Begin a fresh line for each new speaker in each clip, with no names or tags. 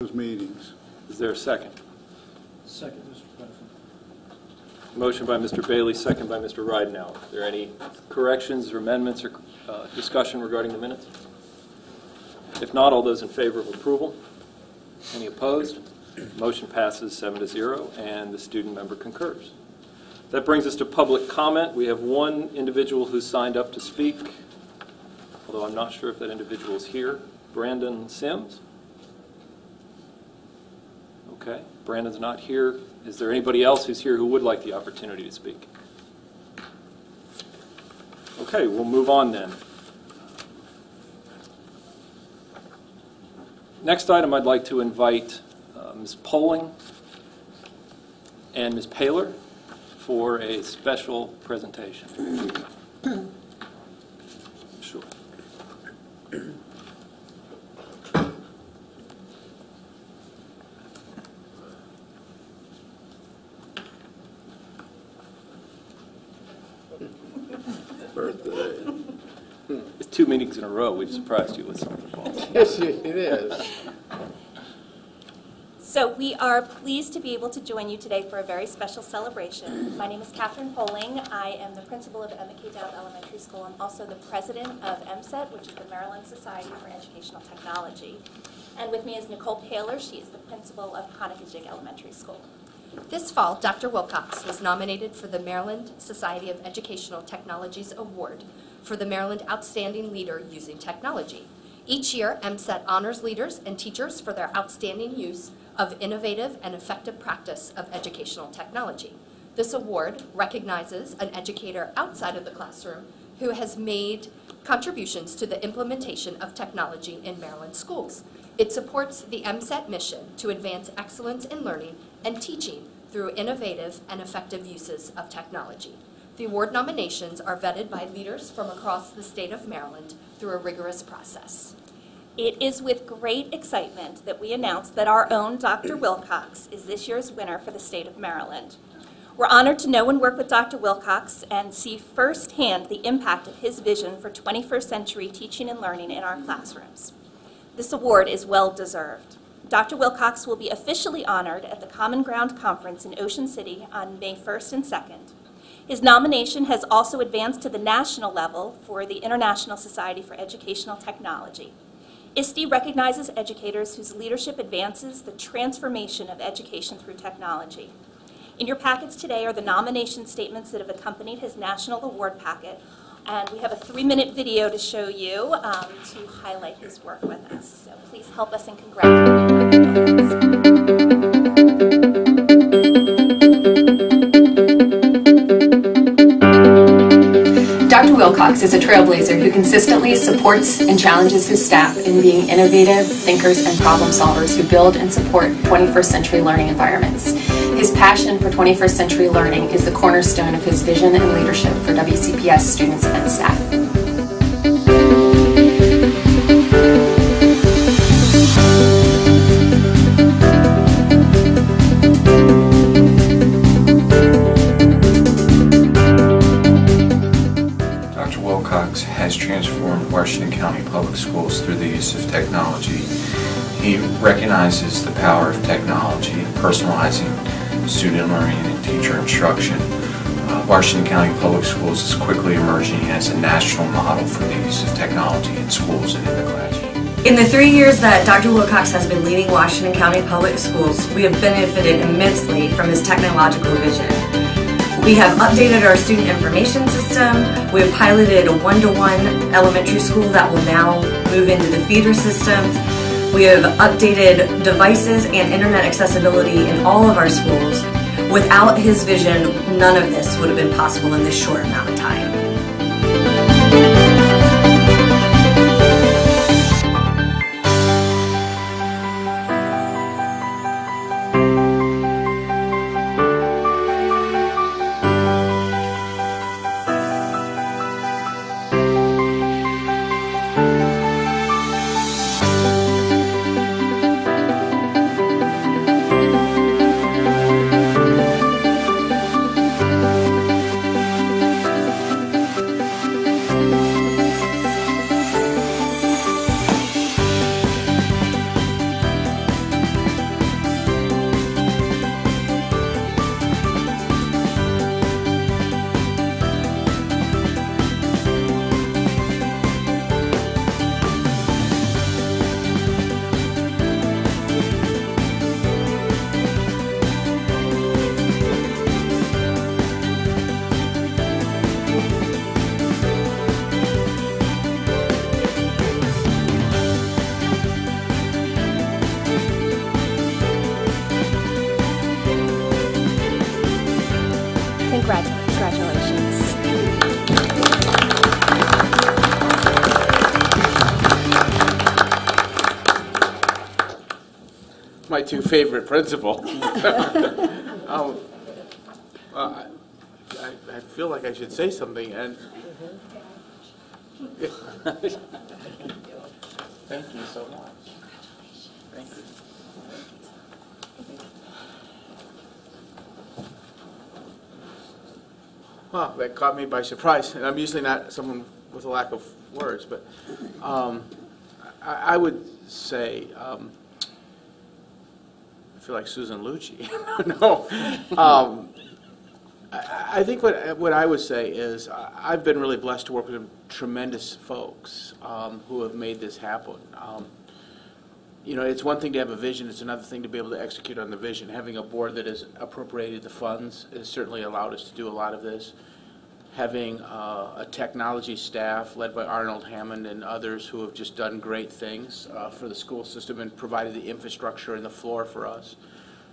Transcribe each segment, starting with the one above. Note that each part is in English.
Those meetings.
Is there a second?
Second, Mr. President.
Motion by Mr. Bailey, second by Mr. Ridenhour. Are there any corrections or amendments or discussion regarding the minutes? If not, all those in favor of approval? Any opposed? Motion passes 7-0, and the student member concurs. That brings us to public comment. We have one individual who's signed up to speak, although I'm not sure if that individual is here. Brandon Sims? Okay, Brandon's not here. Is there anybody else who's here who would like the opportunity to speak? Okay, we'll move on then. Next item, I'd like to invite Ms. Poling and Ms. Paler for a special presentation. Sure.
Birthday.
It's 2 meetings in a row. We've surprised you with something, Paul.
Yes, it is.
So we are pleased to be able to join you today for a very special celebration. My name is Catherine Poling. I am the principal of Emma K. Dowd Elementary School. I'm also the president of MSET, which is the Maryland Society for Educational Technology. And with me is Nicole Paler. She is the principal of Connicajig Elementary School.
This fall, Dr. Wilcox was nominated for the Maryland Society of Educational Technologies Award for the Maryland Outstanding Leader Using Technology. Each year, MSET honors leaders and teachers for their outstanding use of innovative and effective practice of educational technology. This award recognizes an educator outside of the classroom who has made contributions to the implementation of technology in Maryland schools. It supports the MSET mission to advance excellence in learning and teaching through innovative and effective uses of technology. The award nominations are vetted by leaders from across the state of Maryland through a rigorous process.
It is with great excitement that we announce that our own Dr. Wilcox is this year's winner for the state of Maryland. We're honored to know and work with Dr. Wilcox and see firsthand the impact of his vision for 21st century teaching and learning in our classrooms. This award is well deserved. Dr. Wilcox will be officially honored at the Common Ground Conference in Ocean City on May 1st and 2nd. His nomination has also advanced to the national level for the International Society for Educational Technology. ISTE recognizes educators whose leadership advances the transformation of education through technology. In your packets today are the nomination statements that have accompanied his national award packet, and we have a 3-minute video to show you to highlight his work with us. So please help us in congratulating him.
Dr. Wilcox is a trailblazer who consistently supports and challenges his staff in being innovative thinkers and problem solvers who build and support 21st century learning environments. His passion for 21st century learning is the cornerstone of his vision and leadership for WCPS students and staff.
Has transformed Washington County Public Schools through the use of technology. He recognizes the power of technology in personalizing student learning and teacher instruction. Washington County Public Schools is quickly emerging as a national model for the use of technology in schools and in the classroom.
In the 3 years that Dr. Wilcox has been leading Washington County Public Schools, we have benefited immensely from his technological vision. We have updated our student information system. We have piloted a one-to-one elementary school that will now move into the feeder systems. We have updated devices and internet accessibility in all of our schools. Without his vision, none of this would have been possible in this short amount of time.
my two favorite principals. I feel like I should say something, and thank you so much. Thank you. Well, that caught me by surprise, and I'm usually not someone with a lack of words, but I would say, I feel like Susan Lucci. No. I think what I would say is I've been really blessed to work with some tremendous folks who have made this happen. You know, it's one thing to have a vision, it's another thing to be able to execute on the vision. Having a board that has appropriated the funds has certainly allowed us to do a lot of this. Having a technology staff led by Arnold Hammond and others who have just done great things for the school system and provided the infrastructure and the floor for us.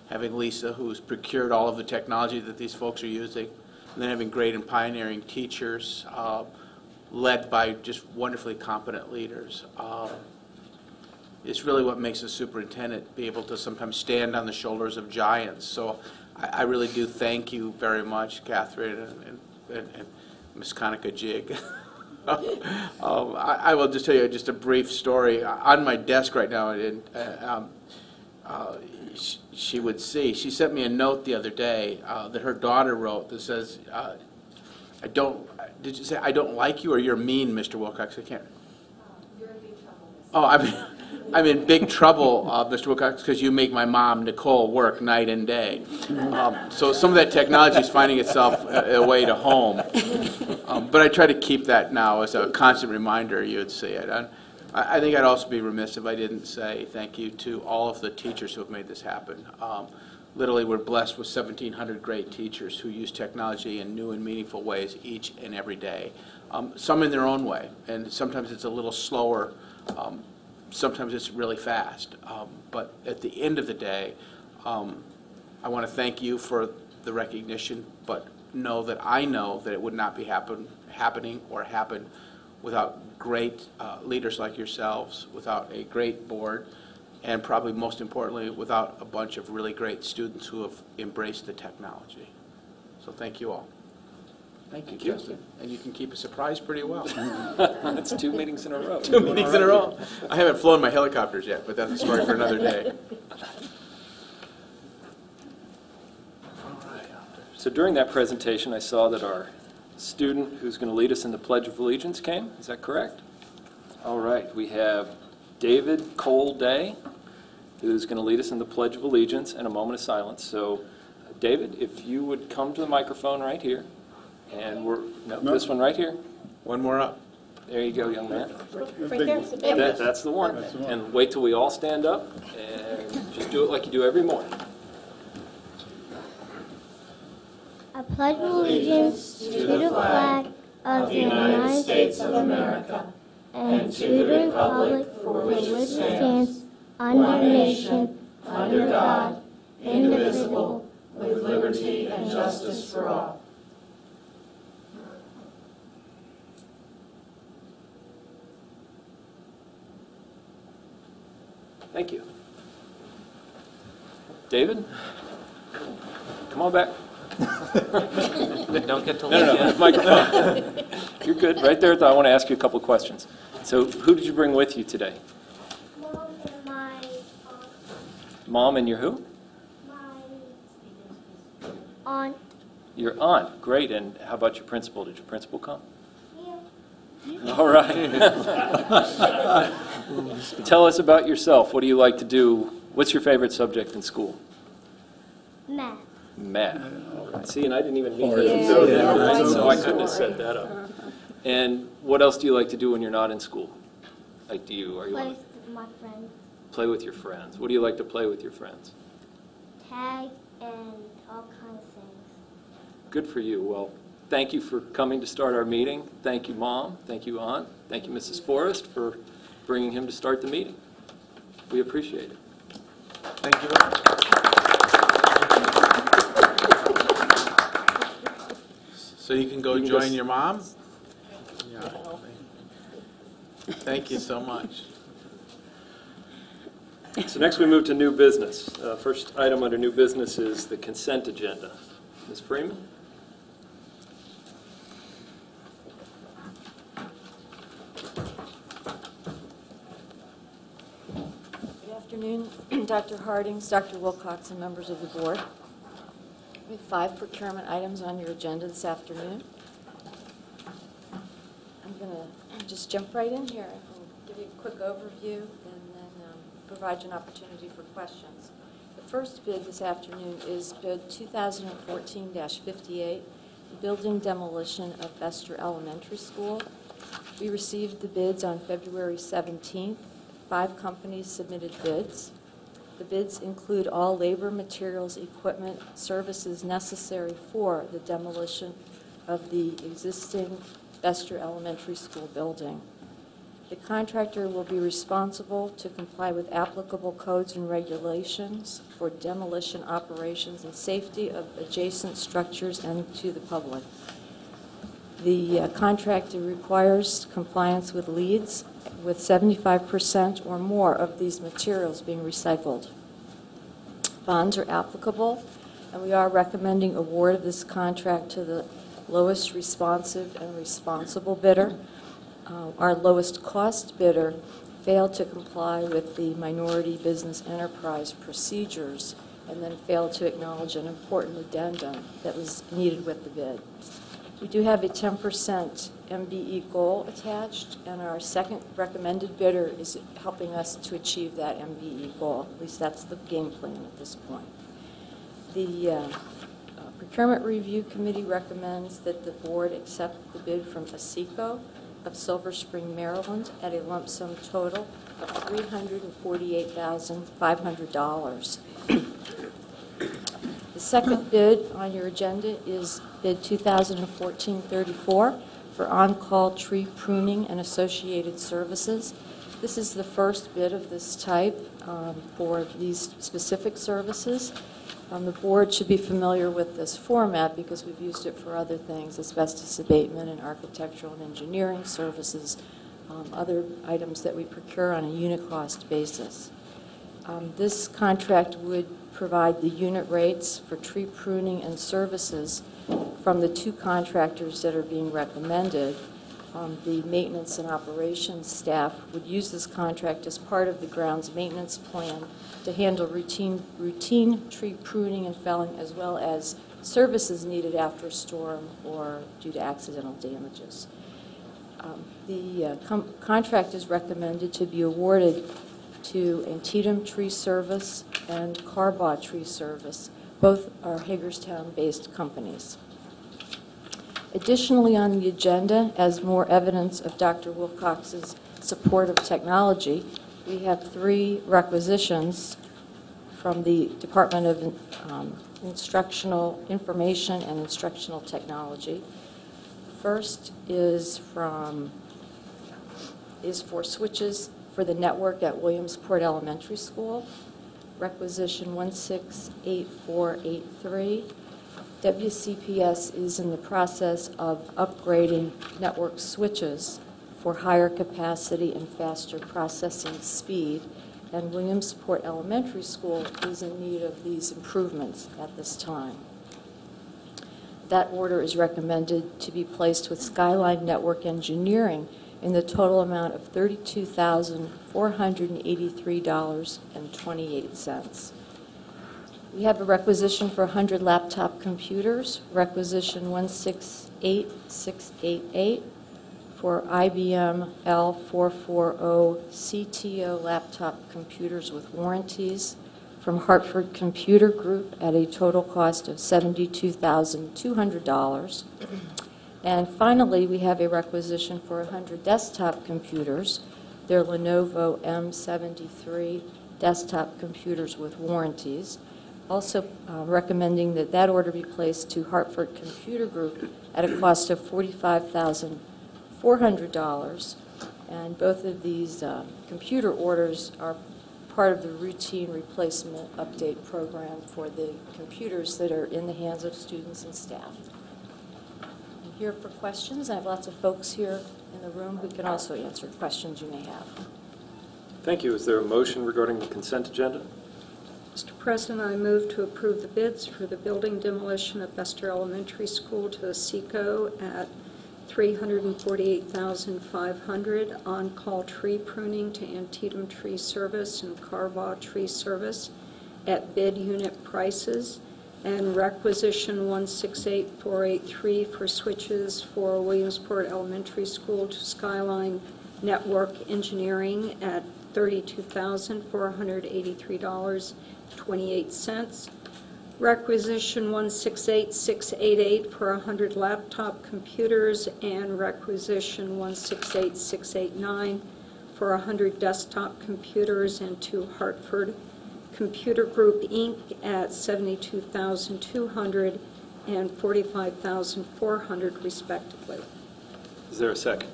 Having Lisa, who's procured all of the technology that these folks are using. And then having great and pioneering teachers led by just wonderfully competent leaders. It's really what makes a superintendent be able to sometimes stand on the shoulders of giants. So I really do thank you very much, Catherine and Ms. Conica Jig. I will just tell you just a brief story. On my desk right now, and she would see, she sent me a note the other day that her daughter wrote that says, did you say, I don't like you, or you're mean, Mr. Wilcox? I can't.
You're in big trouble.
Oh, I'm in big trouble, Mr. Wilcox, because you make my mom, Nicole, work night and day. So some of that technology is finding itself a way to home. But I try to keep that now as a constant reminder, you would see it. And I think I'd also be remiss if I didn't say thank you to all of the teachers who have made this happen. Literally, we're blessed with 1,700 great teachers who use technology in new and meaningful ways each and every day. Some in their own way, and sometimes it's a little slower. Sometimes it's really fast. But at the end of the day, I want to thank you for the recognition, but know that it would not be happening or happen without great leaders like yourselves, without a great board, and probably most importantly, without a bunch of really great students who have embraced the technology. So thank you all. Thank you, Justin. And you can keep a surprise pretty well.
That's 2 meetings in a row.
2 meetings in a row. I haven't flown my helicopters yet, but that's a story for another day.
So during that presentation, I saw that our student who's going to lead us in the Pledge of Allegiance came. Is that correct? All right. We have David Cole Day, who's going to lead us in the Pledge of Allegiance and a moment of silence. So, David, if you would come to the microphone right here. And this one right here.
One more up.
There you go, young man.
Right there.
That's the one. And wait till we all stand up and just do it like you do every morning.
I pledge allegiance to the flag of the United States of America and to the republic for which it stands, one nation, under God, indivisible, with liberty and justice for all.
Thank you. David? Come on back.
Don't get to
No, microphone. You're good. Right there, I want to ask you a couple of questions. So who did you bring with you today?
Mom and my
Mom and your who?
my aunt.
Your aunt. Great. And how about your principal? Did your principal come?
Yeah.
All right. Tell us about yourself. What do you like to do? What's your favorite subject in school?
Math.
Math. All right. See, and I didn't even mean that, so I couldn't have set that up. And what else do you like to do when you're not in school? Like, are you
Play with my friends.
play with your friends? What do you like to play with your friends?
Tag and all kinds of things.
Good for you. Well, thank you for coming to start our meeting. Thank you, Mom. Thank you, Aunt. Thank you, Mrs. Forrest, for bringing him to start the meeting. We appreciate it.
Thank you very much. So you can go
You can
join
just-
your mom? Yeah. Thank you so much.
So next we move to new business. First item under new business is the consent agenda. Ms. Freeman?
Good afternoon, Dr. Hardings, Dr. Wilcox, and members of the board. We have 5 procurement items on your agenda this afternoon. I'm going to just jump right in here and give you a quick overview and then provide you an opportunity for questions. The first bid this afternoon is bid 2014-58, building demolition of Bester Elementary School. We received the bids on February 17th. 5 companies submitted bids. The bids include all labor, materials, equipment, services necessary for the demolition of the existing Bester Elementary School building. The contractor will be responsible to comply with applicable codes and regulations for demolition operations and safety of adjacent structures and to the public. The contractor requires compliance with LEEDs, with 75% or more of these materials being recycled. Bonds are applicable, and we are recommending award of this contract to the lowest responsive and responsible bidder. Our lowest cost bidder failed to comply with the minority business enterprise procedures and then failed to acknowledge an important addendum that was needed with the bid. We do have a 10% MBE goal attached, and our second recommended bidder is helping us to achieve that MBE goal. At least that's the game plan at this point. The Procurement Review Committee recommends that the board accept the bid from ASECO of Silver Spring, Maryland at a lump sum total of $348,500. The second bid on your agenda is bid 2014-34 for on-call tree pruning and associated services. This is the first bid of this type for these specific services. The board should be familiar with this format because we've used it for other things, asbestos abatement and architectural and engineering services, other items that we procure on a unit cost basis. This contract would provide the unit rates for tree pruning and services from the 2 contractors that are being recommended. The maintenance and operations staff would use this contract as part of the grounds maintenance plan to handle routine tree pruning and felling, as well as services needed after a storm or due to accidental damages. The contract is recommended to be awarded to Antietam Tree Service and Carbaugh Tree Service. Both are Hagerstown-based companies. Additionally on the agenda, as more evidence of Dr. Wilcox's support of technology, we have 3 requisitions from the Department of Instructional Information and Instructional Technology. First is for switches for the network at Williamsport Elementary School, requisition 168483. WCPS is in the process of upgrading network switches for higher capacity and faster processing speed, and Williamsport Elementary School is in need of these improvements at this time. That order is recommended to be placed with Skyline Network Engineering in the total amount of $32,483.28. We have a requisition for 100 laptop computers, requisition 168688 for IBM L440 CTO laptop computers with warranties from Hartford Computer Group at a total cost of $72,200. And finally, we have a requisition for 100 desktop computers. They're Lenovo M73 desktop computers with warranties. Also recommending that that order be placed to Hartford Computer Group at a cost of $45,400. And both of these computer orders are part of the routine replacement update program for the computers that are in the hands of students and staff. I'm here for questions. I have lots of folks here in the room who can also answer questions you may have.
Thank you. Is there a motion regarding the consent agenda?
Mr. President, I move to approve the bids for the building demolition of Bester Elementary School to SECO at $348,500, on-call tree pruning to Antietam Tree Service and Carvaugh Tree Service at bid unit prices, and requisition 168483 for switches for Williamsport Elementary School to Skyline Network Engineering at $32,483.28. Requisition 168688 for 100 laptop computers, and requisition 168689 for 100 desktop computers, and to Hartford Computer Group, Inc. at $72,200 and $45,400 respectively.
Is there a second?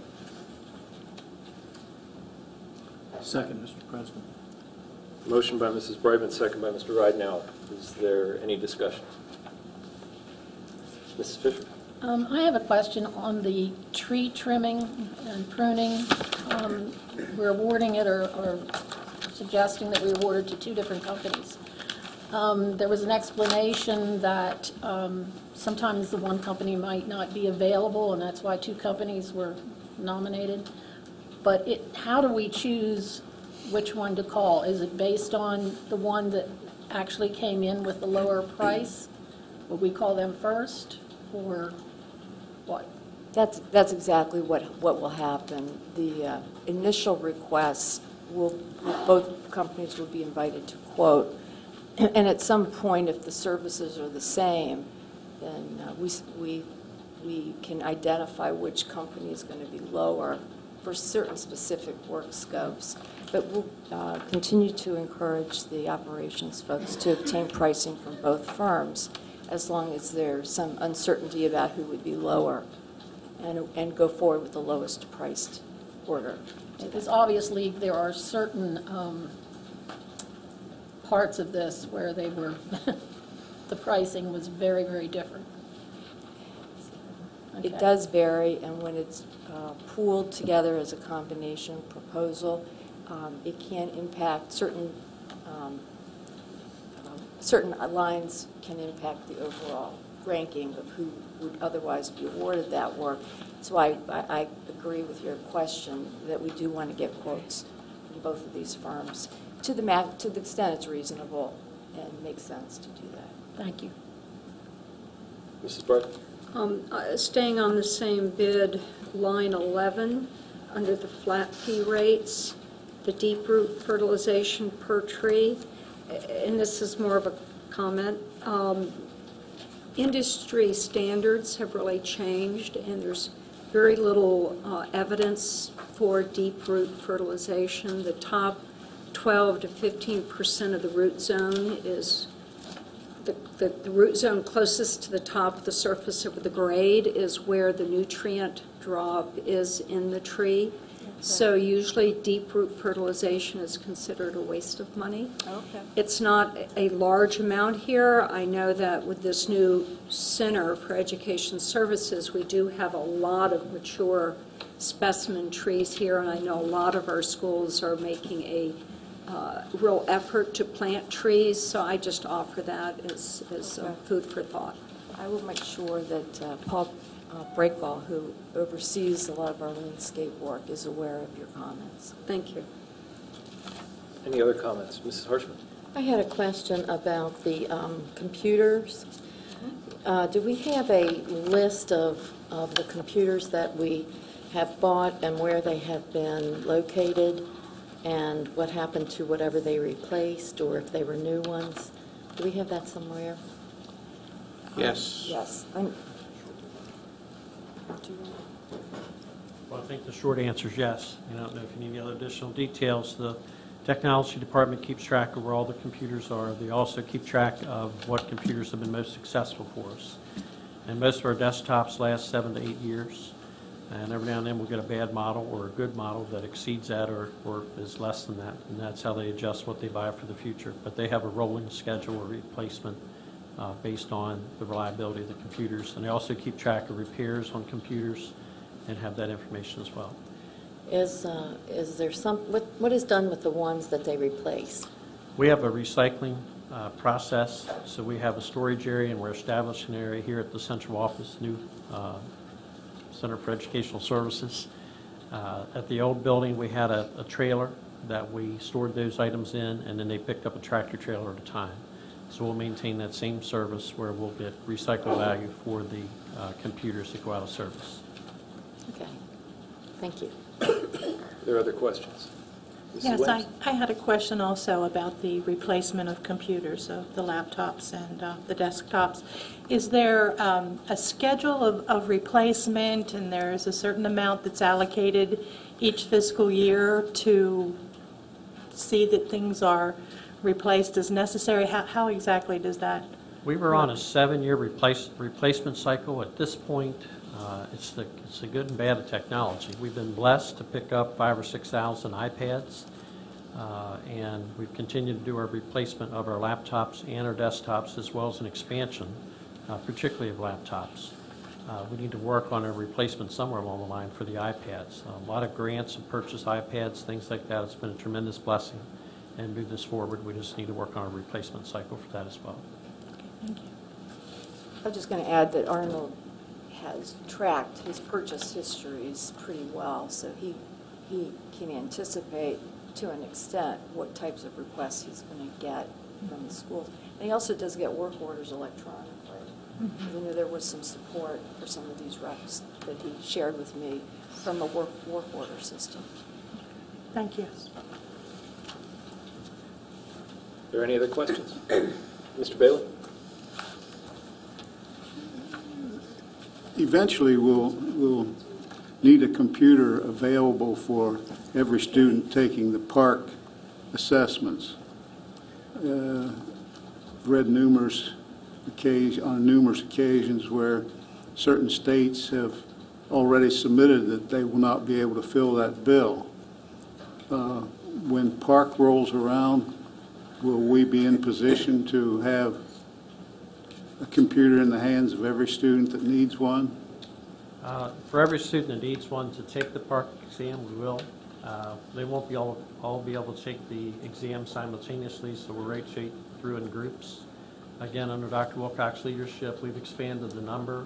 Second, Mr. President.
Motion by Mrs. Brightman, second by Mr. Ridenhour. Is there any discussion? Mrs. Fisher?
I have a question on the tree trimming and pruning. We're awarding it or suggesting that we award it to two different companies. There was an explanation that sometimes the one company might not be available, and that's why two companies were nominated. But how do we choose which one to call? Is it based on the one that actually came in with the lower price? Would we call them first, or what?
That's exactly what will happen. The initial requests both companies will be invited to quote, and at some point, if the services are the same, then we can identify which company is going to be lower for certain specific work scopes. But we'll continue to encourage the operations folks to obtain pricing from both firms as long as there's some uncertainty about who would be lower, and go forward with the lowest priced order.
Because obviously there are certain parts of this where they were, the pricing was very, very different. Okay.
It does vary, and when it's pooled together as a combination proposal, it can impact certain lines can impact the overall ranking of who would otherwise be awarded that work. So I agree with your question that we do want to get quotes from both of these firms to the extent it's reasonable and makes sense to do that.
Thank you.
Mrs. Bright?
Staying on the same bid, line 11, under the flat fee rates, the deep root fertilization per tree, and this is more of a comment, industry standards have really changed, and there's very little evidence for deep root fertilization. The top 12 to 15% of the root zone is the root zone closest to the top of the surface of the grade is where the nutrient drop is in the tree. So usually deep root fertilization is considered a waste of money.
Okay.
It's not a large amount here. I know that with this new Center for Education Services, we do have a lot of mature specimen trees here, and I know a lot of our schools are making a real effort to plant trees, so I just offer that as food for thought.
I will make sure that Paul Breakball, who oversees a lot of our landscape work, is aware of your comments.
Thank you.
Any other comments? Mrs. Harshman?
I had a question about the computers. Do we have a list of the computers that we have bought and where they have been located and what happened to whatever they replaced, or if they were new ones? Do we have that somewhere?
Yes.
Yes.
Well, I think the short answer is yes. I don't know if you need any other additional details. The technology department keeps track of where all the computers are. They also keep track of what computers have been most successful for us. And most of our desktops last 7 to 8 years. And every now and then we'll get a bad model or a good model that exceeds that or is less than that. And that's how they adjust what they buy for the future. But they have a rolling schedule of replacement based on the reliability of the computers. And they also keep track of repairs on computers and have that information as well.
Is there what is done with the ones that they replace?
We have a recycling process, so we have a storage area, and we're establishing an area here at the central office, new Center for Educational Services. At the old building, we had a trailer that we stored those items in, and then they picked up a tractor trailer at a time. So we'll maintain that same service where we'll get recycled value for the computers that go out of service.
Okay. Thank you.
Are there other questions? Mrs.
Yes,
Williams?
I had a question also about the replacement of computers, of the laptops and the desktops. Is there a schedule of replacement, and there's a certain amount that's allocated each fiscal year to see that things are replaced as necessary? How exactly does that?
We were on a 7-year replacement cycle. At this point, it's the good and bad of technology. We've been blessed to pick up 5,000 or 6,000 iPads, and we've continued to do our replacement of our laptops and our desktops, as well as an expansion, particularly of laptops. We need to work on a replacement somewhere along the line for the iPads. A lot of grants have purchased iPads, things like that. It's been a tremendous blessing. And move this forward, we just need to work on a replacement cycle for that as well.
Thank you.
I'm just going to add that Arnold has tracked his purchase histories pretty well, so he can anticipate to an extent what types of requests he's going to get from the schools. And he also does get work orders electronically. I know there was some support for some of these reps that he shared with me from a work order system.
Thank you.
Are there any other questions? Mr. Bailey?
Eventually, we'll need a computer available for every student taking the PARCC assessments. I've read on numerous occasions where certain states have already submitted that they will not be able to fill that bill. When PARCC rolls around, will we be in position to have a computer in the hands of every student that needs one?
For every student that needs one to take the PARCC exam, we will. They won't be all be able to take the exam simultaneously, so we'll rotate through in groups. Again, under Dr. Wilcox's leadership, we've expanded the number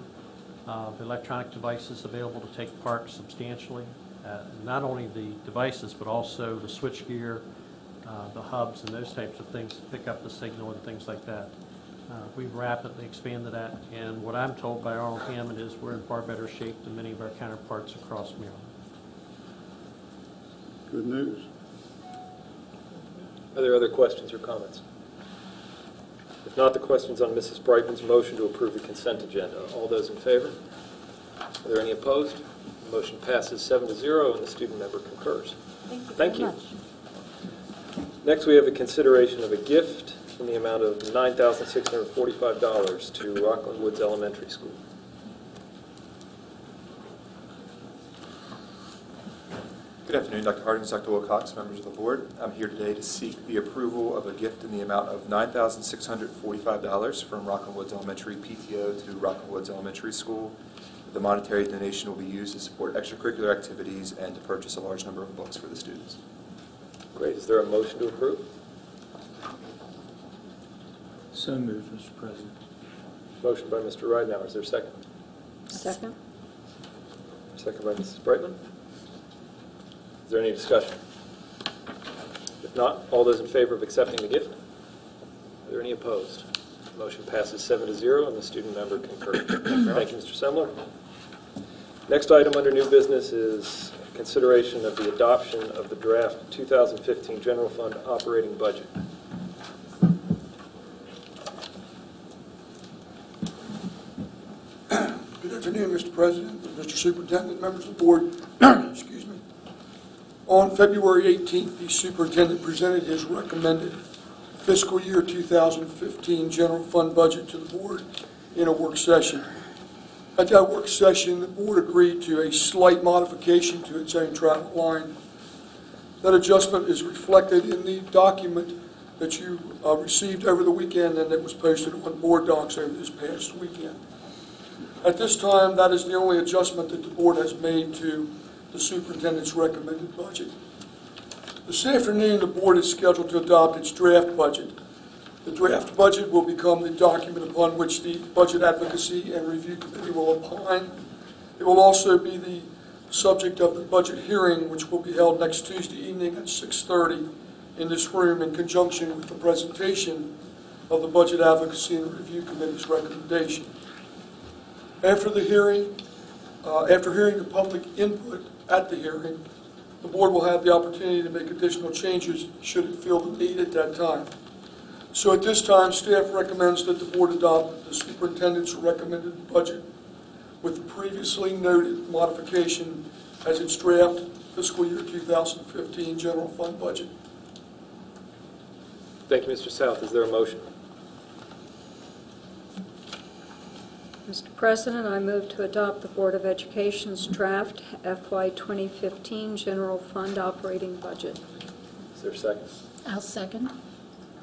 of electronic devices available to take PARCC substantially. Not only the devices, but also the switchgear, the hubs, and those types of things to pick up the signal and things like that. We've rapidly expanded that, and what I'm told by Arnold Hammond is we're in far better shape than many of our counterparts across Maryland.
Good news.
Are there other questions or comments? If not, the questions on Mrs. Brightman's motion to approve the consent agenda. All those in favor? Are there any opposed? The motion passes 7-0, and the student member concurs.
Thank you very much.
Next, we have a consideration of a gift in the amount of $9,645 to Rockland Woods Elementary School.
Good afternoon, Dr. Hardings, Dr. Wilcox, members of the board. I'm here today to seek the approval of a gift in the amount of $9,645 from Rockland Woods Elementary PTO to Rockland Woods Elementary School. The monetary donation will be used to support extracurricular activities and to purchase a large number of books for the students.
Great. Is there a motion to approve?
So moved, Mr. President.
Motion by Mr. Ridenhour. Is there a second?
Second.
Second by Mrs. Brightman. Is there any discussion? If not, all those in favor of accepting the gift? Are there any opposed? Motion passes 7-0, and the student member concurs. Thank you, Mr. Semler. Next item under new business is consideration of the adoption of the draft 2015 General Fund operating budget.
Good afternoon, Mr. President, Mr. Superintendent, members of the board. Excuse me. On February 18th, the superintendent presented his recommended fiscal year 2015 general fund budget to the board in a work session. At that work session, the board agreed to a slight modification to its own travel line. That adjustment is reflected in the document that you received over the weekend and that was posted on board docs over this past weekend. At this time, that is the only adjustment that the board has made to the superintendent's recommended budget. This afternoon, the board is scheduled to adopt its draft budget. The draft budget will become the document upon which the Budget Advocacy and Review Committee will opine. It will also be the subject of the budget hearing, which will be held next Tuesday evening at 6:30 in this room in conjunction with the presentation of the Budget Advocacy and Review Committee's recommendation. After the hearing, after hearing the public input at the hearing, the board will have the opportunity to make additional changes should it feel the need at that time. So at this time, staff recommends that the board adopt the superintendent's recommended budget with the previously noted modification as its draft fiscal year 2015 general fund budget.
Thank you, Mr. South. Is there a motion?
Mr. President, I move to adopt the Board of Education's draft FY 2015 general fund operating budget.
Is there a second?
I'll second.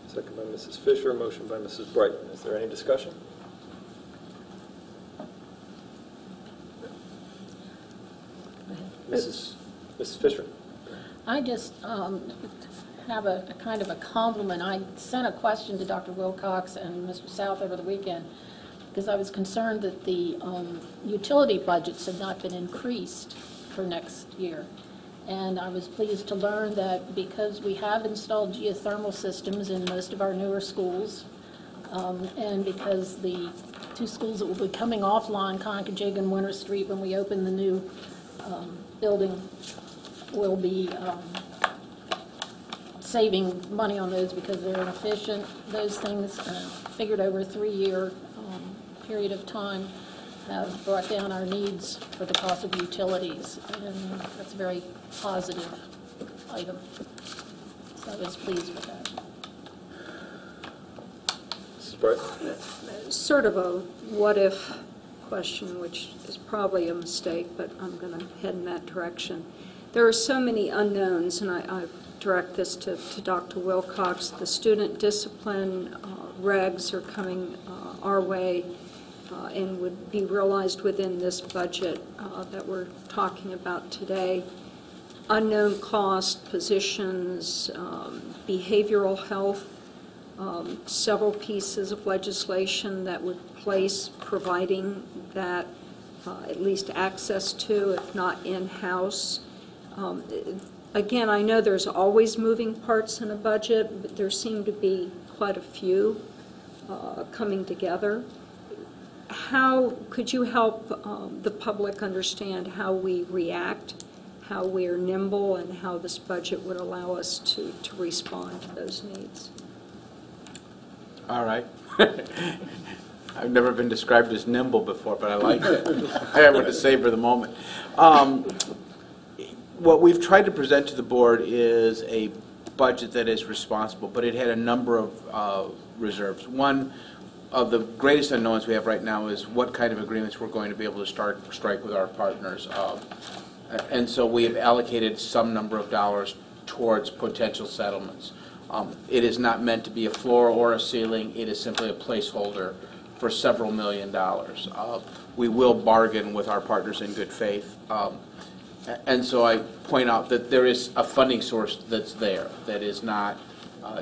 Second by Mrs. Fisher, motion by Mrs. Brightman. Is there any discussion? Mrs. Fisher.
I just have a kind of a compliment. I sent a question to Dr. Wilcox and Mr. South over the weekend because I was concerned that the utility budgets had not been increased for next year. And I was pleased to learn that because we have installed geothermal systems in most of our newer schools, and because the two schools that will be coming offline, Conkajig and Winter Street, when we open the new building, will be saving money on those because they're inefficient. Those things, figured over a 3-year period of time, have brought down our needs for the cost of utilities, and that's a very positive item. So I was pleased with that.
Mrs. Bright?
Sort of a what-if question, which is probably a mistake, but I'm going to head in that direction. There are so many unknowns, and I direct this to Dr. Wilcox. The student discipline regs are coming our way and would be realized within this budget that we're talking about today. Unknown cost, positions, behavioral health, several pieces of legislation that would place providing that at least access to, if not in-house. Again, I know there's always moving parts in a budget, but there seem to be quite a few coming together. How could you help the public understand how we react, how we are nimble, and how this budget would allow us to respond to those needs?
All right. I've never been described as nimble before, but I like it. I want to savor the moment. What we've tried to present to the board is a budget that is responsible, but it had a number of reserves. One of the greatest unknowns we have right now is what kind of agreements we're going to be able to strike with our partners. And so we have allocated some number of dollars towards potential settlements. It is not meant to be a floor or a ceiling. It is simply a placeholder for several $1 million. We will bargain with our partners in good faith. And so I point out that there is a funding source that's there that is not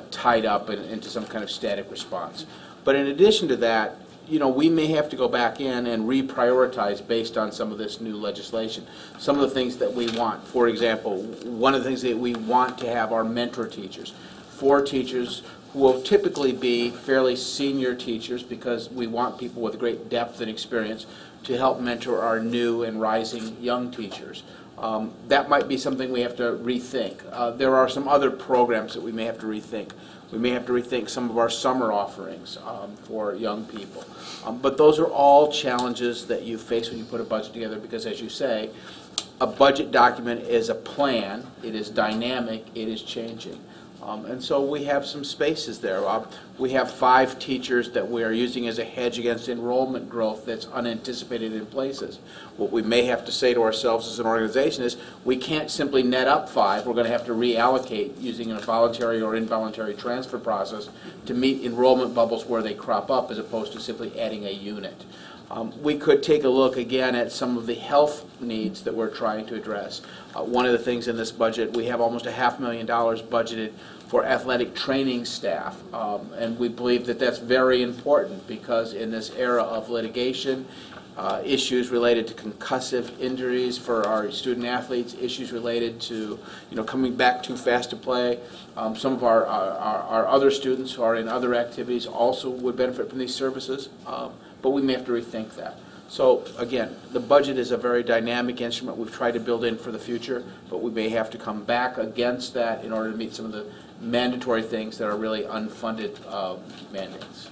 tied up into some kind of static response. But in addition to that, you know, we may have to go back in and reprioritize based on some of this new legislation. Some of the things that we want, for example, one of the things that we want to have are mentor teachers. 4 teachers who will typically be fairly senior teachers because we want people with great depth and experience to help mentor our new and rising young teachers. That might be something we have to rethink. There are some other programs that we may have to rethink. We may have to rethink some of our summer offerings for young people. But those are all challenges that you face when you put a budget together because, as you say, a budget document is a plan. It is dynamic. It is changing. And so we have some spaces there. We have 5 teachers that we are using as a hedge against enrollment growth that's unanticipated in places. What we may have to say to ourselves as an organization is we can't simply net up 5. We're going to have to reallocate using a voluntary or involuntary transfer process to meet enrollment bubbles where they crop up as opposed to simply adding a unit. We could take a look again at some of the health needs that we're trying to address. One of the things in this budget, we have almost $500,000 budgeted for athletic training staff, and we believe that that's very important because in this era of litigation, issues related to concussive injuries for our student athletes, issues related to coming back too fast to play. Some of our other students who are in other activities also would benefit from these services, but we may have to rethink that. So again, the budget is a very dynamic instrument we've tried to build in for the future, but we may have to come back against that in order to meet some of the mandatory things that are really unfunded mandates.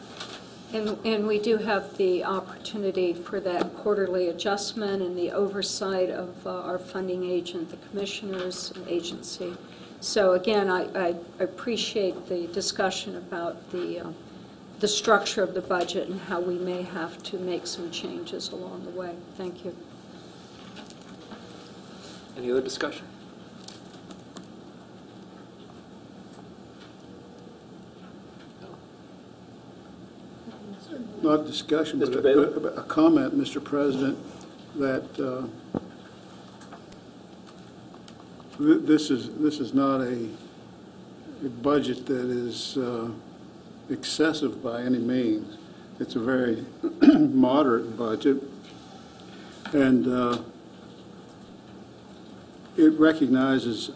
And we do have the opportunity for that quarterly adjustment and the oversight of our funding agent, the commissioner's agency. So again, I appreciate the discussion about the structure of the budget and how we may have to make some changes along the way. Thank you.
Any other discussion?
Not discussion, but
Mr. Bailey?
a comment, Mr. President, that this is not a budget that is excessive by any means. It's a very moderate budget, and it recognizes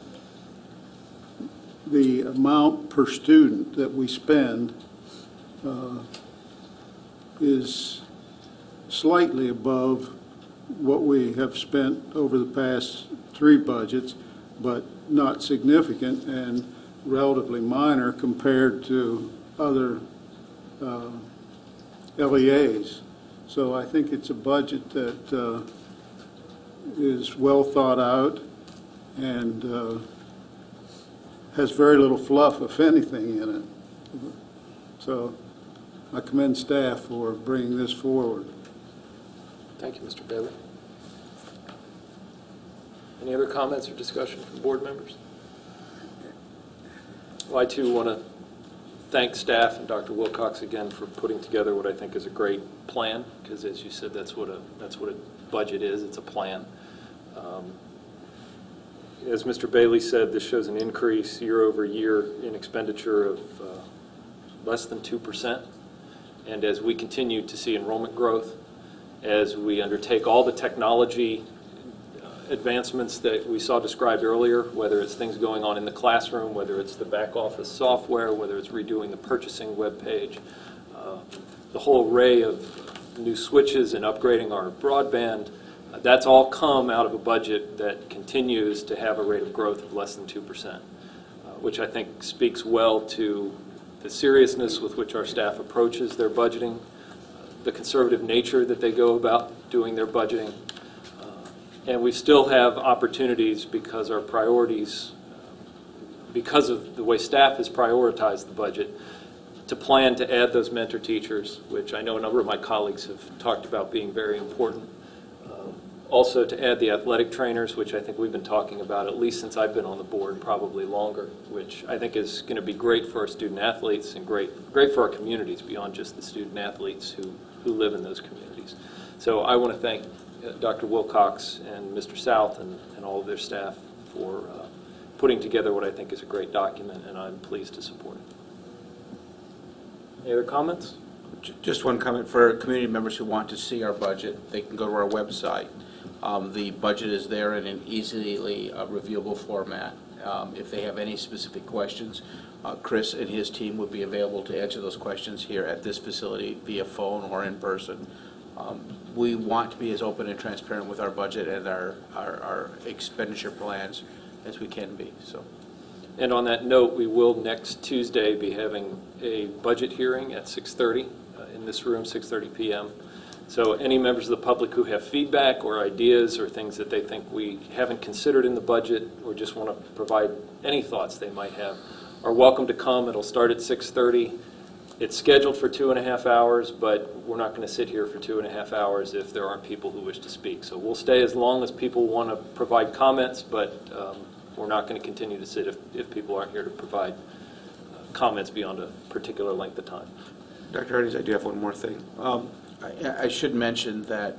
the amount per student that we spend is slightly above what we have spent over the past 3 budgets, but not significant and relatively minor compared to other LEAs. So I think it's a budget that is well thought out and has very little fluff, if anything, in it. So I commend staff for bringing this forward.
Thank you, Mr. Bailey. Any other comments or discussion from board members? Well, I too want to thank staff and Dr. Wilcox again for putting together what I think is a great plan, because as you said, that's what a budget is. It's a plan. As Mr. Bailey said, this shows an increase year over year in expenditure of less than 2%. And as we continue to see enrollment growth, as we undertake all the technology advancements that we saw described earlier, whether it's things going on in the classroom, whether it's the back office software, whether it's redoing the purchasing web page, the whole array of new switches and upgrading our broadband, that's all come out of a budget that continues to have a rate of growth of less than 2%, which I think speaks well to the seriousness with which our staff approaches their budgeting, the conservative nature that they go about doing their budgeting. And we still have opportunities because our priorities, because of the way staff has prioritized the budget, to plan to add those mentor teachers, which I know a number of my colleagues have talked about being very important. Also to add the athletic trainers, which I think we've been talking about at least since I've been on the board, probably longer, which I think is going to be great for our student athletes and great for our communities beyond just the student athletes who live in those communities. So I want to thank Dr. Wilcox and Mr. South and all of their staff for putting together what I think is a great document, and I'm pleased to support it. Any other comments?
Just one comment for community members who want to see our budget. They can go to our website. The budget is there in an easily reviewable format. If they have any specific questions, Chris and his team would be available to answer those questions here at this facility via phone or in person. We want to be as open and transparent with our budget and our expenditure plans as we can be. So.
And on that note, we will next Tuesday be having a budget hearing at 6:30 in this room, 6:30 p.m. So any members of the public who have feedback or ideas or things that they think we haven't considered in the budget or just want to provide any thoughts they might have are welcome to come. It'll start at 6:30. It's scheduled for 2.5 hours, but we're not going to sit here for 2.5 hours if there aren't people who wish to speak. So we'll stay as long as people want to provide comments, but we're not going to continue to sit if people aren't here to provide comments beyond a particular length of time.
Dr. Hardings, I do have one more thing. I should mention that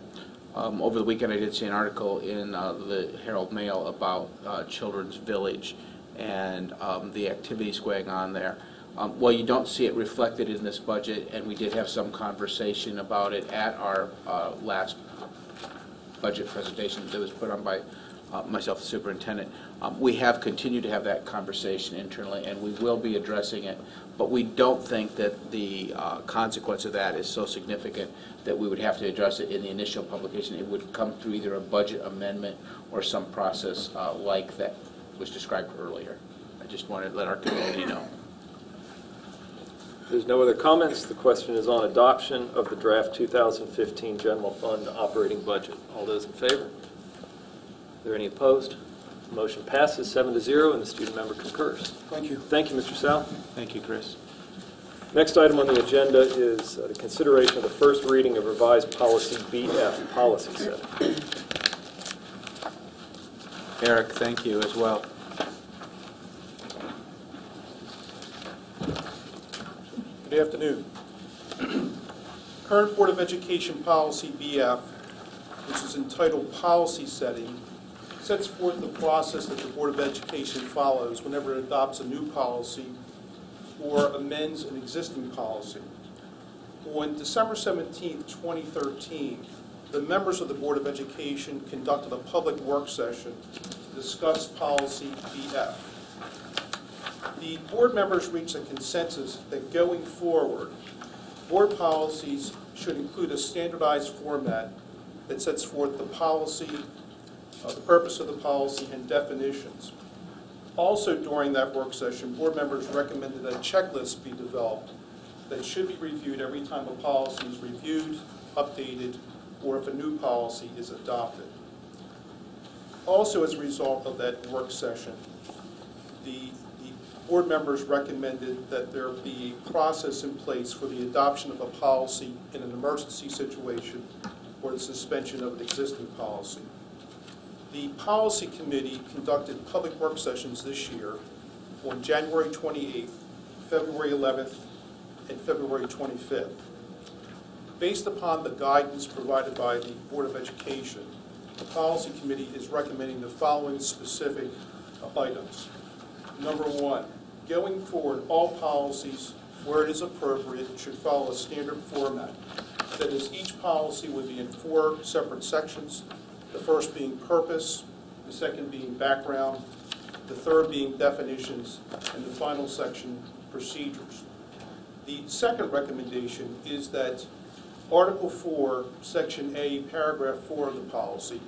over the weekend I did see an article in the Herald Mail about Children's Village and the activities going on there. Well, you don't see it reflected in this budget, and we did have some conversation about it at our last budget presentation that was put on by myself, the superintendent. We have continued to have that conversation internally, and we will be addressing it, but we don't think that the consequence of that is so significant that we would have to address it in the initial publication. It would come through either a budget amendment or some process like that was described earlier. I just wanted to let our community know.
If there's no other comments, the question is on adoption of the draft 2015 General Fund operating budget. All those in favor? Are there any opposed? Motion passes 7-0, and the student member concurs.
Thank you.
Thank you, Mr. Sal.
Thank you, Chris.
Next item on the agenda is the consideration of the first reading of revised policy BF, policy setting.
Eric, thank you as well.
Good afternoon. Current Board of Education policy BF, which is entitled Policy Setting, sets forth the process that the Board of Education follows whenever it adopts a new policy or amends an existing policy. On December 17, 2013, the members of the Board of Education conducted a public work session to discuss policy BF. The board members reached a consensus that going forward, board policies should include a standardized format that sets forth the policy, the purpose of the policy, and definitions. Also during that work session, board members recommended a checklist be developed that should be reviewed every time a policy is reviewed, updated, or if a new policy is adopted. Also, as a result of that work session, the board members recommended that there be a process in place for the adoption of a policy in an emergency situation or the suspension of an existing policy. The policy committee conducted public work sessions this year on January 28th, February 11th, and February 25th. Based upon the guidance provided by the Board of Education, the policy committee is recommending the following specific items. Number one, going forward, all policies, where it is appropriate, should follow a standard format. That is, each policy would be in 4 separate sections, the first being purpose, the second being background, the third being definitions, and the final section, procedures. The second recommendation is that Article 4, Section A, Paragraph 4 of the policy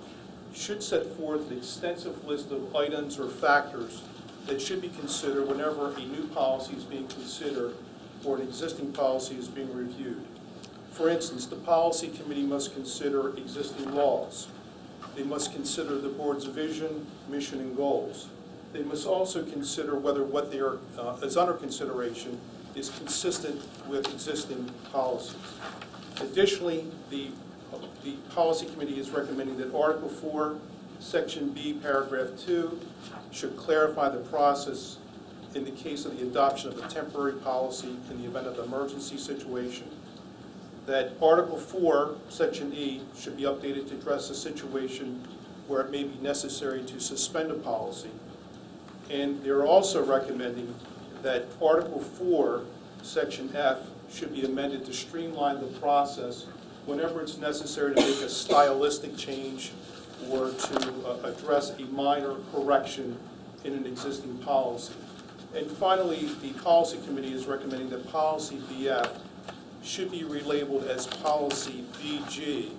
should set forth an extensive list of items or factors that should be considered whenever a new policy is being considered or an existing policy is being reviewed. For instance, the policy committee must consider existing laws. They must consider the board's vision, mission, and goals. They must also consider whether what they are is under consideration is consistent with existing policies. Additionally, the policy committee is recommending that Article 4, Section B, Paragraph 2, should clarify the process in the case of the adoption of a temporary policy in the event of an emergency situation. That Article 4, Section E, should be updated to address a situation where it may be necessary to suspend a policy. And they're also recommending that Article 4, Section F, should be amended to streamline the process whenever it's necessary to make a stylistic change or to address a minor correction in an existing policy. And finally, the policy committee is recommending that policy BF should be relabeled as policy BG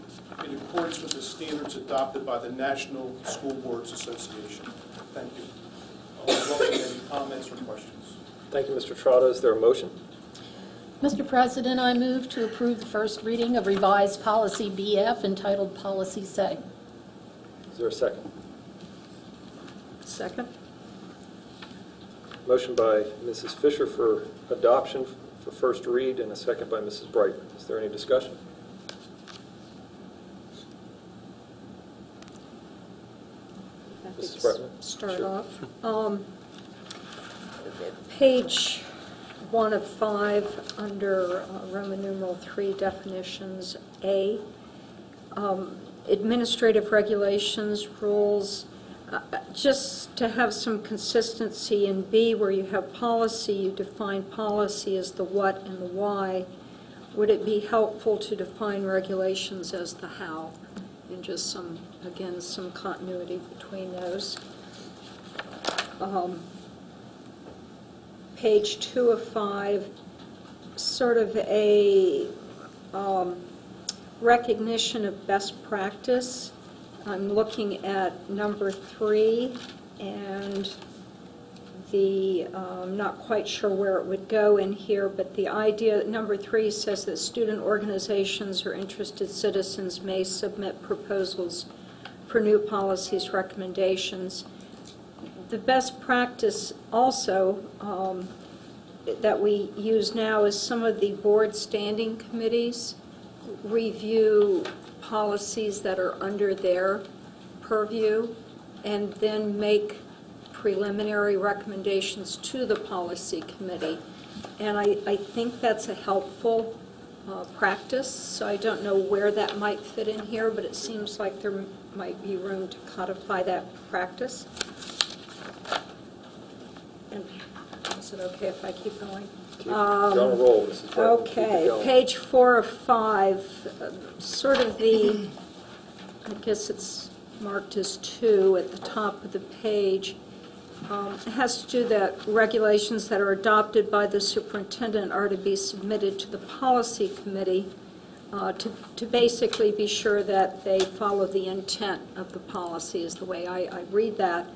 in accordance with the standards adopted by the National School Boards Association. Thank you. I'll welcome any comments or questions.
Thank you, Mr. Trotta. Is there a motion?
Mr. President, I move to approve the first reading of revised policy BF entitled Policy Setting.
Is there a second?
Second.
Motion by Mrs. Fisher for adoption for first read and a second by Mrs. Brightman. Is there any discussion? Mrs. Brightman?
Start off. Page 1 of 5 under Roman numeral 3 definitions A. Administrative regulations, rules, just to have some consistency in B, where you have policy, you define policy as the what and the why. Would it be helpful to define regulations as the how? And just some, again, some continuity between those. Page 2 of 5, sort of a recognition of best practice. I'm looking at number 3, and I'm not quite sure where it would go in here, but the idea, number 3 says that student organizations or interested citizens may submit proposals for new policies, recommendations. The best practice also that we use now is some of the board standing committees review policies that are under their purview and then make preliminary recommendations to the policy committee. And I think that's a helpful practice, so I don't know where that might fit in here, but it seems like there might be room to codify that practice. And is it okay if I keep going?
You're on a roll, Mrs. Bratton. Keep it
Okay,
going.
page 4 of 5, sort of the, I guess it's marked as 2 at the top of the page. It has to do that regulations that are adopted by the superintendent are to be submitted to the policy committee to basically be sure that they follow the intent of the policy is the way I read that.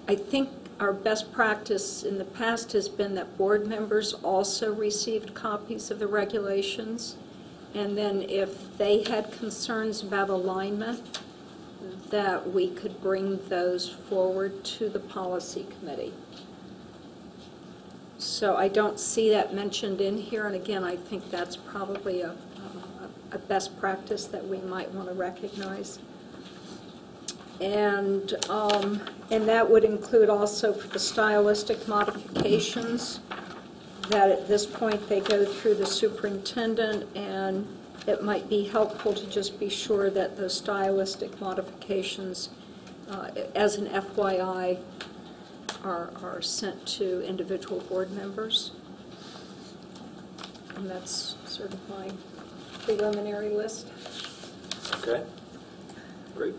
I think our best practice in the past has been that board members also received copies of the regulations, and then if they had concerns about alignment, that we could bring those forward to the policy committee. So I don't see that mentioned in here, and again, I think that's probably a best practice that we might want to recognize. And that would include also for the stylistic modifications, that at this point they go through the superintendent, and it might be helpful to just be sure that those stylistic modifications, as an FYI, are sent to individual board members. And that's sort of my preliminary list.
Okay, great.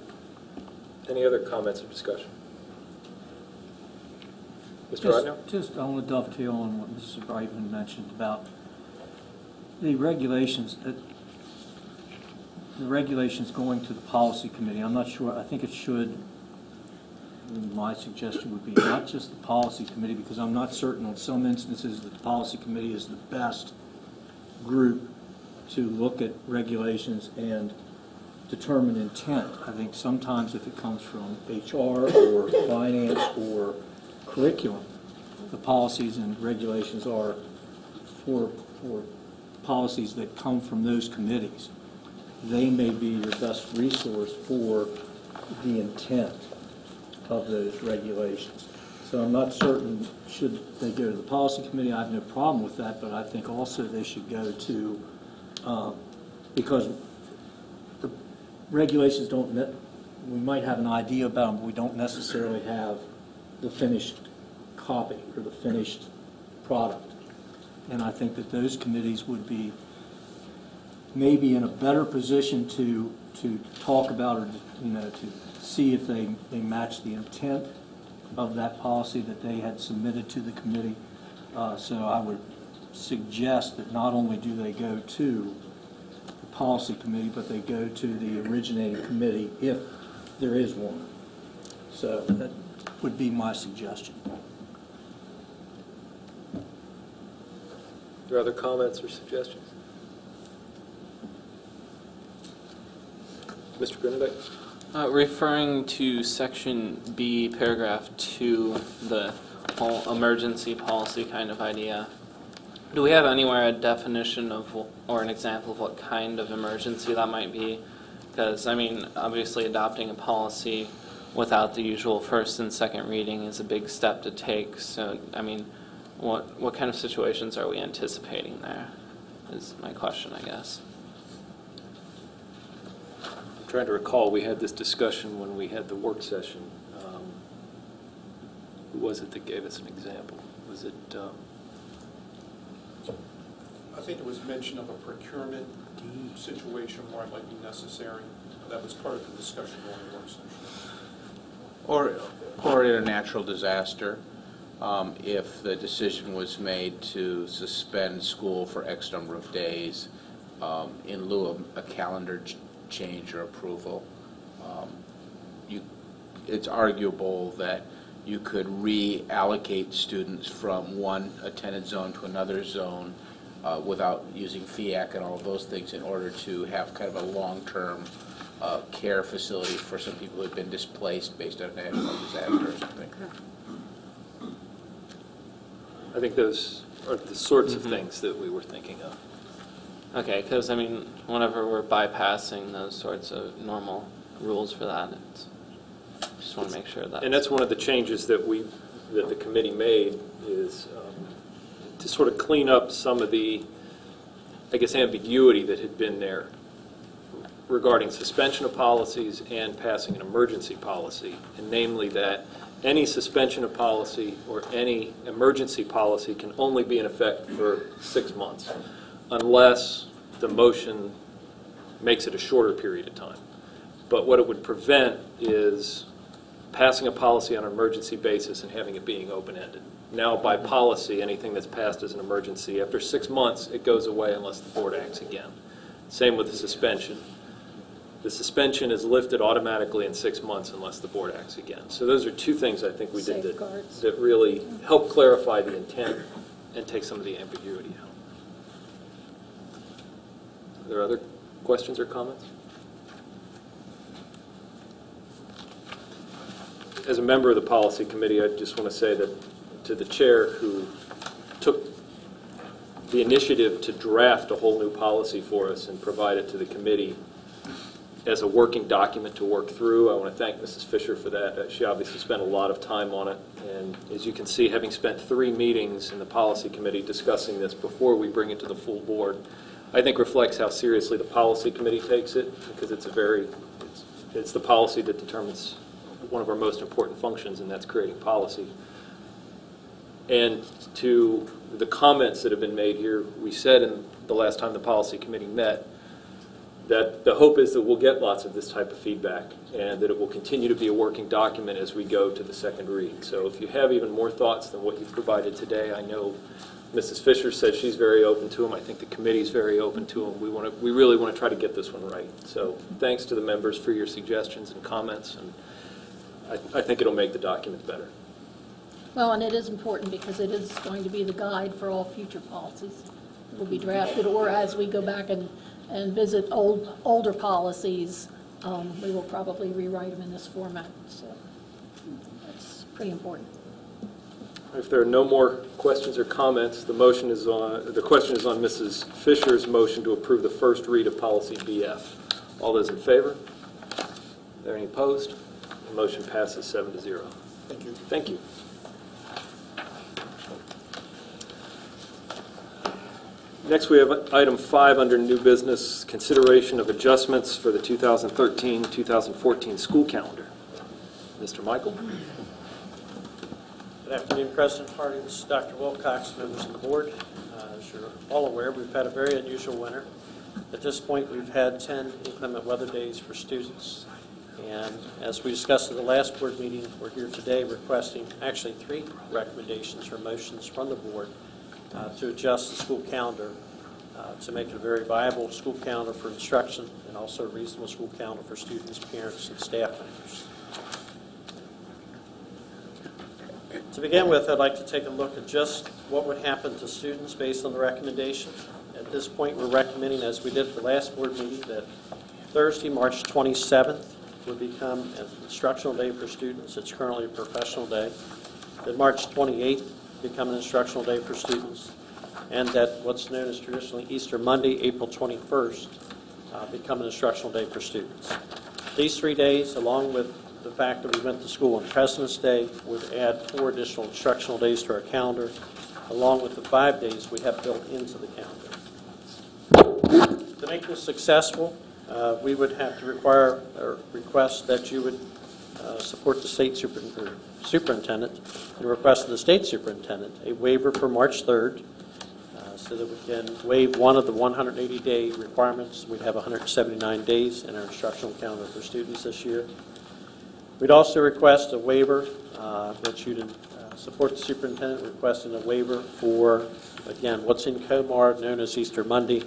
Any other comments or discussion? Mr. Rodno?
Just I want to dovetail on what Mrs. Brightman mentioned about the regulations. The regulations going to the policy committee. I'm not sure. I think it should. My suggestion would be not just the policy committee, because I'm not certain in some instances that the policy committee is the best group to look at regulations and determine intent. I think sometimes if it comes from HR or finance or curriculum, the policies and regulations are for policies that come from those committees. They may be your best resource for the intent of those regulations. So I'm not certain should they go to the policy committee. I have no problem with that, but I think also they should go to, because the regulations don't, we might have an idea about them, but we don't necessarily have the finished copy or the finished product. And I think that those committees would be maybe in a better position to talk about, or to see if they match the intent of that policy that they had submitted to the committee. So I would suggest that not only do they go to the policy committee, but they go to the originating committee if there is one. So that would be my suggestion.
Are there other comments or suggestions? Mr. Grunewald?
Referring to section B, paragraph 2, the whole emergency policy kind of idea, do we have anywhere a definition of, or an example of what kind of emergency that might be? Because, I mean, obviously adopting a policy without the usual first and second reading is a big step to take. So, I mean, what kind of situations are we anticipating there is my question, I guess.
I'm trying to recall, we had this discussion when we had the work session. Who was it that gave us an example? Was it...
I think it was mention of a procurement situation where it might be necessary. That was part of the discussion during the work session.
Or in a natural disaster, if the decision was made to suspend school for X number of days in lieu of a calendar change or approval, it's arguable that you could reallocate students from one attendance zone to another zone without using FIAC and all of those things in order to have kind of a long-term care facility for some people who have been displaced based on a natural disaster or something.
I think those are the sorts of things that we were thinking of.
Okay, because I mean, whenever we're bypassing those sorts of normal rules for that, just want to make sure that.
And that's one of the changes that the committee made is to sort of clean up some of the, I guess, ambiguity that had been there regarding suspension of policies and passing an emergency policy, and namely that any suspension of policy or any emergency policy can only be in effect for 6 months unless the motion makes it a shorter period of time. But what it would prevent is passing a policy on an emergency basis and having it being open-ended. Now, by policy, anything that's passed as an emergency, after 6 months, it goes away unless the board acts again. Same with the suspension. The suspension is lifted automatically in 6 months unless the board acts again. So those are two things I think we did that really help clarify the intent and take some of the ambiguity out. Are there other questions or comments? As a member of the policy committee, I just want to say that to the chair who took the initiative to draft a whole new policy for us and provide it to the committee as a working document to work through. I want to thank Mrs. Fisher for that. She obviously spent a lot of time on it. And as you can see, having spent 3 meetings in the policy committee discussing this before we bring it to the full board, I think reflects how seriously the policy committee takes it, because it's the policy that determines one of our most important functions, and that's creating policy. And to the comments that have been made here, we said in the last time the policy committee met that the hope is that we'll get lots of this type of feedback and that it will continue to be a working document as we go to the second read. So if you have even more thoughts than what you've provided today, I know Mrs. Fisher says she's very open to them. I think the committee's very open to them. We really want to try to get this one right. So thanks to the members for your suggestions and comments, and I think it'll make the document better.
Well, and it is important because it is going to be the guide for all future policies that will be drafted, or as we go back and visit older policies, we will probably rewrite them in this format. So that's pretty important.
If there are no more questions or comments, the question is on Mrs. Fisher's motion to approve the first read of policy BF. All those in favor? Are there any opposed? The motion passes 7-0.
Thank you.
Thank you. Next, we have item 5 under new business, consideration of adjustments for the 2013-2014 school calendar. Mr. Michael?
Good afternoon, President Hardy. This is Dr. Wilcox, members of the board. As you're all aware, we've had a very unusual winter. At this point, we've had 10 inclement weather days for students. And as we discussed at the last board meeting, we're here today requesting actually 3 recommendations or motions from the board to adjust the school calendar to make it a very viable school calendar for instruction and also a reasonable school calendar for students, parents, and staff members. To begin with, I'd like to take a look at just what would happen to students based on the recommendation. At this point, we're recommending, as we did at the last board meeting, that Thursday, March 27th would become an instructional day for students. It's currently a professional day. That March 28th become an instructional day for students, and that what's known as traditionally Easter Monday, April 21st, become an instructional day for students. These 3 days, along with the fact that we went to school on President's Day would add 4 additional instructional days to our calendar, along with the 5 days we have built into the calendar. To make this successful, we would have to require or request that you would support the state superintendent and request of the state superintendent a waiver for March 3rd so that we can waive one of the 180-day requirements. We'd have 179 days in our instructional calendar for students this year. We'd also request a waiver that you'd support the superintendent requesting a waiver for, again, what's in COMAR known as Easter Monday,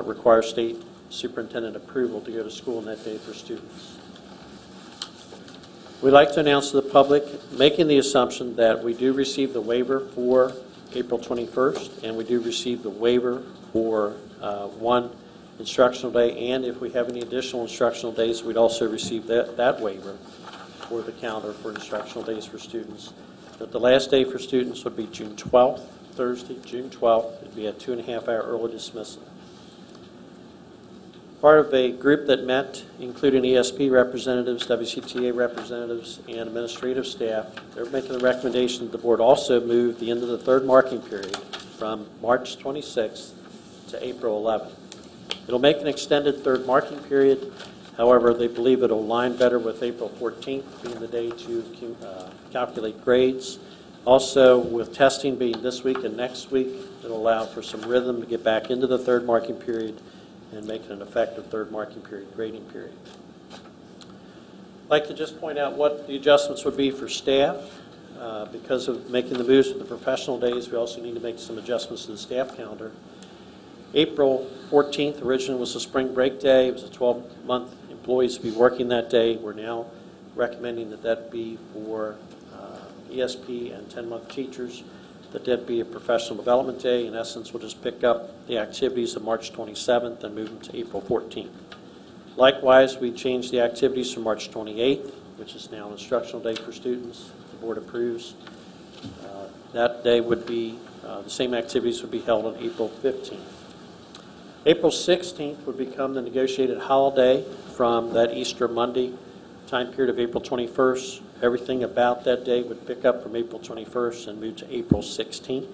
requires state superintendent approval to go to school on that day for students. We'd like to announce to the public, making the assumption that we do receive the waiver for April 21st, and we do receive the waiver for one instructional day, and if we have any additional instructional days, we'd also receive that waiver for the calendar for instructional days for students. That the last day for students would be June 12th, Thursday, June 12th. It'd be a 2.5-hour early dismissal. Part of a group that met, including ESP representatives, WCTA representatives, and administrative staff, they're making the recommendation that the board also move the end of the 3rd marking period from March 26th to April 11th. It'll make an extended 3rd marking period. However, they believe it'll align better with April 14th being the day to calculate grades. Also, with testing being this week and next week, it'll allow for some rhythm to get back into the 3rd marking period and make it an effective 3rd marking period, grading period. I'd like to just point out what the adjustments would be for staff. Because of making the moves with the professional days, we also need to make some adjustments to the staff calendar. April 14th originally was a spring break day. It was a 12-month employees to be working that day. We're now recommending that that be for ESP and 10-month teachers, that be a professional development day. In essence, we'll just pick up the activities of March 27th and move them to April 14th. Likewise, we changed the activities from March 28th, which is now an instructional day for students. The board approves. That day would be, the same activities would be held on April 15th. April 16th would become the negotiated holiday from that Easter Monday time period of April 21st. Everything about that day would pick up from April 21st and move to April 16th.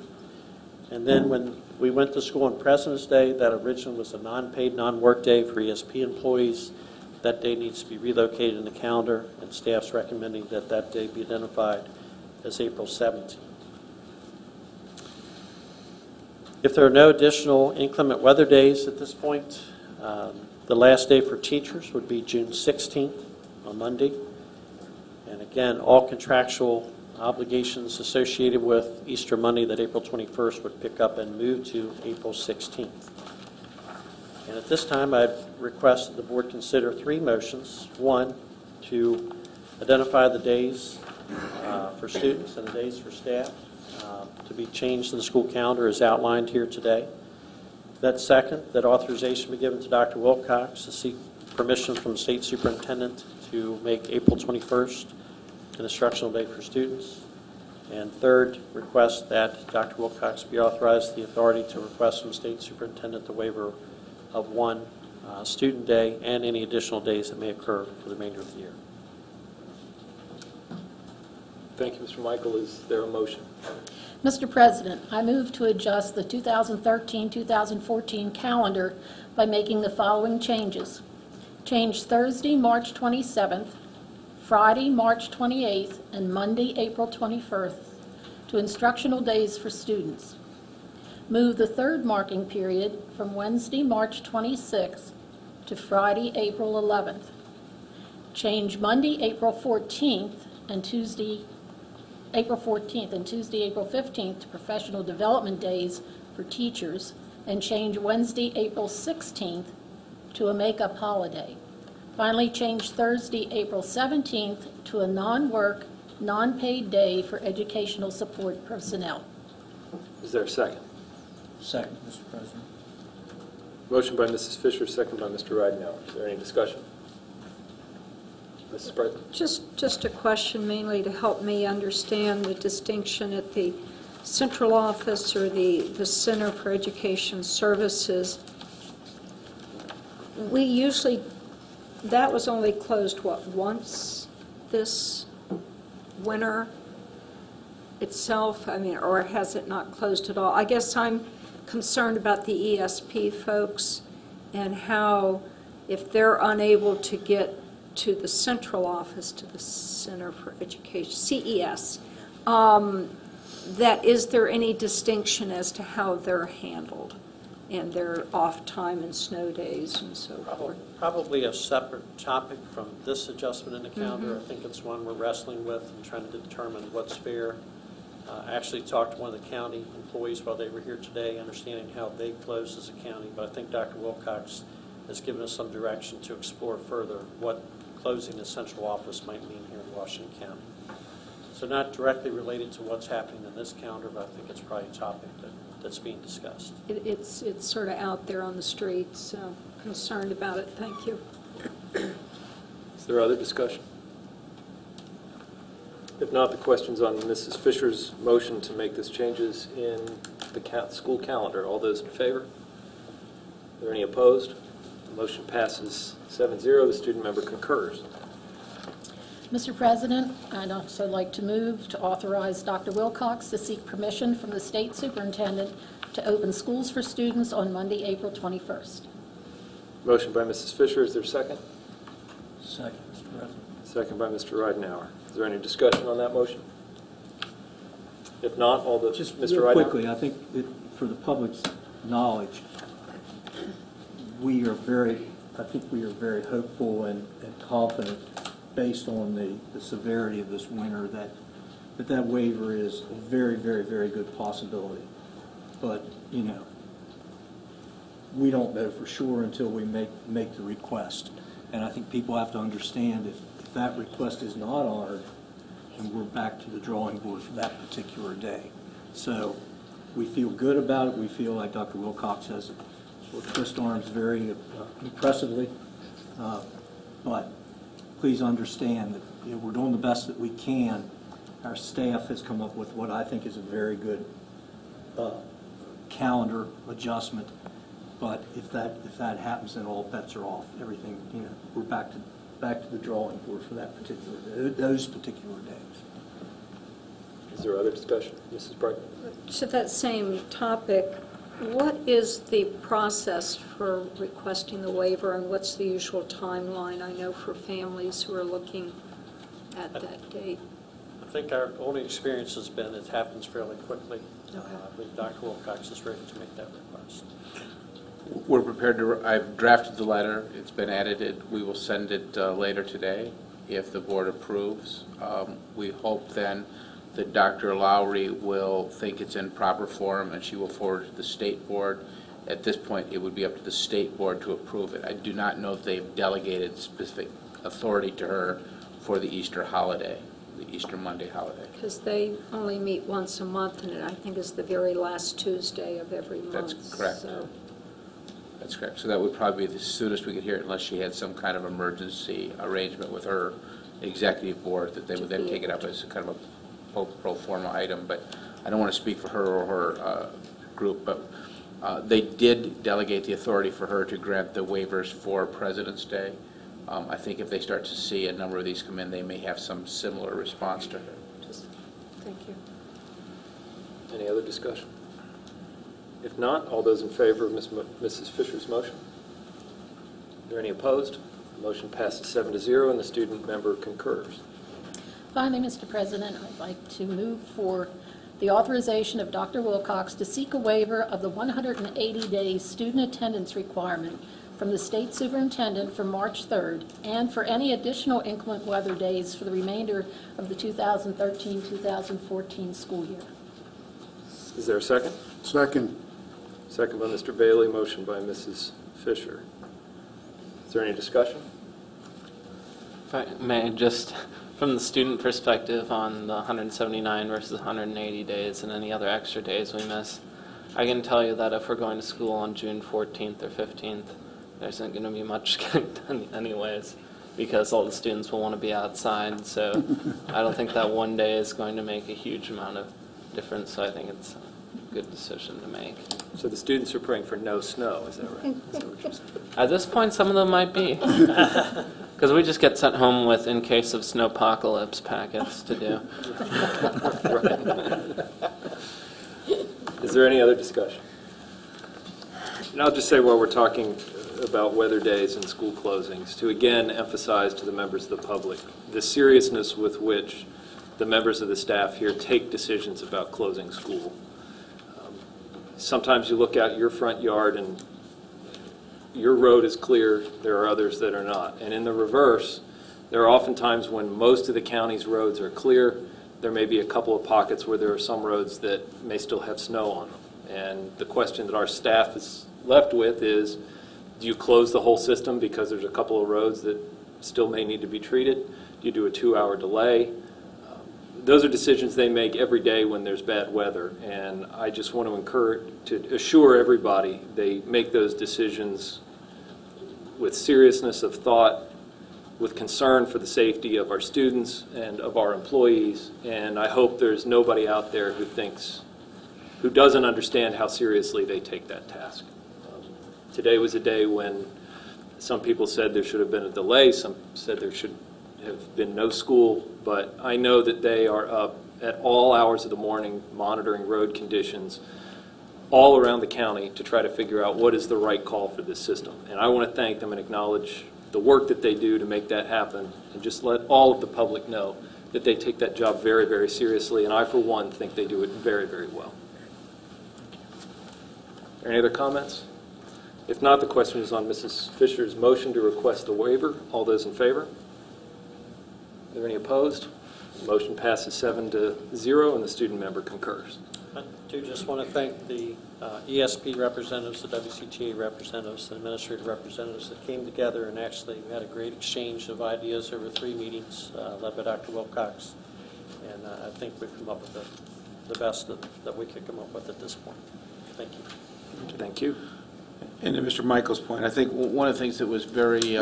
And then when we went to school on President's Day, that originally was a non-paid, non-work day for ESP employees. That day needs to be relocated in the calendar, and staff's recommending that that day be identified as April 17th. If there are no additional inclement weather days at this point, the last day for teachers would be June 16th on Monday. And again, all contractual obligations associated with Easter Monday, that April 21st, would pick up and move to April 16th. And at this time, I'd request that the board consider 3 motions. 1, to identify the days for students and the days for staff to be changed in the school calendar as outlined here today. That second, that authorization be given to Dr. Wilcox to seek permission from the state superintendent to make April 21st an instructional day for students. And third, request that Dr. Wilcox be authorized the authority to request from the state superintendent the waiver of 1 student day and any additional days that may occur for the remainder of the year.
Thank you, Mr. Michael. Is there a motion?
Mr. President, I move to adjust the 2013-2014 calendar by making the following changes. Change Thursday, March 27th, Friday, March 28th, and Monday, April 21st to instructional days for students. Move the 3rd marking period from Wednesday, March 26th to Friday, April 11th. Change Monday, April 14th and Tuesday, April 15th to professional development days for teachers, and change Wednesday, April 16th to a makeup holiday. Finally, change Thursday, April 17th to a non-work, non-paid day for educational support personnel.
Is there a second?
Second, Mr. President.
Motion by Mrs. Fisher, second by Mr. Ridenhour. Is there any discussion? Mrs. President.
Just a question mainly to help me understand the distinction at the central office or the Center for Education Services. We usually, that was only closed, what, once this winter itself? I mean, or has it not closed at all? I guess I'm concerned about the ESP folks and how, if they're unable to get to the central office, to the Center for Education, CES, that is there any distinction as to how they're handled and their off time and snow days and so forth?
Probably a separate topic from this adjustment in the calendar. I think it's one we're wrestling with and trying to determine what's fair. I actually talked to one of the county employees while they were here today, understanding how they close as a county, but I think Dr. Wilcox has given us some direction to explore further what closing the central office might mean here in Washington County. So not directly related to what's happening in this calendar, but I think it's probably a topic that's being discussed.
It's sort of out there on the streets, so concerned about it. Thank you.
Is there other discussion? If not, the question's on Mrs. Fisher's motion to make these changes in the school calendar. All those in favor? Are there any opposed? The motion passes 7-0. The student member concurs.
Mr. President, I'd also like to move to authorize Dr. Wilcox to seek permission from the state superintendent to open schools for students on Monday, April 21st.
Motion by Mrs. Fisher. Is there a second?
Second, Mr. President.
Second by Mr. Ridenhour. Is there any discussion on that motion? If not, all the...
Just
Mr.
real
Ridenhour?
quickly, I think that for the public's knowledge, we are very hopeful and confident, based on the severity of this winter, that waiver is a very, very, very good possibility. But, you know, we don't know for sure until we make the request. And I think people have to understand if that request is not honored, and we're back to the drawing board for that particular day. So we feel good about it. We feel like Dr. Wilcox has twist arms very impressively. But please understand that, you know, we're doing the best that we can. Our staff has come up with what I think is a very good calendar adjustment. But if that happens, then all bets are off. Everything, you know, we're back to the drawing board for those particular days.
Is there other discussion? Mrs. Bright?
To that same topic, what is the process for requesting the waiver, and what's the usual timeline? I know for families who are looking at that date.
I think our only experience has been it happens fairly quickly.
Okay.
I believe Dr. Wilcox is ready to make that request.
We're prepared to, I've drafted the letter, it's been edited, we will send it later today if the board approves. We hope then that Dr. Lowry will think it's in proper form and she will forward it to the state board. At this point, it would be up to the state board to approve it. I do not know if they've delegated specific authority to her for the Easter holiday, the Easter Monday holiday.
Because they only meet once a month, and it, I think, is the very last Tuesday of every month.
That's correct.
So.
That's correct. So that would probably be the soonest we could hear it, unless she had some kind of emergency arrangement with her executive board that they would then take it up as kind of a pro forma item. But I don't want to speak for her or her group, but they did delegate the authority for her to grant the waivers for President's Day. I think if they start to see a number of these come in, they may have some similar response to her.
Thank you.
Any other discussion? If not, all those in favor of Mrs. Fisher's motion? Are there any opposed? The motion passes 7-0, and the student member concurs.
Finally, Mr. President, I'd like to move for the authorization of Dr. Wilcox to seek a waiver of the 180-day student attendance requirement from the state superintendent for March 3rd and for any additional inclement weather days for the remainder of the 2013-2014 school year.
Is there a second?
Second.
Second by Mr. Bailey, motion by Mrs. Fisher. Is there any discussion?
If I may, just from the student perspective on the 179 versus 180 days and any other extra days we miss, I can tell you that if we're going to school on June 14th or 15th, there isn't going to be much getting done anyways, because all the students will want to be outside. So I don't think that one day is going to make a huge amount of difference. So I think it's a good decision to make.
So the students are praying for no snow, is that right?
At this point, some of them might be. Because we just get sent home with in case of snowpocalypse packets to do.
Is there any other discussion? And I'll just say while we're talking about weather days and school closings, to again emphasize to the members of the public the seriousness with which the members of the staff here take decisions about closing school. Sometimes you look out your front yard and your road is clear, there are others that are not. And in the reverse, there are often times when most of the county's roads are clear. There may be a couple of pockets where there are some roads that may still have snow on them. And the question that our staff is left with is, do you close the whole system because there's a couple of roads that still may need to be treated? Do you do a 2-hour delay? Those are decisions they make every day when there's bad weather. And I just want to assure everybody they make those decisions with seriousness of thought, with concern for the safety of our students and of our employees. And I hope there's nobody out there who doesn't understand how seriously they take that task. Today was a day when some people said there should have been a delay, some said there should have been no school, but I know that they are up at all hours of the morning monitoring road conditions all around the county to try to figure out what is the right call for this system. And I want to thank them and acknowledge the work that they do to make that happen, and just let all of the public know that they take that job very, very seriously, and I, for one, think they do it very, very well. Any other comments? If not, the question is on Mrs. Fisher's motion to request a waiver. All those in favor? Are there any opposed? The motion passes 7-0, and the student member concurs.
I do just want to thank the ESP representatives, the WCTA representatives, the administrative representatives that came together and actually had a great exchange of ideas over 3 meetings led by Dr. Wilcox. And I think we've come up with the best that we could come up with at this point. Thank you.
Thank you.
And to Mr. Michael's point, I think one of the things that was very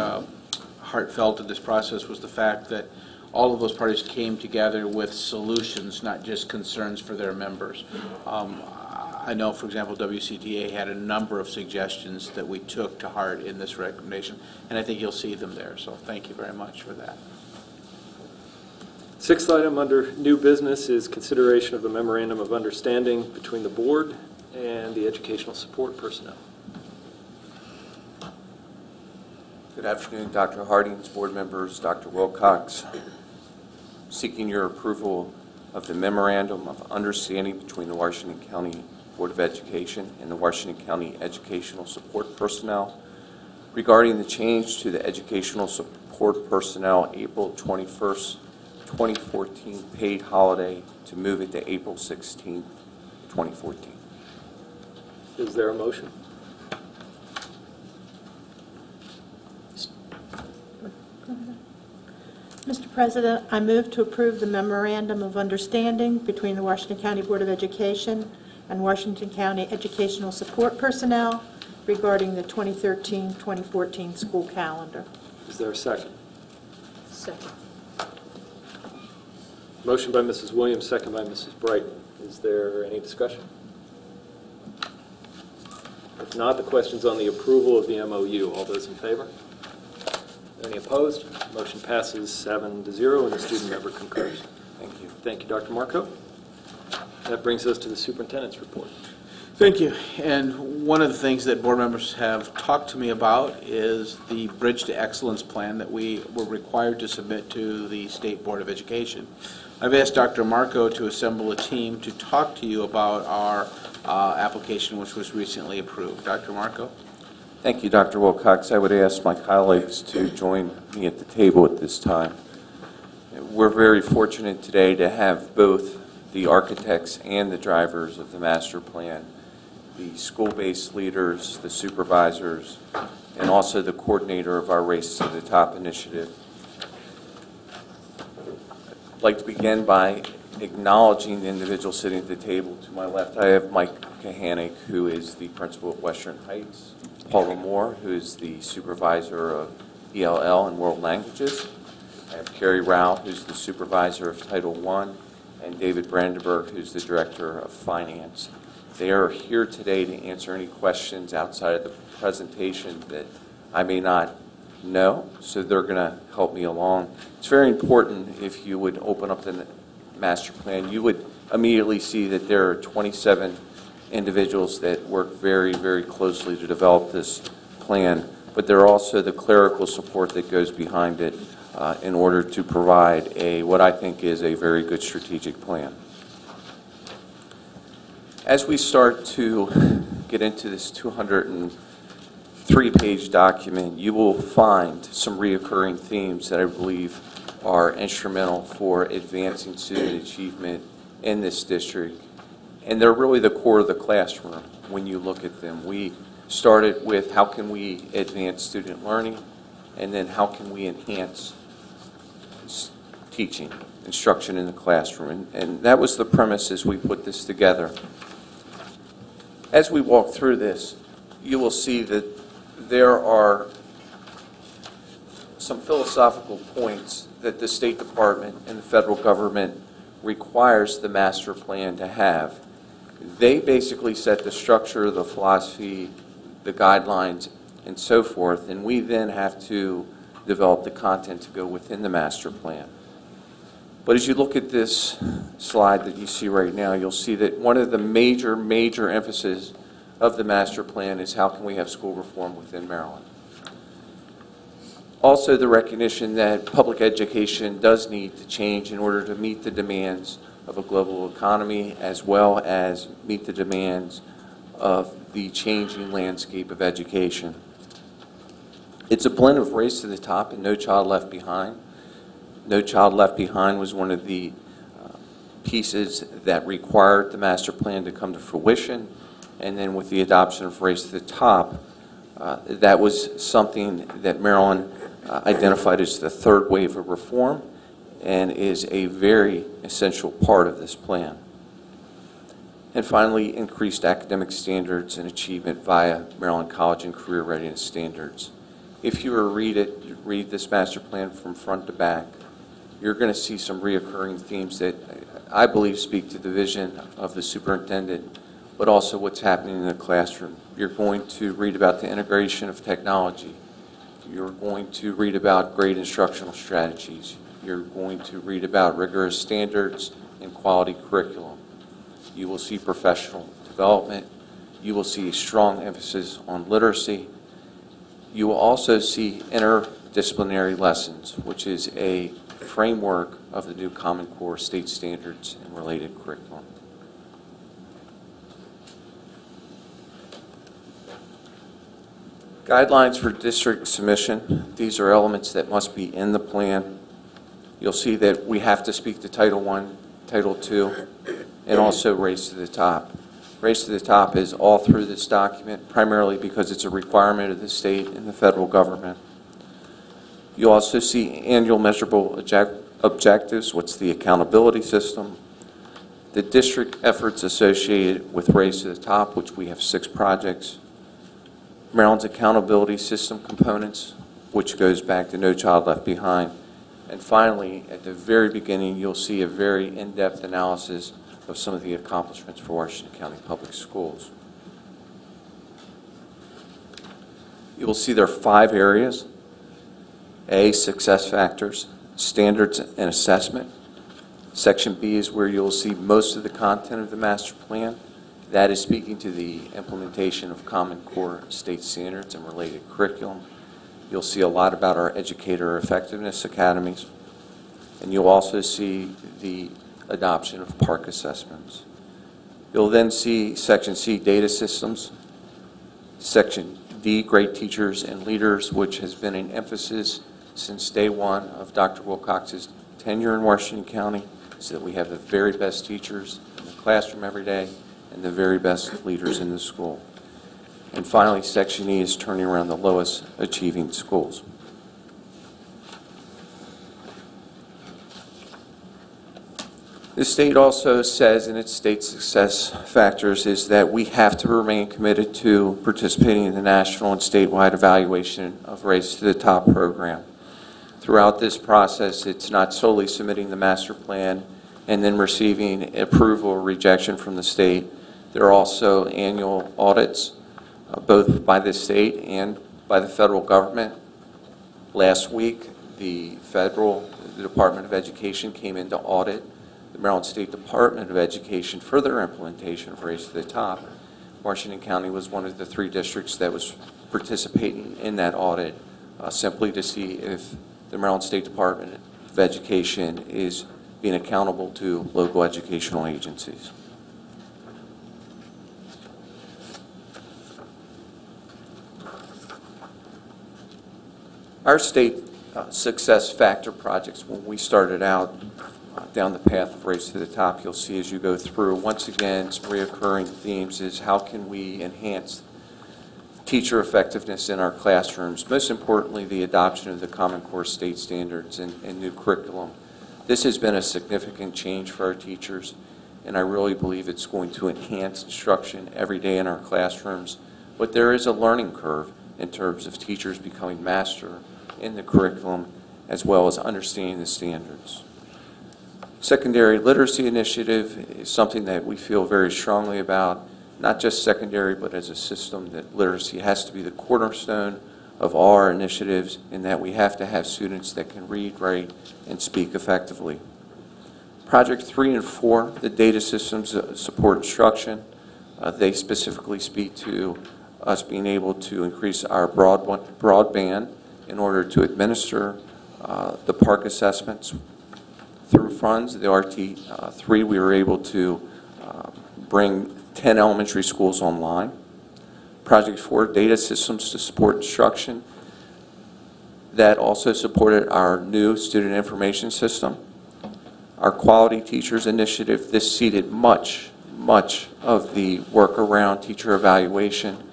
heartfelt in this process was the fact that all of those parties came together with solutions, not just concerns for their members. I know, for example, WCTA had a number of suggestions that we took to heart in this recommendation, and I think you'll see them there. So thank you very much for that.
Sixth item under new business is consideration of a memorandum of understanding between the board and the educational support personnel.
Good afternoon, Dr. Hardings, board members, Dr. Wilcox. Seeking your approval of the memorandum of understanding between the Washington County Board of Education and the Washington County Educational Support Personnel regarding the change to the Educational Support Personnel April 21st, 2014 paid holiday to move it to April 16th, 2014.
Is there a motion?
Mr. President, I move to approve the memorandum of understanding between the Washington County Board of Education and Washington County Educational Support Personnel regarding the 2013-2014 school calendar.
Is there a second?
Second.
Motion by Mrs. Williams, second by Mrs. Brighton. Is there any discussion? If not, the question's on the approval of the MOU. All those in favor? Any opposed? Motion passes 7-0, and the student member concurs.
Thank you.
Thank you, Dr. Marco. That brings us to the superintendent's report.
Thank you. And one of the things that board members have talked to me about is the Bridge to Excellence plan that we were required to submit to the State Board of Education. I've asked Dr. Marco to assemble a team to talk to you about our application, which was recently approved. Dr. Marco?
Thank you, Dr. Wilcox. I would ask my colleagues to join me at the table at this time. We're very fortunate today to have both the architects and the drivers of the master plan, the school-based leaders, the supervisors, and also the coordinator of our Race to the Top initiative. I'd like to begin by acknowledging the individual sitting at the table. To my left, I have Mike Kahanick, who is the principal at Western Heights, Paula Moore, who is the supervisor of ELL and World Languages. I have Carrie Rao, who's the supervisor of Title I, and David Brandenburg, who's the director of finance. They are here today to answer any questions outside of the presentation that I may not No, so they're going to help me along. It's very important if you would open up the master plan, you would immediately see that there are 27 individuals that work very, very closely to develop this plan, but there are also the clerical support that goes behind it in order to provide what I think is a very good strategic plan. As we start to get into this 203-page document, you will find some reoccurring themes that I believe are instrumental for advancing student achievement in this district. And they're really the core of the classroom when you look at them. We started with how can we advance student learning, and then how can we enhance teaching, instruction in the classroom. And that was the premise as we put this together. As we walk through this, you will see that there are some philosophical points that the State Department and the federal government requires the master plan to have. They basically set the structure, the philosophy, the guidelines, and so forth, and we then have to develop the content to go within the master plan. But as you look at this slide that you see right now, you'll see that one of the major emphasis of the master plan is how can we have school reform within Maryland. Also, the recognition that public education does need to change in order to meet the demands of a global economy, as well as meet the demands of the changing landscape of education. It's a blend of Race to the Top and No Child Left Behind. No Child Left Behind was one of the pieces that required the master plan to come to fruition, and then with the adoption of Race to the Top, that was something that Maryland identified as the third wave of reform and is a very essential part of this plan. And finally, increased academic standards and achievement via Maryland College and Career Readiness Standards. If you were to read this master plan from front to back, you're going to see some reoccurring themes that I believe speak to the vision of the superintendent, but also what's happening in the classroom. You're going to read about the integration of technology. You're going to read about great instructional strategies. You're going to read about rigorous standards and quality curriculum. You will see professional development. You will see a strong emphasis on literacy. You will also see interdisciplinary lessons, which is a framework of the new Common Core state standards and related curriculum. Guidelines for district submission. These are elements that must be in the plan. You'll see that we have to speak to Title I, Title II, and also Race to the Top. Race to the Top is all through this document, primarily because it's a requirement of the state and the federal government. You'll also see annual measurable objectives, what's the accountability system, the district efforts associated with Race to the Top, which we have 6 projects, Maryland's accountability system components, which goes back to No Child Left Behind, and finally, at the very beginning, you'll see a very in-depth analysis of some of the accomplishments for Washington County Public Schools. You will see there are 5 areas. A, success factors, standards and assessment. Section B is where you'll see most of the content of the master plan. That is speaking to the implementation of Common Core state standards and related curriculum. You'll see a lot about our educator effectiveness academies. And you'll also see the adoption of PARCC assessments. You'll then see Section C, data systems. Section D, great teachers and leaders, which has been an emphasis since day one of Dr. Wilcox's tenure in Washington County, is that we have the very best teachers in the classroom every day and the very best leaders in the school. And finally, Section E is turning around the lowest achieving schools. The state also says in its state success factors is that we have to remain committed to participating in the national and statewide evaluation of Race to the Top program. Throughout this process, it's not solely submitting the master plan and then receiving approval or rejection from the state. There are also annual audits, both by the state and by the federal government. Last week, the Department of Education came in to audit the Maryland State Department of Education for their implementation of Race to the Top. Washington County was one of the 3 districts that was participating in that audit, simply to see if the Maryland State Department of Education is being accountable to local educational agencies. Our state success factor projects, when we started out down the path of Race to the Top, you'll see as you go through, once again, some reoccurring themes is how can we enhance teacher effectiveness in our classrooms, most importantly, the adoption of the Common Core state standards and new curriculum. This has been a significant change for our teachers, and I really believe it's going to enhance instruction every day in our classrooms. But there is a learning curve in terms of teachers becoming master in the curriculum as well as understanding the standards. Secondary literacy initiative is something that we feel very strongly about, not just secondary, but as a system that literacy has to be the cornerstone of all our initiatives, and that we have to have students that can read, write, and speak effectively. Project 3 and 4, the data systems support instruction. They specifically speak to us being able to increase our broadband in order to administer the PARCC assessments. Through funds, the RT3, we were able to bring 10 elementary schools online. Project 4, data systems to support instruction. That also supported our new student information system. Our Quality Teachers Initiative, this seeded much of the work around teacher evaluation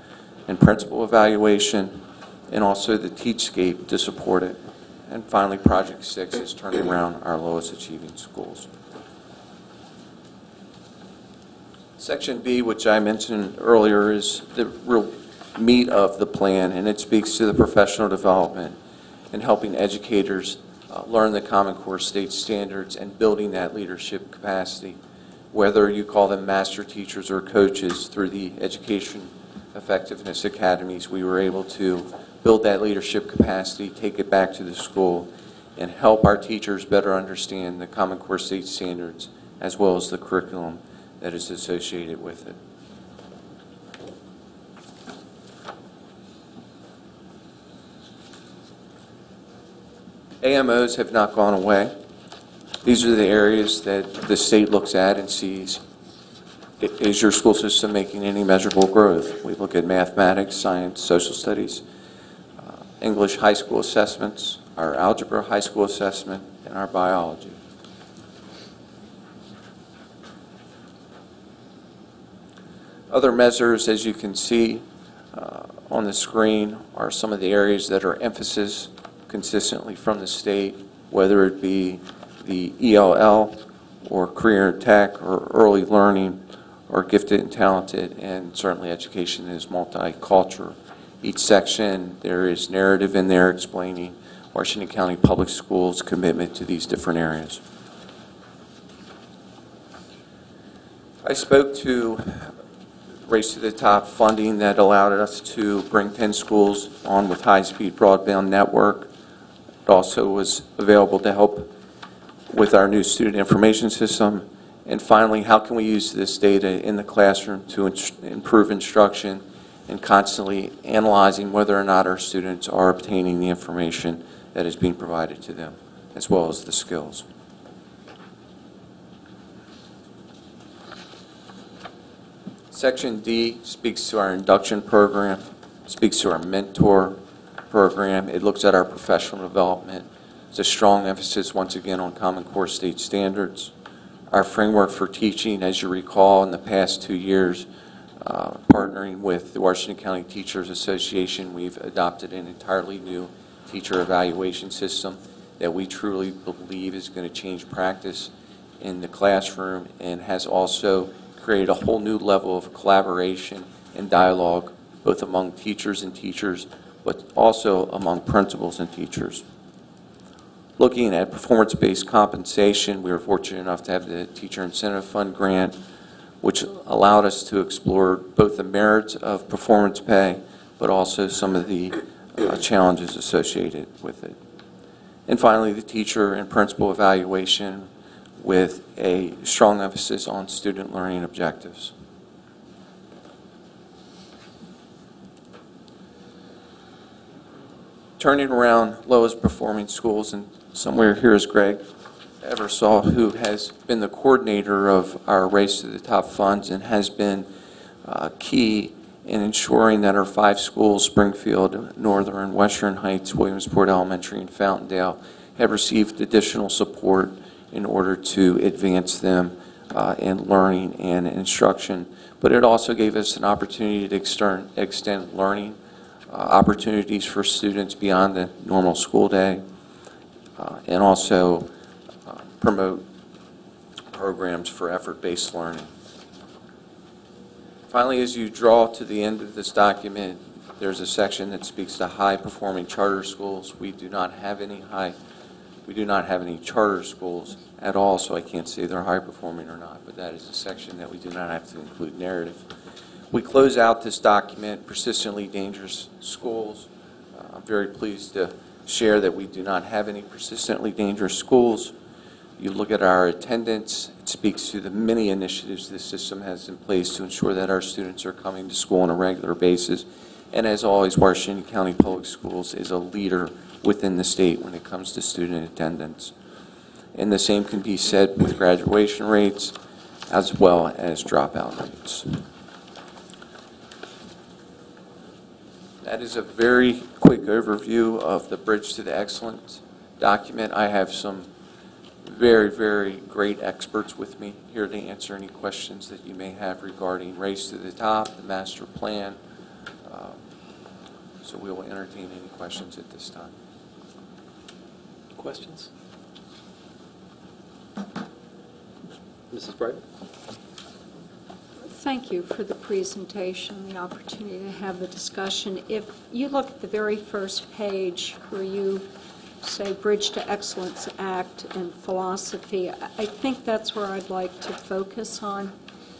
and principal evaluation, and also the Teachscape to support it. And finally, Project 6 is turning around our lowest achieving schools. Section B, which I mentioned earlier, is the real meat of the plan, and it speaks to the professional development and helping educators learn the Common Core state standards and building that leadership capacity. Whether you call them master teachers or coaches, through the Education Effectiveness Academies, we were able to build that leadership capacity, take it back to the school, and help our teachers better understand the Common Core state standards as well as the curriculum that is associated with it. AMOs have not gone away. These are the areas that the state looks at and sees, is your school system making any measurable growth? We look at mathematics, science, social studies, English high school assessments, our algebra high school assessment, and our biology. Other measures, as you can see on the screen, are some of the areas that are emphasis consistently from the state, whether it be the ELL or career and tech or early learning or gifted and talented, and certainly education is multicultural. Each section, there is narrative in there explaining Washington County Public Schools' commitment to these different areas. I spoke to Race to the Top funding that allowed us to bring 10 schools on with high-speed broadband network. It also was available to help with our new student information system. And finally, how can we use this data in the classroom to improve instruction and constantly analyzing whether or not our students are obtaining the information that is being provided to them, as well as the skills. Section D speaks to our induction program, speaks to our mentor program. It looks at our professional development. It's a strong emphasis, once again, on Common Core state standards. Our framework for teaching, as you recall, in the past 2 years, partnering with the Washington County Teachers Association, we've adopted an entirely new teacher evaluation system that we truly believe is going to change practice in the classroom and has also created a whole new level of collaboration and dialogue, both among teachers and teachers, but also among principals and teachers. Looking at performance-based compensation, we were fortunate enough to have the Teacher Incentive Fund grant, which allowed us to explore both the merits of performance pay, but also some of the challenges associated with it. And finally, the teacher and principal evaluation with a strong emphasis on student learning objectives. Turning around lowest performing schools, and somewhere here is Greg Eversole, who has been the coordinator of our Race to the Top funds and has been key in ensuring that our 5 schools, Springfield, Northern, Western Heights, Williamsport Elementary, and Fountaindale, have received additional support in order to advance them in learning and instruction. But it also gave us an opportunity to extend learning opportunities for students beyond the normal school day, and also promote programs for effort-based learning. Finally, as you draw to the end of this document, there's a section that speaks to high-performing charter schools. We do not have any charter schools at all, so I can't say they're high-performing or not, but that is a section that we do not have to include narrative. We close out this document, persistently dangerous schools. I'm very pleased to share that we do not have any persistently dangerous schools. You look at our attendance, it speaks to the many initiatives this system has in place to ensure that our students are coming to school on a regular basis. And as always, Washington County Public Schools is a leader within the state when it comes to student attendance. And the same can be said with graduation rates as well as dropout rates. That is a very quick overview of the Bridge to the Excellence document. I have some very, very great experts with me here to answer any questions that you may have regarding Race to the Top, the master plan. So we will entertain any questions at this time.
Questions? Mrs. Bright?
Thank you for the presentation, the opportunity to have the discussion. If you look at the very first page where you say Bridge to Excellence Act and philosophy, I think that's where I'd like to focus on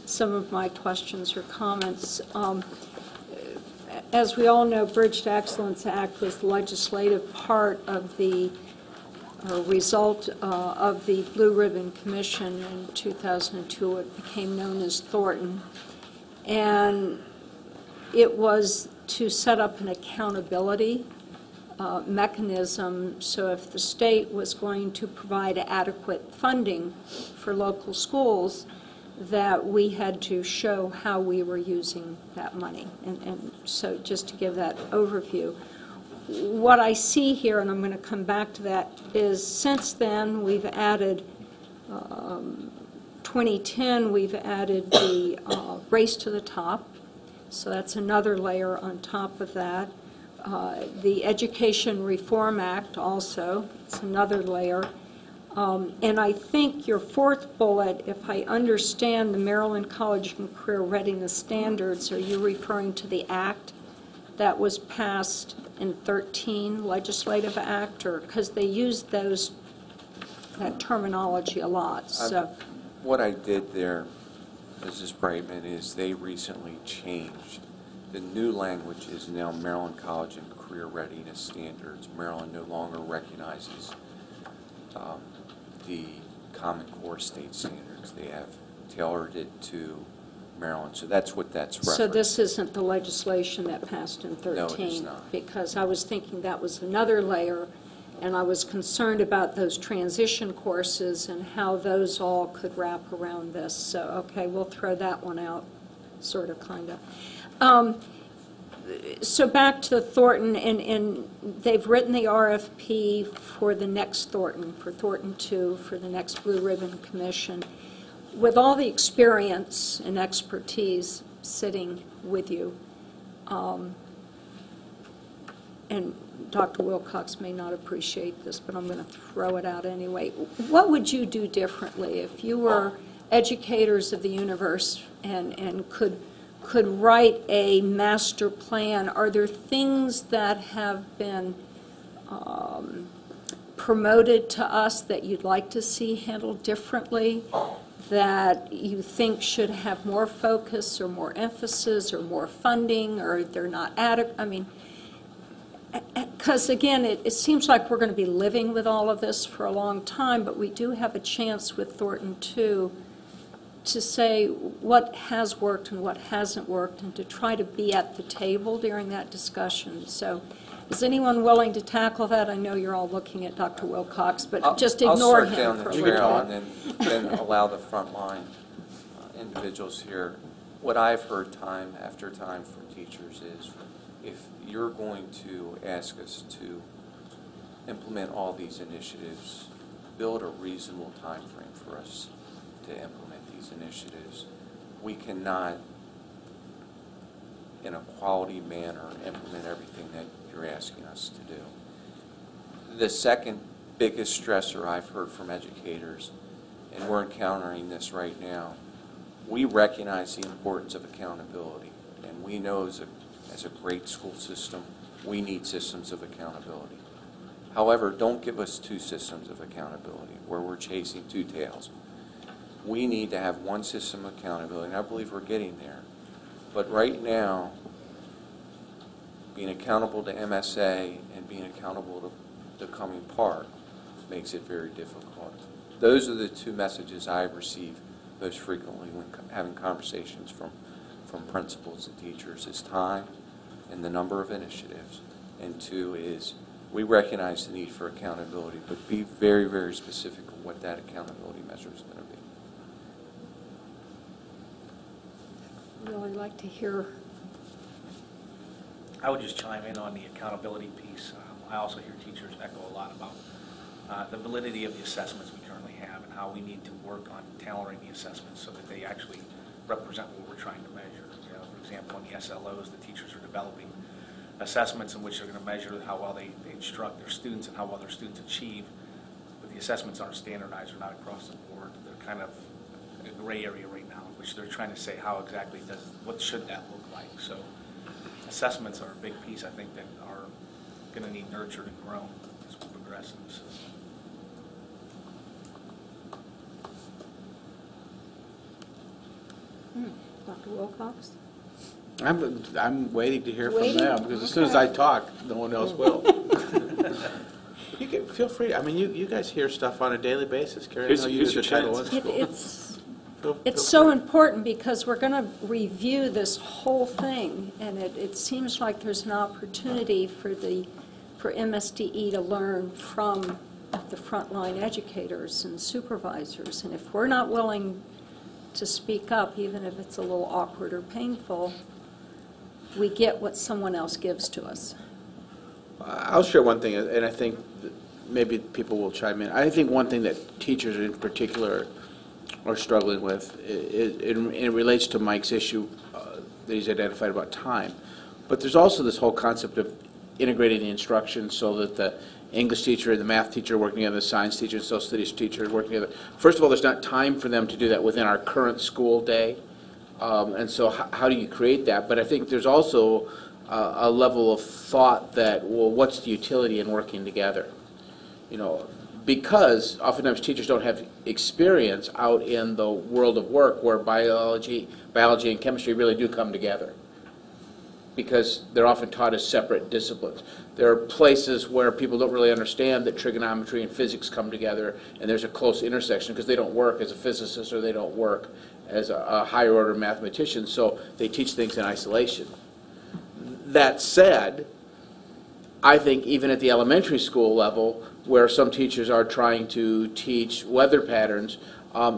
some of my questions or comments. As we all know, Bridge to Excellence Act was the legislative part of the result of the Blue Ribbon Commission in 2002. It became known as Thornton. And it was to set up an accountability mechanism, so if the state was going to provide adequate funding for local schools, that we had to show how we were using that money. And so just to give that overview. What I see here, and I'm going to come back to that, is since then we've added 2010, we've added the Race to the Top, so that's another layer on top of that. The Education Reform Act also, it's another layer. And I think your fourth bullet, if I understand the Maryland College and Career Readiness Standards, are you referring to the act that was passed in 13, legislative act, or because they used that terminology a lot. So
What I did there, Mrs. Brightman, is they recently changed. The new language is now Maryland College and Career Readiness Standards. Maryland no longer recognizes the Common Core state standards. They have tailored it to Maryland, so that's what that's referenced.
So this isn't the legislation that passed in 13?
No, it is not.
Because I was thinking that was another layer, and I was concerned about those transition courses and how those all could wrap around this. So, okay, we'll throw that one out, sort of, kind of. So back to Thornton, and they've written the RFP for the next Thornton, for Thornton 2, for the next Blue Ribbon Commission. With all the experience and expertise sitting with you, and Dr. Wilcox may not appreciate this, but I'm going to throw it out anyway. What would you do differently if you were educators of the universe and could write a master plan? Are there things that have been promoted to us that you'd like to see handled differently, that you think should have more focus or more emphasis or more funding, or they're not adequate? I mean, Because again, it seems like we're going to be living with all of this for a long time, but we do have a chance with Thornton 2 to say what has worked and what hasn't worked, and to try to be at the table during that discussion. So is anyone willing to tackle that? I know you're all looking at Dr. Wilcox, but just ignore him for a little
I'll
while.
start down the trail and then allow the frontline individuals here. What I've heard time after time from teachers is, if you're going to ask us to implement all these initiatives, build a reasonable time frame for us to implement these initiatives. We cannot, in a quality manner, implement everything that you're asking us to do. The second biggest stressor I've heard from educators, and we're encountering this right now, we recognize the importance of accountability, and we know as a great school system, we need systems of accountability. However, don't give us two systems of accountability where we're chasing two tails. We need to have one system of accountability, and I believe we're getting there. But right now, being accountable to MSA and being accountable to Cumming Park makes it very difficult. Those are the two messages I receive most frequently when having conversations from principals and teachers, is time and the number of initiatives. And two is, we recognize the need for accountability, but be very, very specific on what that accountability measure is going to be.
Really like to hear.
I would just chime in on the accountability piece. I also hear teachers echo a lot about the validity of the assessments we currently have and how we need to work on tailoring the assessments so that they actually represent what we're trying to measure. You know, for example, in the SLOs, the teachers are developing assessments in which they're going to measure how well they instruct their students and how well their students achieve. But the assessments aren't standardized or not across the board. They're kind of a gray area right now, in which they're trying to say how exactly what should that look like. So assessments are a big piece, I think, that are going to need nurtured and grown as we progress in the system.
Dr. Wilcox?
I'm waiting to hear
Waiting?
from them, because as soon as I talk, no one else will. You can feel free. I mean, you guys hear stuff on a daily basis. Carrie, I know you do the Title I school.
It's so important, because we're going to review this whole thing, and it seems like there's an opportunity for MSDE to learn from the frontline educators and supervisors. And if we're not willing to speak up, even if it's a little awkward or painful, we get what someone else gives to us.
I'll share one thing, and I think that maybe people will chime in. I think one thing that teachers in particular are struggling with, it relates to Mike's issue that he's identified about time. But there's also this whole concept of integrating the instruction so that the English teacher and the math teacher working together, the science teacher and social studies teacher working together. First of all, there's not time for them to do that within our current school day. And so how do you create that? But I think there's also a level of thought that, well, what's the utility in working together? You know, because oftentimes teachers don't have experience out in the world of work where biology and chemistry really do come together, because they're often taught as separate disciplines. There are places where people don't really understand that trigonometry and physics come together, and there's a close intersection because they don't work as a physicist or they don't work as a higher order mathematician, so they teach things in isolation. That said, I think even at the elementary school level, where some teachers are trying to teach weather patterns,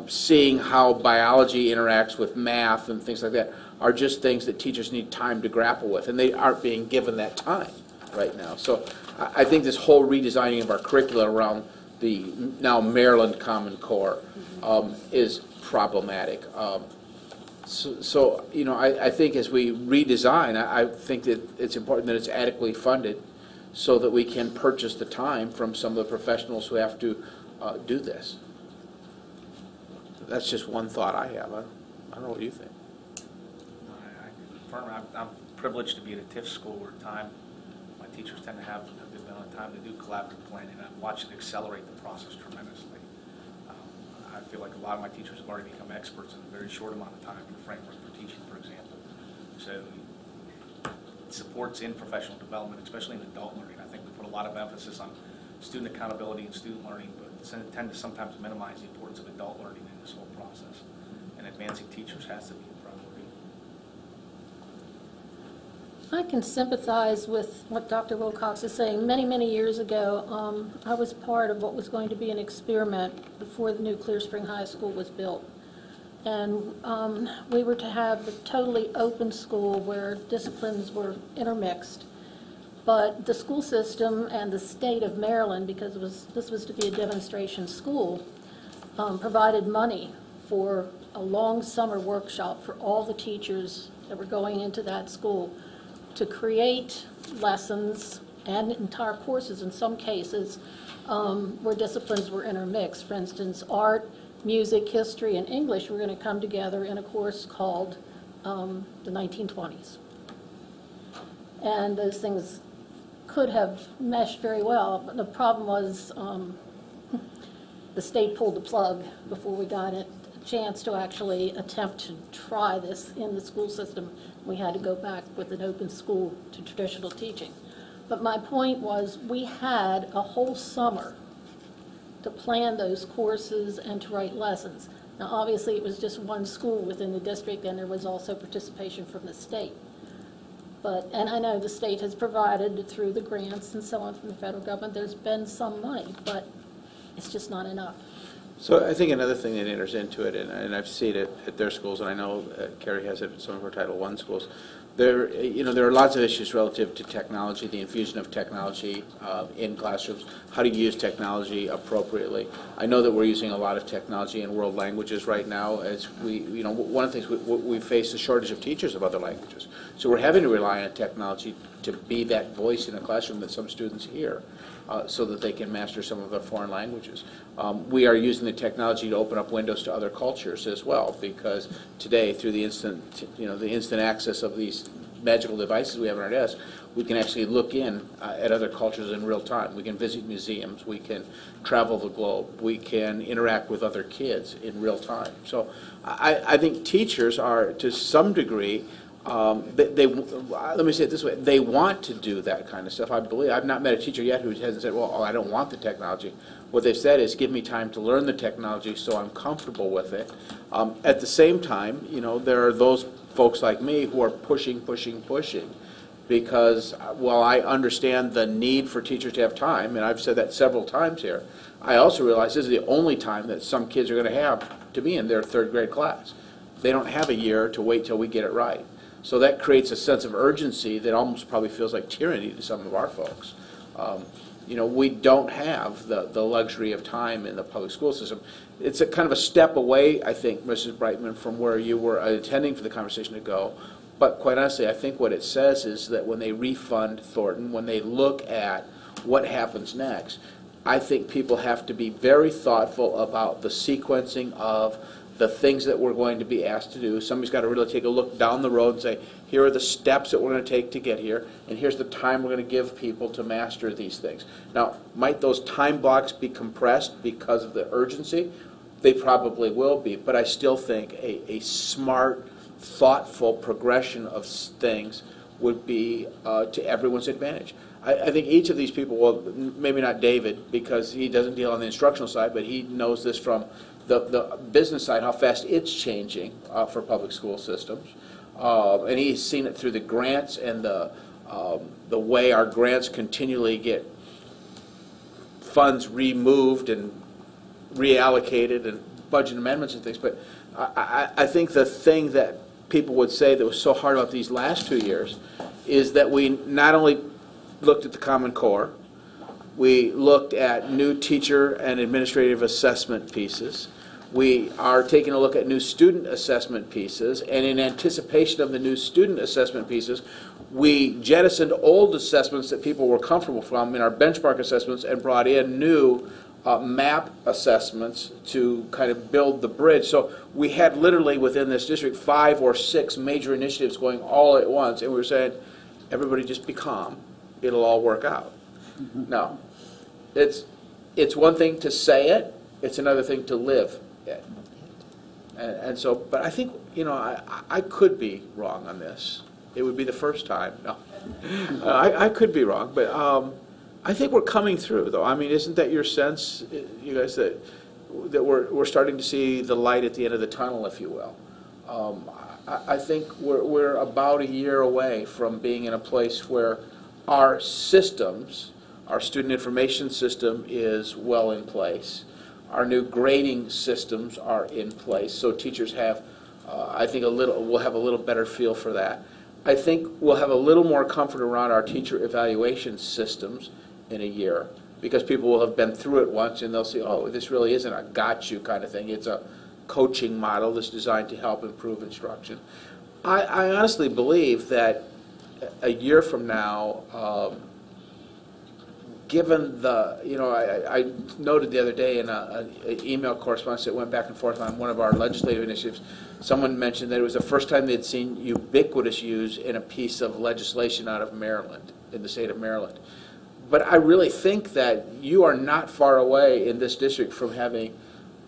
seeing how biology interacts with math and things like that are just things that teachers need time to grapple with, and they aren't being given that time right now. So I think this whole redesigning of our curricula around the now Maryland Common Core is problematic. So you know, I think as we redesign, I think that it's important that it's adequately funded so that we can purchase the time from some of the professionals who have to do this. That's just one thought I have. I don't know what you think.
I'm privileged to be at a TIF school where my teachers tend to have a good amount of time to do collaborative planning, and I've watched it accelerate the process tremendously. I feel like a lot of my teachers have already become experts in a very short amount of time in the framework for teaching, for example. So supports in professional development, especially in adult learning. I think we put a lot of emphasis on student accountability and student learning, but tend to sometimes minimize the importance of adult learning in this whole process. And advancing teachers has to be a priority.
I can sympathize with what Dr. Wilcox is saying. Many, many years ago, I was part of what was going to be an experiment before the new Clear Spring High School was built. And we were to have a totally open school where disciplines were intermixed. But the school system and the state of Maryland, because this was to be a demonstration school, provided money for a long summer workshop for all the teachers that were going into that school to create lessons and entire courses in some cases where disciplines were intermixed. For instance, art, music, history, and English were going to come together in a course called the 1920s. And those things could have meshed very well, but the problem was the state pulled the plug before we got a chance to actually attempt to try this in the school system. We had to go back with an open school to traditional teaching. But my point was we had a whole summer to plan those courses and to write lessons. Now obviously it was just one school within the district, and there was also participation from the state. And I know the state has provided through the grants and so on from the federal government, there's been some money, but it's just not enough.
So I think another thing that enters into it, and I've seen it at their schools, and I know Carrie has it at some of her Title I schools, there are lots of issues relative to technology, the infusion of technology in classrooms, how to use technology appropriately. I know that we're using a lot of technology in world languages right now, as one of the things we face a shortage of teachers of other languages. So we're having to rely on technology to be that voice in a classroom that some students hear, so that they can master some of the foreign languages. We are using the technology to open up windows to other cultures as well, because today, through the instant access of these magical devices we have on our desk, we can actually look in at other cultures in real time. We can visit museums, we can travel the globe, we can interact with other kids in real time. So I think teachers are, to some degree, let me say it this way, they want to do that kind of stuff. I believe, I've not met a teacher yet who hasn't said, well, I don't want the technology. What they've said is, give me time to learn the technology so I'm comfortable with it. At the same time, there are those folks like me who are pushing, because while I understand the need for teachers to have time, and I've said that several times here, I also realize this is the only time that some kids are going to have to be in their third grade class. They don't have a year to wait till we get it right. So that creates a sense of urgency that almost probably feels like tyranny to some of our folks. We don't have the luxury of time in the public school system. It's a kind of a step away, I think, Mrs. Brightman, from where you were intending for the conversation to go. But quite honestly, I think what it says is that when they refund Thornton, when they look at what happens next, I think people have to be very thoughtful about the sequencing of the things that we're going to be asked to do. Somebody's got to really take a look down the road and say, here are the steps that we're going to take to get here, and here's the time we're going to give people to master these things. Now, might those time blocks be compressed because of the urgency? They probably will be, but I still think a smart, thoughtful progression of things would be to everyone's advantage. I think each of these people, well, maybe not David, because he doesn't deal on the instructional side, but he knows this from the business side, how fast it's changing for public school systems. And he's seen it through the grants and the way our grants continually get funds removed and reallocated and budget amendments and things. But I think the thing that people would say that was so hard about these last 2 years is that we not only looked at the Common Core, we looked at new teacher and administrative assessment pieces. We are taking a look at new student assessment pieces, and in anticipation of the new student assessment pieces, we jettisoned old assessments that people were comfortable from in our benchmark assessments and brought in new MAP assessments to kind of build the bridge. So we had literally within this district 5 or 6 major initiatives going all at once, and we were saying, everybody just be calm, it'll all work out. No, it's one thing to say it, it's another thing to live it. And so, but I think, I could be wrong on this. it would be the first time. No, I could be wrong, but I think we're coming through, though. I mean, isn't that your sense, you guys, that we're starting to see the light at the end of the tunnel, if you will? I think we're about a year away from being in a place where our systems, our student information system is well in place. Our new grading systems are in place, so teachers have, I think, we'll have a little better feel for that. I think we'll have a little more comfort around our teacher evaluation systems in a year, because people will have been through it once and they'll see, oh, this really isn't a got you kind of thing. It's a coaching model that's designed to help improve instruction. I honestly believe that a year from now, given the, I noted the other day in an email correspondence that went back and forth on one of our legislative initiatives, someone mentioned that it was the first time they'd seen ubiquitous use in a piece of legislation out of Maryland, in the state of Maryland. But I really think that you are not far away in this district from having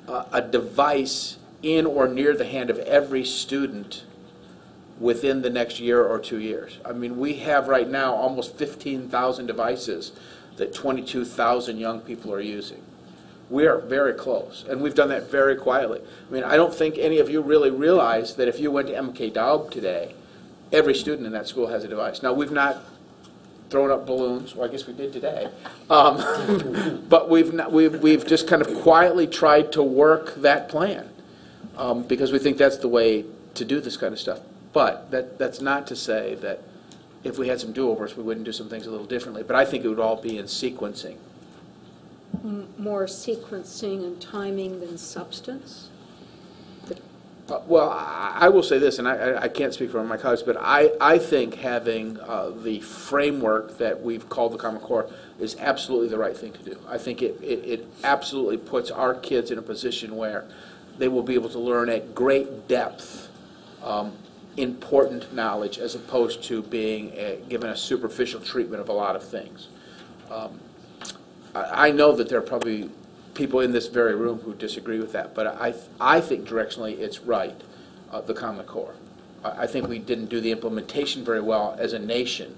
a device in or near the hand of every student within the next year or 2 years. I mean, we have right now almost 15,000 devices that 22,000 young people are using. We are very close, and we've done that very quietly. I mean, I don't think any of you really realize that if you went to MK Dowd today, every student in that school has a device. Now, we've not thrown up balloons, well, I guess we did today, but we've just kind of quietly tried to work that plan because we think that's the way to do this kind of stuff. But that's not to say that if we had some do-overs, we wouldn't do some things a little differently. But I think it would all be in sequencing.
More sequencing and timing than substance?
Well, I will say this, and I can't speak for my colleagues, but I think having the framework that we've called the Common Core is absolutely the right thing to do. I think it absolutely puts our kids in a position where they will be able to learn at great depth important knowledge as opposed to being given a superficial treatment of a lot of things. I know that there are probably people in this very room who disagree with that, but I think directionally it's right, the Common Core. I think we didn't do the implementation very well as a nation.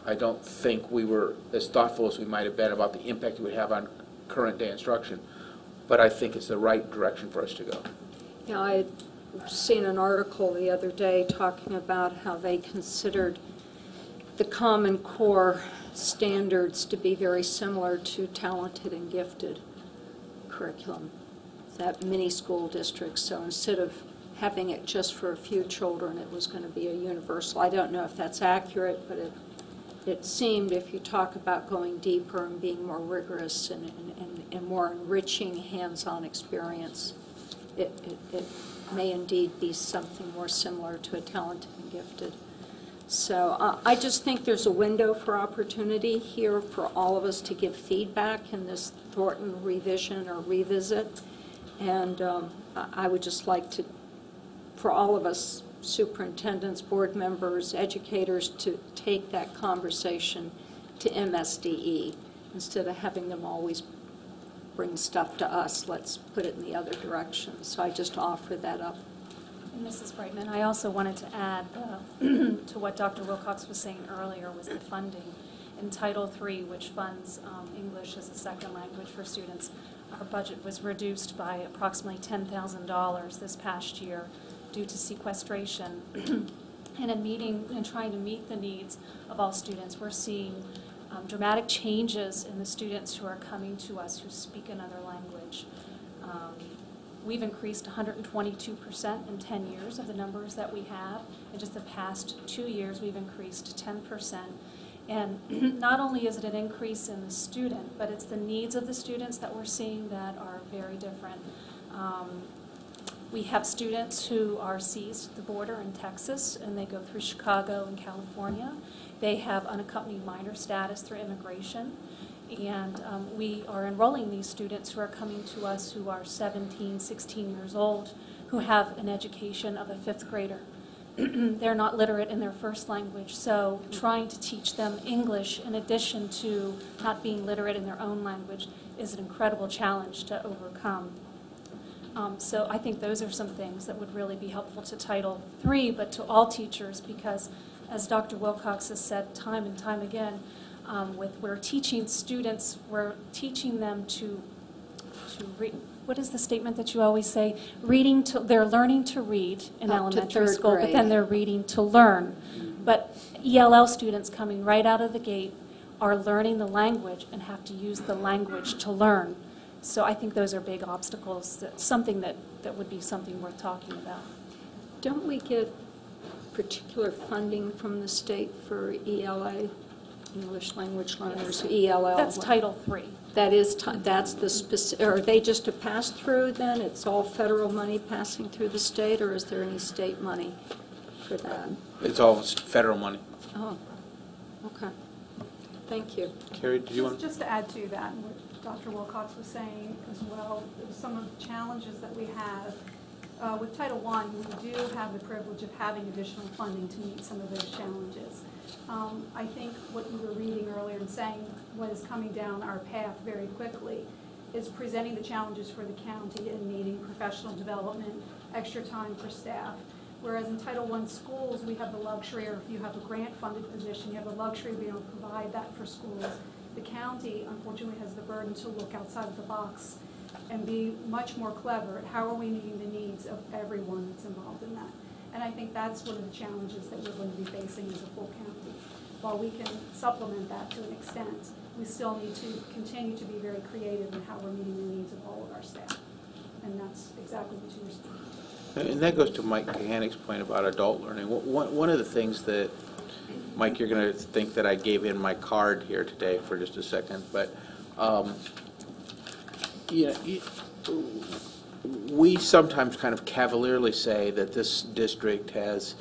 I don't think we were as thoughtful as we might have been about the impact it would have on current day instruction, but I think it's the right direction for us to go.
Yeah, I had seen an article the other day talking about how they considered the Common Core standards to be very similar to talented and gifted curriculum, that many school districts. So instead of having it just for a few children, it was going to be a universal. I don't know if that's accurate, but it seemed, if you talk about going deeper and being more rigorous and more enriching hands-on experience, it may indeed be something more similar to a talented and gifted. So I just think there's a window for opportunity here for all of us to give feedback in this Thornton revision or revisit. And I would just like to, for all of us, superintendents, board members, educators, to take that conversation to MSDE instead of having them always bring stuff to us. Let's put it in the other direction. So I just offer that up.
Mrs. Brightman, I also wanted to add to what Dr. Wilcox was saying earlier was the funding. In Title III, which funds English as a second language for students, our budget was reduced by approximately $10,000 this past year due to sequestration. And in meeting and trying to meet the needs of all students, we're seeing dramatic changes in the students who are coming to us who speak another language. We've increased 122% in 10 years of the numbers that we have. In just the past 2 years, we've increased 10%. And not only is it an increase in the student, but it's the needs of the students that we're seeing that are very different. We have students who are seized at the border in Texas, and they go through Chicago and California. They have unaccompanied minor status through immigration. And we are enrolling these students who are coming to us who are 17, 16 years old, who have an education of a 5th grader. They're not literate in their first language, so trying to teach them English in addition to not being literate in their own language is an incredible challenge to overcome. So I think those are some things that would really be helpful to Title III, but to all teachers, because as Dr. Wilcox has said time and time again, we're teaching students, we're teaching them to read. What is the statement that you always say? They're learning to read in
Up to
elementary
third
school, but
grade.
then they're reading to learn. But ELL students coming right out of the gate are learning the language and have to use the language to learn. So I think those are big obstacles, something that would be something worth talking about.
Don't we get particular funding from the state for ELA, English Language Learners, ELL?
That's Title III.
That's the specific, are they just a pass-through then? It's all federal money passing through the state, or is there any state money for that?
It's all federal money.
Oh, okay. Thank you.
Carrie, did you want?
Just to add to that, what Dr. Wilcox was saying as well, some of the challenges that we have. With Title I, we do have the privilege of having additional funding to meet some of those challenges. I think what you were reading earlier and saying what is coming down our path very quickly is presenting the challenges for the county in needing professional development, extra time for staff. Whereas in Title I schools, we have the luxury, or if you have a grant-funded position, you have the luxury of being able to provide that for schools. The county, unfortunately, has the burden to look outside of the box and be much more clever at how are we meeting the needs of everyone that's involved in that. And I think that's one of the challenges that we're going to be facing as a full county. While we can supplement that to an extent, we still need to continue to be very creative in how we're meeting the needs of all of our staff. And that's exactly what you were saying.
And that goes to Mike Kahanik's point about adult learning. One of the things that, Mike, you're going to think that I gave in my card here today for just a second, but we sometimes kind of cavalierly say that this district has,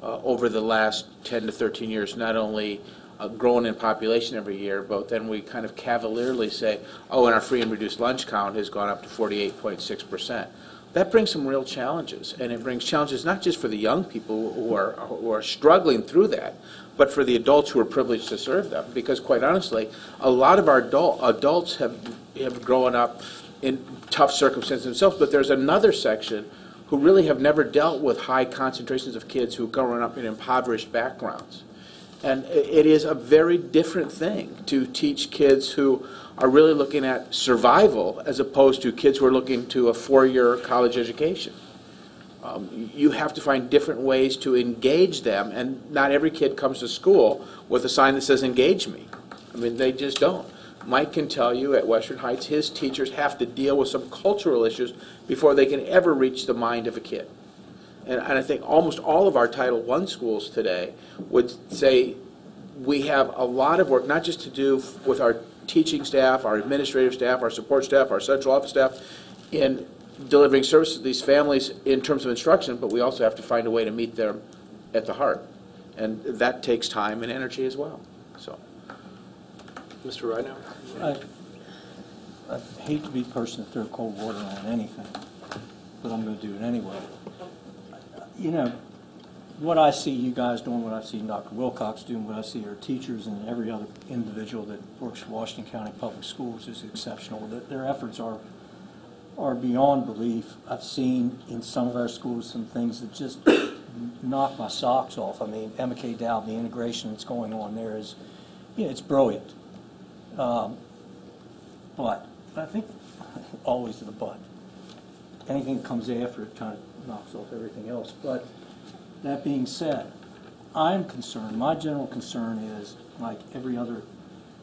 over the last 10 to 13 years, not only grown in population every year, but then we kind of cavalierly say, oh, and our free and reduced lunch count has gone up to 48.6%. That brings some real challenges, and it brings challenges not just for the young people who are struggling through that, but for the adults who are privileged to serve them. Because quite honestly, a lot of our adults have grown up in tough circumstances themselves, but there's another section who really have never dealt with high concentrations of kids who've grown up in impoverished backgrounds. And it is a very different thing to teach kids who are really looking at survival as opposed to kids who are looking to a four-year college education. You have to find different ways to engage them, and not every kid comes to school with a sign that says engage me. I mean, they just don't. Mike can tell you at Western Heights, his teachers have to deal with some cultural issues before they can ever reach the mind of a kid. And I think almost all of our Title I schools today would say we have a lot of work, not just to do with our teaching staff, our administrative staff, our support staff, our central office staff, in delivering services to these families in terms of instruction, but we also have to find a way to meet them at the heart. And that takes time and energy as well. So,
Mr. Ridenhour?
I hate to be the person to throw cold water on anything, but I'm going to do it anyway. You know, what I see you guys doing, what I see Dr. Wilcox doing, what I see our teachers and every other individual that works for Washington County Public Schools is exceptional. Their efforts are beyond belief. I've seen in some of our schools some things that just knock my socks off. I mean, Emma K. Dowd, the integration that's going on there is, it's brilliant. But I think always to the but. Anything that comes after it kind of knocks off everything else. But that being said, I'm concerned, my general concern is, like every other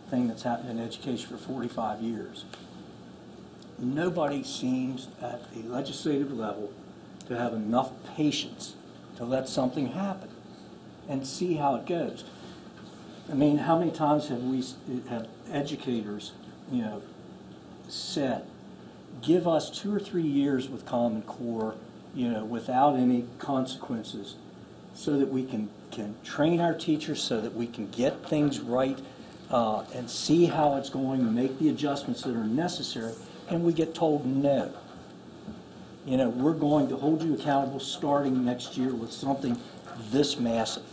thing that's happened in education for 45 years, nobody seems at the legislative level to have enough patience to let something happen and see how it goes. I mean, how many times have educators, said, give us 2 or 3 years with Common Core, without any consequences, so that we can train our teachers, so that we can get things right and see how it's going and make the adjustments that are necessary, and we get told no. We're going to hold you accountable starting next year with something this massive.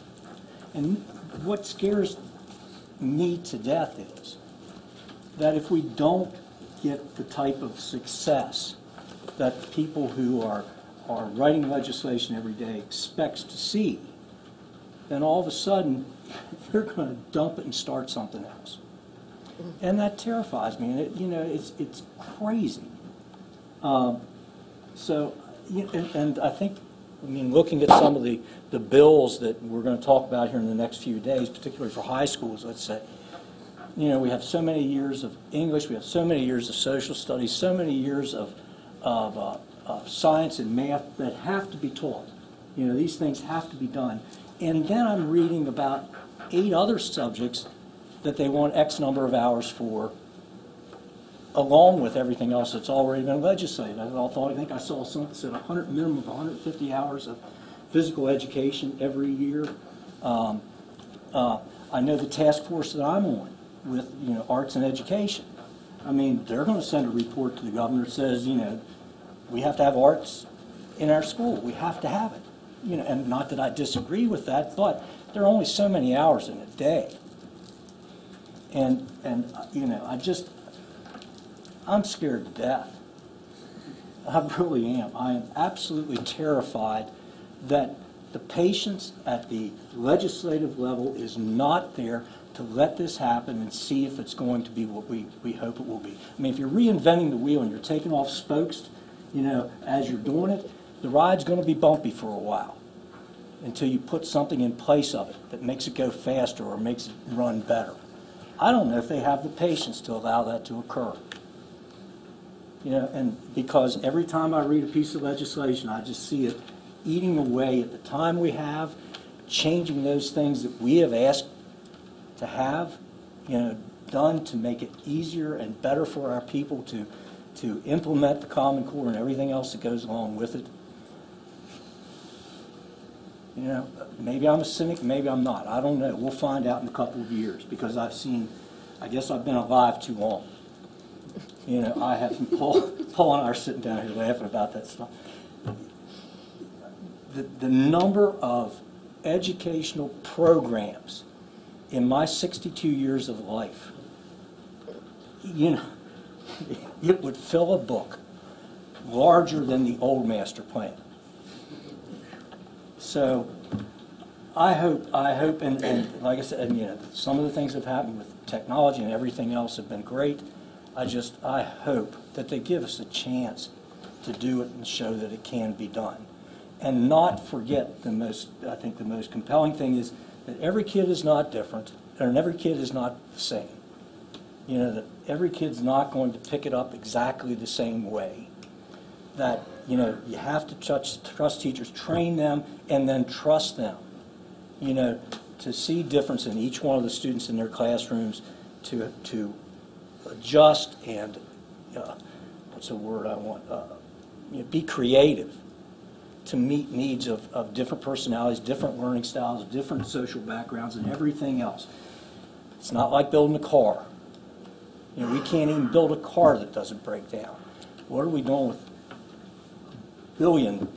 And what scares me to death is that if we don't get the type of success that people who are writing legislation every day expects to see, then all of a sudden, they're going to dump it and start something else. And that terrifies me, and it's crazy. And I think, looking at some of the bills that we're going to talk about here in the next few days, particularly for high schools, let's say, we have so many years of English, we have so many years of social studies, so many years of science and math that have to be taught. These things have to be done. And then I'm reading about 8 other subjects that they want X number of hours for, along with everything else that's already been legislated. I think I saw something that said minimum of 150 hours of physical education every year. I know the task force that I'm on with arts and education. They're going to send a report to the governor that says, we have to have arts in our school. We have to have it. And not that I disagree with that, but there are only so many hours in a day. And I'm scared to death. I really am. I am absolutely terrified that the patience at the legislative level is not there to let this happen and see if it's going to be what we hope it will be. If you're reinventing the wheel and you're taking off spokes, as you're doing it, the ride's going to be bumpy for a while until you put something in place of it that makes it go faster or makes it run better. I don't know if they have the patience to allow that to occur. And because every time I read a piece of legislation, I just see it eating away at the time we have, changing those things that we have asked to have, done to make it easier and better for our people to implement the Common Core and everything else that goes along with it. Maybe I'm a cynic, maybe I'm not. I don't know. We'll find out in a couple of years because I guess I've been alive too long. I have, Paul and I are sitting down here laughing about that stuff. The number of educational programs in my 62 years of life, it would fill a book larger than the old master plan. So I hope, and like I said, some of the things that have happened with technology and everything else have been great. I hope that they give us a chance to do it and show that it can be done. And not forget the most compelling thing is that every kid is not different, and every kid is not the same. That every kid's not going to pick it up exactly the same way. That, you have to trust teachers, train them, and then trust them, to see difference in each one of the students in their classrooms, to adjust and, what's the word I want, be creative to meet needs of different personalities, different learning styles, different social backgrounds, and everything else. It's not like building a car. We can't even build a car that doesn't break down. What are we doing with a billion,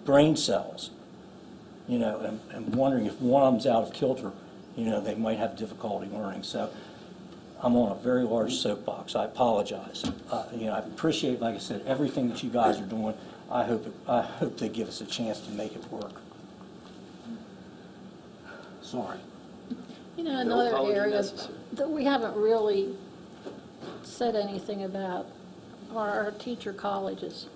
brain cells? And wondering if one of them's out of kilter, they might have difficulty learning. So I'm on a very large soapbox. I apologize. I appreciate, like I said, everything that you guys are doing. I hope they give us a chance to make it work. Sorry.
Another area that we haven't really said anything about are our teacher colleges.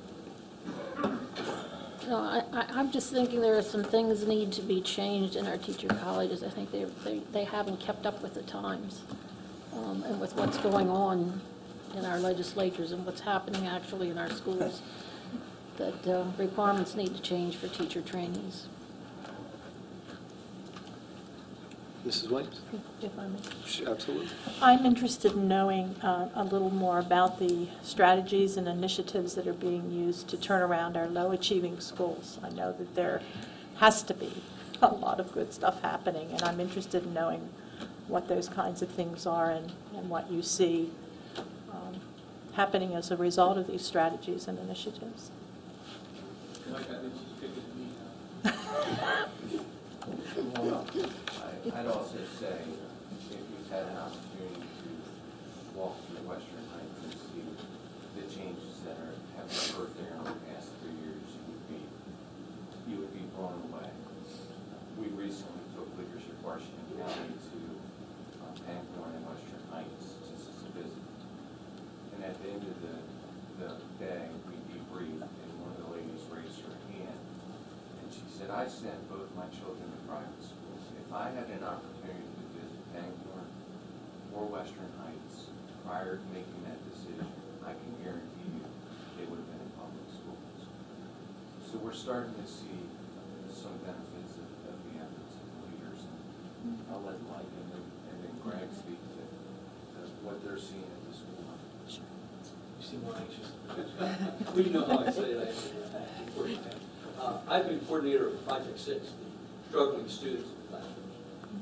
I'm just thinking there are some things that need to be changed in our teacher colleges. I think they haven't kept up with the times and with what's going on in our legislatures and what's happening actually in our schools. That requirements need to change for teacher trainees.
Mrs. Williams?
If I may.
Absolutely.
I'm interested in knowing a little more about the strategies and initiatives that are being used to turn around our low-achieving schools. I know that there has to be a lot of good stuff happening, and I'm interested in knowing what those kinds of things are and what you see happening as a result of these strategies and initiatives.
I'd also say, if you've had an opportunity to walk through Western Heights and see the changes that have occurred there in the past 3 years, you would be blown away. We recently took Leadership Washington County to Pangborn and Western Heights just as a visit. And at the end of the day, we debriefed, and one of the ladies raised her hand, and she said, I sent both my children to private schools. If I had an opportunity to visit Pangborn or Western Heights prior to making that decision, I can guarantee you they would have been in public schools. So we're starting to see some benefits of the efforts of the leaders. And I'll let Mike and then Greg speak to what they're seeing at the school level.
You seem more anxious. We know how I say that. I've been coordinator of Project 6, the struggling students in the classrooms.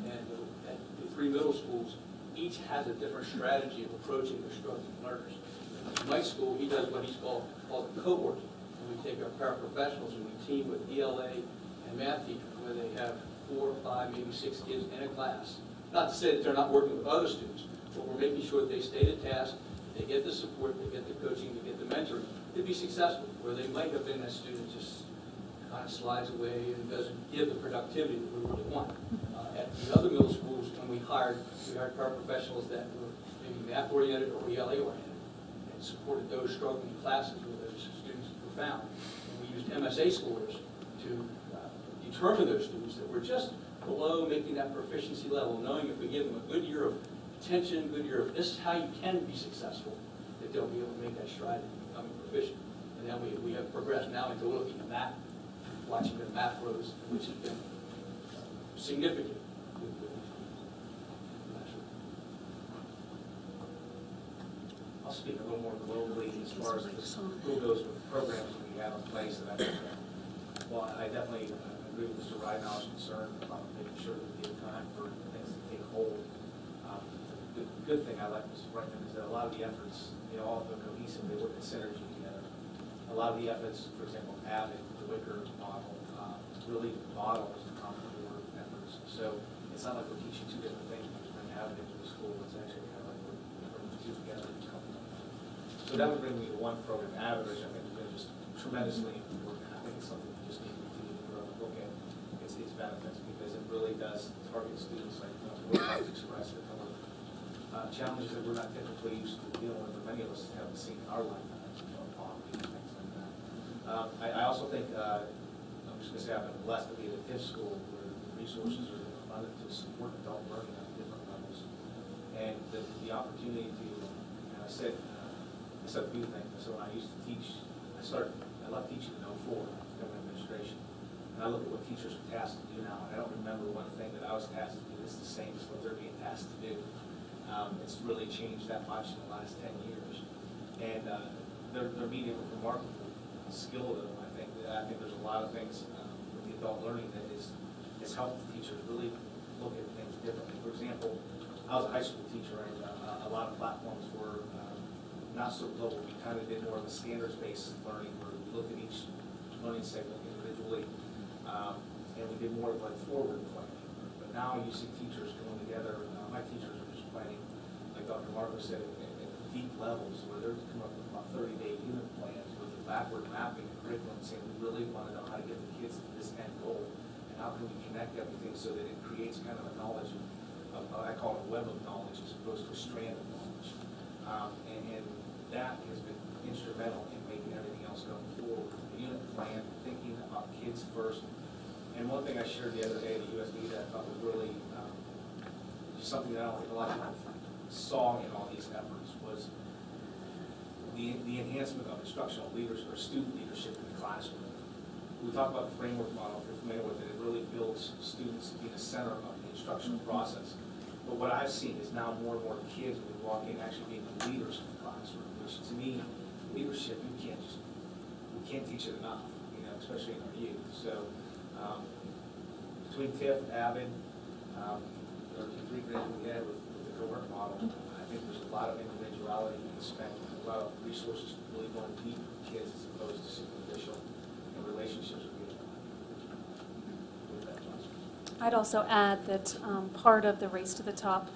And at the 3 middle schools, each has a different strategy of approaching their struggling learners. In my school, he does what he's called co-working. And we take our paraprofessionals and we team with ELA and math teachers where they have 4 or 5, maybe 6 kids in a class. Not to say that they're not working with other students, but we're making sure that they stay to task, they get the support, they get the coaching, they get the mentoring to be successful, where they might have been that student just kind of slides away and doesn't give the productivity that we really want. At the other middle schools, when we hired paraprofessionals that were maybe math-oriented or ELA-oriented and supported those struggling classes where those students were found. And we used MSA scores to determine those students that were just below making that proficiency level, knowing if we give them a good year of attention, good year of this is how you can be successful, that they'll be able to make that stride in becoming proficient. And then we have progressed now into looking at math, watching the math growth, which has been significant.
I'll speak a little more globally as far as the school goes with the programs that we have in place. And I think, well, I definitely agree with Mr. Ridenhouse's concern about making sure that we give time for things to take hold. The good thing I like, Mr. Brightman, is that a lot of the efforts, they all go cohesive, they work in synergy together. A lot of the efforts, for example, Abbott, the Wicker model, really models the common core efforts. So it's not like we're teaching 2 different things. We just bring Abbott into the school. It's actually kind of like we're bringing the 2 together and coming up. So that would bring me to one program, Abbott, which I think has been just tremendously important. I think it's something we just need to continue to grow and look at its benefits, because it really does target students like Wilcox expressed a couple of challenges that we're not typically used to dealing with, or many of us haven't seen in our lifetimes, poverty and things like that. I also think, I'm just going to say I've been blessed to be at a TIF school where the resources are abundant to support adult learning on different levels. And the opportunity to, I said a few things. So when I used to teach, I left teaching in 2004, government administration. And I look at what teachers are tasked to do now, and I don't remember one thing that I was tasked to do that's the same as what they're being tasked to do. It's really changed that much in the last 10 years. And they're meeting with remarkable skill, though. I think there's a lot of things with the adult learning that has helped the teachers really look at things differently. For example, I was a high school teacher, and a lot of platforms were not so global. We kind of did more of a standards-based learning where we looked at each learning segment individually, and we did more of like forward planning. But now you see teachers coming together. My teachers are just planning, like Dr. Marco said, at deep levels where they're coming up with about 30-day unit plans with the backward mapping and curriculum, saying we really want to know how to get the kids to this end goal, and how can we connect everything so that it creates kind of a knowledge of I call it a web of knowledge as opposed to a strand of knowledge. And that has been instrumental in making everything else going forward. The unit plan, thinking about kids first. And one thing I shared the other day at the USD that I thought was really something that I don't think a lot of people saw in all these efforts was the enhancement of instructional leaders or student leadership in the classroom. We talk about the framework model, if you're familiar with it, it really builds students to be the center of the instructional process. But what I've seen is now more and more kids when we walk in actually being the leaders in the classroom, which to me, leadership, we can't teach it enough, especially in our youth. So between TIF, Avid, the 3 grants we had with the co-work model, I think there's a lot of individuality being spent, a lot of resources really going deep with kids as opposed to superficial and relationships with
I'd also add that part of the Race to the Top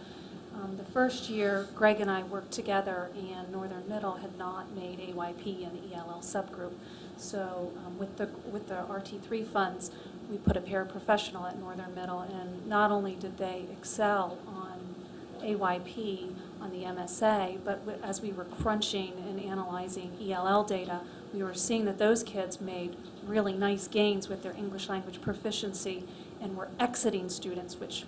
The first year, Greg and I worked together, and Northern Middle had not made AYP an ELL subgroup. So with the RT3 funds, we put a paraprofessional at Northern Middle, and not only did they excel on AYP on the MSA, but as we were crunching and analyzing ELL data, we were seeing that those kids made really nice gains with their English language proficiency and were exiting students, which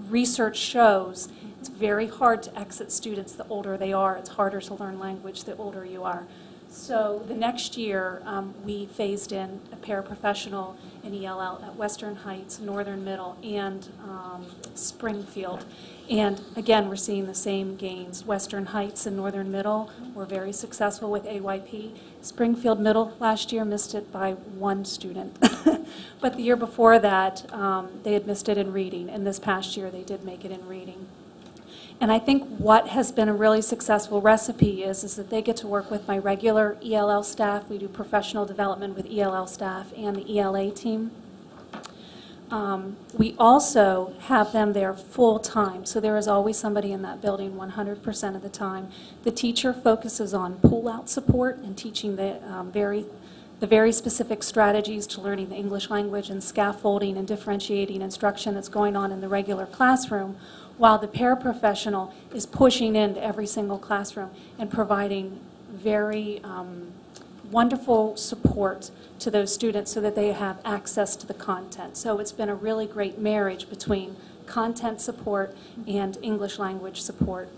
research shows it's very hard to exit students the older they are. It's harder to learn language the older you are. So the next year, we phased in a paraprofessional in ELL at Western Heights, Northern Middle, and Springfield. And again, we're seeing the same gains. Western Heights and Northern Middle were very successful with AYP. Springfield Middle last year missed it by 1 student. But the year before that, they had missed it in reading. And this past year, they did make it in reading. And I think what has been a really successful recipe is that they get to work with my regular ELL staff. We do professional development with ELL staff and the ELA team. We also have them there full time, so there is always somebody in that building 100% of the time. The teacher focuses on pull-out support and teaching the very specific strategies to learning the English language and scaffolding and differentiating instruction that's going on in the regular classroom, while the paraprofessional is pushing into every single classroom and providing very wonderful support to those students so that they have access to the content. So it's been a really great marriage between content support and English language support.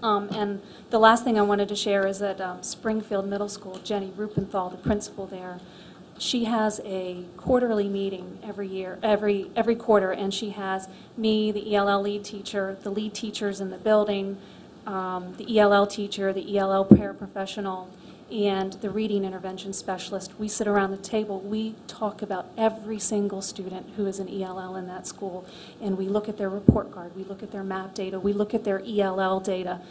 And the last thing I wanted to share is that Springfield Middle School, Jenny Rupenthal, the principal there, she has a quarterly meeting every year, every quarter, and she has me, the ELL lead teacher, the lead teachers in the building, the ELL teacher, the ELL paraprofessional, and the reading intervention specialist. We sit around the table. We talk about every single student who is an ELL in that school, and we look at their report card. We look at their MAP data. We look at their ELL data.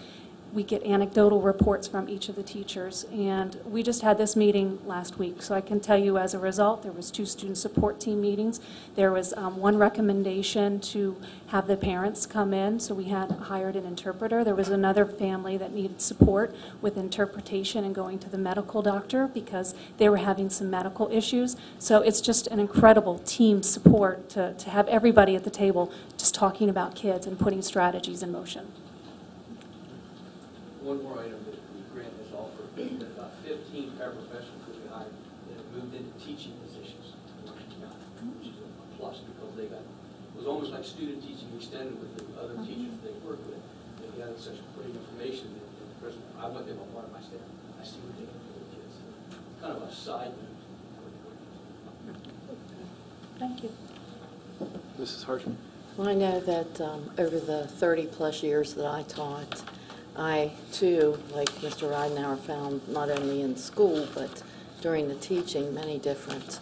We get anecdotal reports from each of the teachers, and we just had this meeting last week. So I can tell you as a result, there was 2 student support team meetings. There was 1 recommendation to have the parents come in, so we had hired an interpreter. There was another family that needed support with interpretation and going to the medical doctor because they were having some medical issues. So it's just an incredible team support to have everybody at the table just talking about kids and putting strategies in motion.
One more item that the grant has offered, that about 15 paraprofessionals will be hired that have moved into teaching positions, which is a plus because it was almost like student teaching extended with the other teachers they work with. They had such great information that the person, I want them on part of my staff. I see what they can do with kids. Kind of a side note.
Thank you.
Mrs. Harshman.
Well, I know that over the 30-plus years that I taught, I, too, like Mr. Ridenhour, found not only in school but during the teaching many different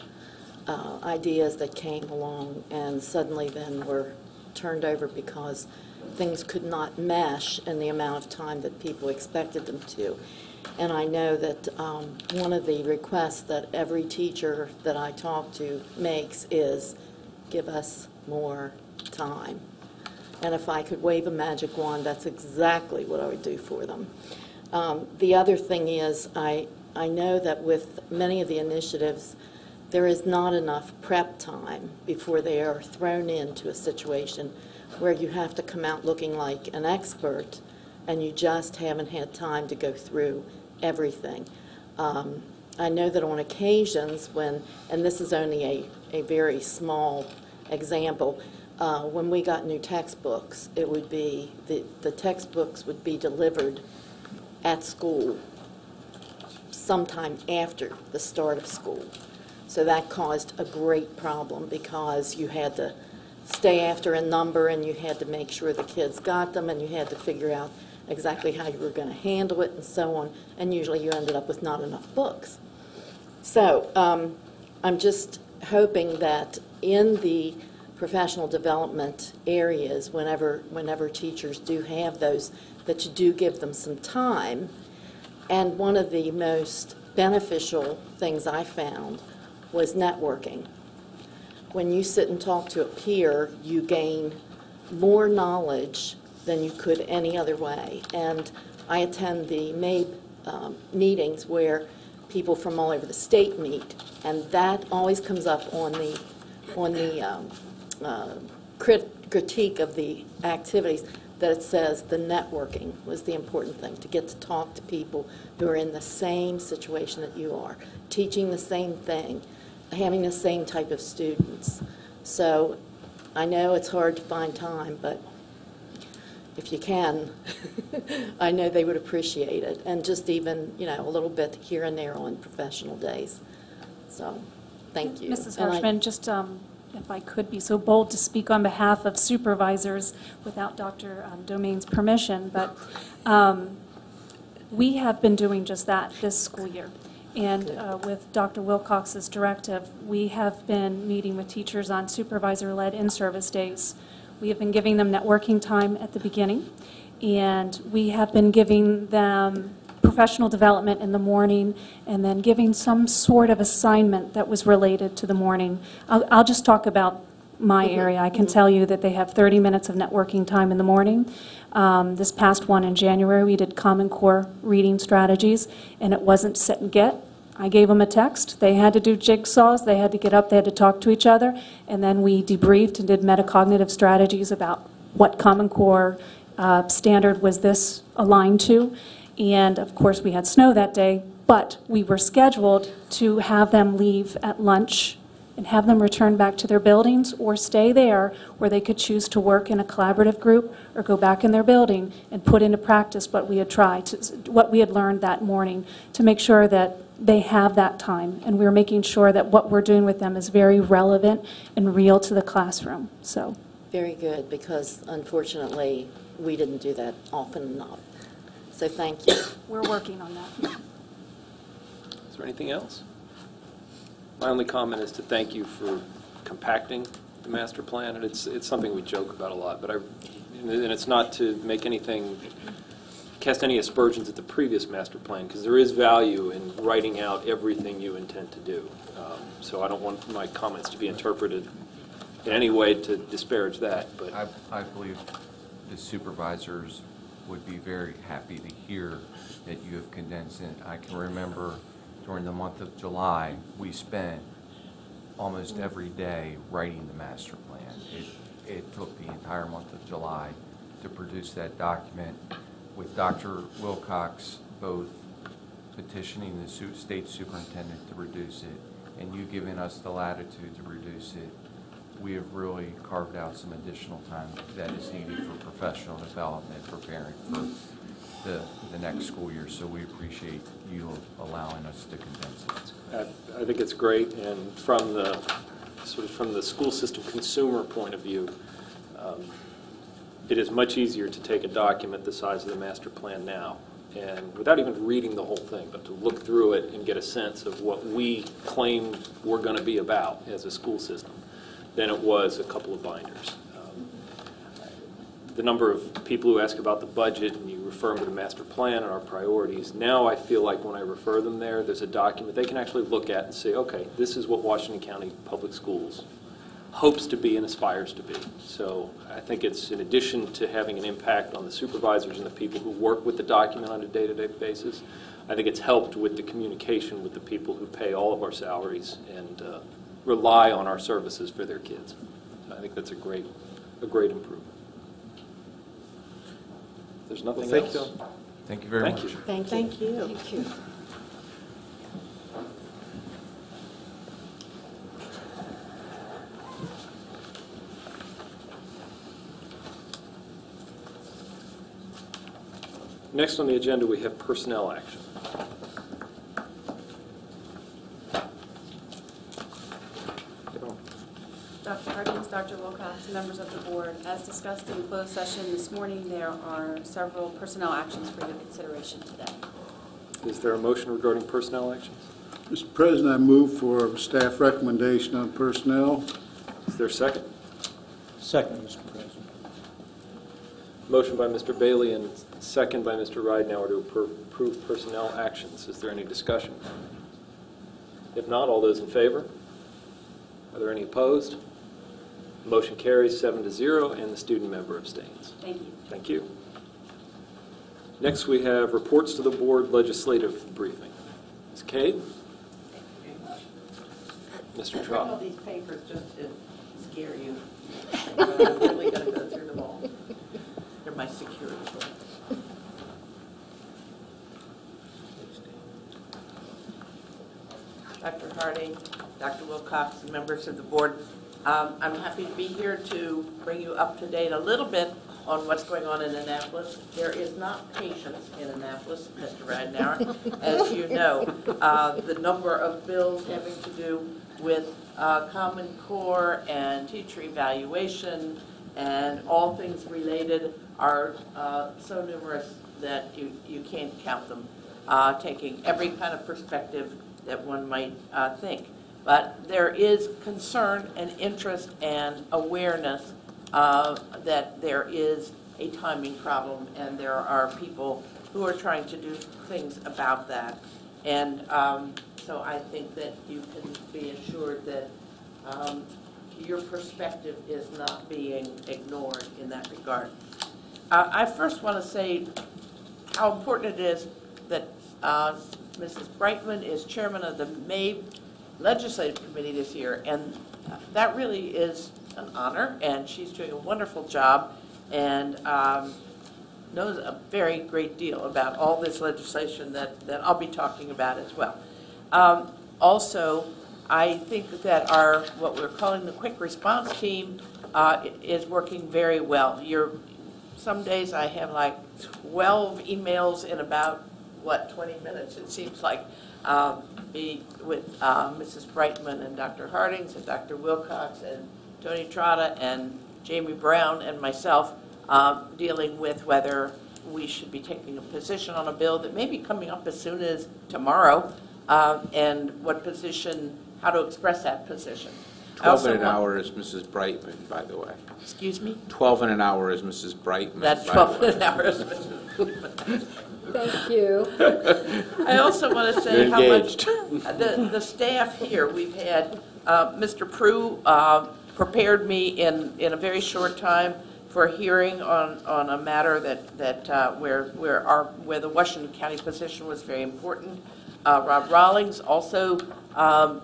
ideas that came along and suddenly then were turned over because things could not mesh in the amount of time that people expected them to. And I know that one of the requests that every teacher that I talk to makes is give us more time. And if I could wave a magic wand, that's exactly what I would do for them. The other thing is I know that with many of the initiatives, there is not enough prep time before they are thrown into a situation where you have to come out looking like an expert and you just haven't had time to go through everything. I know that on occasions when, and this is only a very small example, when we got new textbooks, it would be, the textbooks would be delivered at school sometime after the start of school. So that caused a great problem because you had to stay after a number and you had to make sure the kids got them and you had to figure out exactly how you were going to handle it and so on, and usually you ended up with not enough books. So I'm just hoping that in the professional development areas, whenever teachers do have those, that you do give them some time. And one of the most beneficial things I found was networking. When you sit and talk to a peer, you gain more knowledge than you could any other way. And I attend the MABE meetings where people from all over the state meet, and that always comes up on the critique of the activities, that it says the networking was the important thing, to get to talk to people who are in the same situation that you are, teaching the same thing, having the same type of students. So I know it's hard to find time, but if you can, I know they would appreciate it. And just even, a little bit here and there on professional days. So, thank you.
Mrs.
And
Hirschman, just if I could be so bold to speak on behalf of supervisors without Dr. Domain's permission, but we have been doing just that this school year. And with Dr. Wilcox's directive, we have been meeting with teachers on supervisor-led in-service days. We have been giving them networking time at the beginning, and we have been giving them professional development in the morning, and then giving some sort of assignment that was related to the morning. I'll just talk about my area. I can tell you that they have 30 minutes of networking time in the morning. This past one in January, we did Common Core reading strategies, and it wasn't sit and get. I gave them a text. They had to do jigsaws. They had to get up. They had to talk to each other. And then we debriefed and did metacognitive strategies about what Common Core standard was this aligned to. And, of course, we had snow that day, but we were scheduled to have them leave at lunch and have them return back to their buildings or stay there where they could choose to work in a collaborative group or go back in their building and put into practice what we had what we had learned that morning, to make sure that they have that time. And we're making sure that what we're doing with them is very relevant and real to the classroom. So,
very good, because unfortunately, we didn't do that often enough. So thank you.
We're working on that.
Is there anything else? My only comment is to thank you for compacting the master plan, and it's something we joke about a lot, but and it's not to make anything, cast any aspersions at the previous master plan, because there is value in writing out everything you intend to do. So I don't want my comments to be interpreted in any way to disparage that. But
I believe the supervisors would be very happy to hear that you have condensed it. I can remember during the month of July, we spent almost every day writing the master plan. It took the entire month of July to produce that document, with Dr. Wilcox both petitioning the state superintendent to reduce it and you giving us the latitude to reduce it. We have really carved out some additional time that is needed for professional development, preparing for the next school year. So we appreciate you allowing us to condense it.
I think it's great, and from the school system consumer point of view, it is much easier to take a document the size of the master plan now, and without even reading the whole thing, but to look through it and get a sense of what we claim we're going to be about as a school system, than it was a couple of binders. The number of people who ask about the budget and you refer them to the master plan and our priorities, now I feel like when I refer them there's a document they can actually look at and say, okay, this is what Washington County Public Schools hopes to be and aspires to be. So I think it's, in addition to having an impact on the supervisors and the people who work with the document on a day-to-day basis, I think it's helped with the communication with the people who pay all of our salaries and rely on our services for their kids. So I think that's a great improvement. If there's nothing else.
Thank you very much.
Thank you.
Thank you.
Thank you.
Next on the agenda, we have personnel action.
Dr. Hardings, Dr. Wilcox, members of the board, as discussed in closed session this morning, there are several personnel actions for your consideration today.
Is there a motion regarding personnel actions?
Mr. President, I move for staff recommendation on personnel.
Is there a second?
Second, Mr. President.
Motion by Mr. Bailey and second by Mr. Ridenhour to approve personnel actions. Is there any discussion? If not, all those in favor? Are there any opposed? Motion carries 7-0, and the student member abstains.
Thank you.
Thank you. Next, we have reports to the board legislative briefing. Ms. Kay? Mr.
I bring
Trott?
all these papers just to scare you. But I'm really going to go through them all. They're my security. Dr. Harding, Dr. Wilcox, and members of the board, I'm happy to be here to bring you up to date a little bit on what's going on in Annapolis. There is not patience in Annapolis, Mr. Ridenhour, as you know. The number of bills having to do with Common Core and teacher evaluation and all things related are so numerous that you can't count them, taking every kind of perspective that one might think. But there is concern and interest and awareness that there is a timing problem, and there are people who are trying to do things about that. And so I think that you can be assured that your perspective is not being ignored in that regard. I first want to say how important it is that Mrs. Brightman is chairman of the May Legislative Committee this year, and that really is an honor, and she's doing a wonderful job and knows a very great deal about all this legislation that I'll be talking about as well. Also, I think that our, what we're calling the quick response team is working very well. Some days I have like 12 emails in about, 20 minutes, it seems like, with Mrs. Brightman and Dr. Hardings and Dr. Wilcox and Tony Trotta and Jamie Brown and myself dealing with whether we should be taking a position on a bill that may be coming up as soon as tomorrow, and what position, how to express that position.
12 an hour is Mrs. Brightman, by the way.
Excuse me?
12 an hour is Mrs. Brightman.
That's 12 an hour is Mrs. Brightman.
Thank you.
I also want to say
You're
how much
engaged.
the staff here, we've had Mr. Prue prepared me in a very short time for a hearing on a matter where the Washington County position was very important. Rob Rawlings also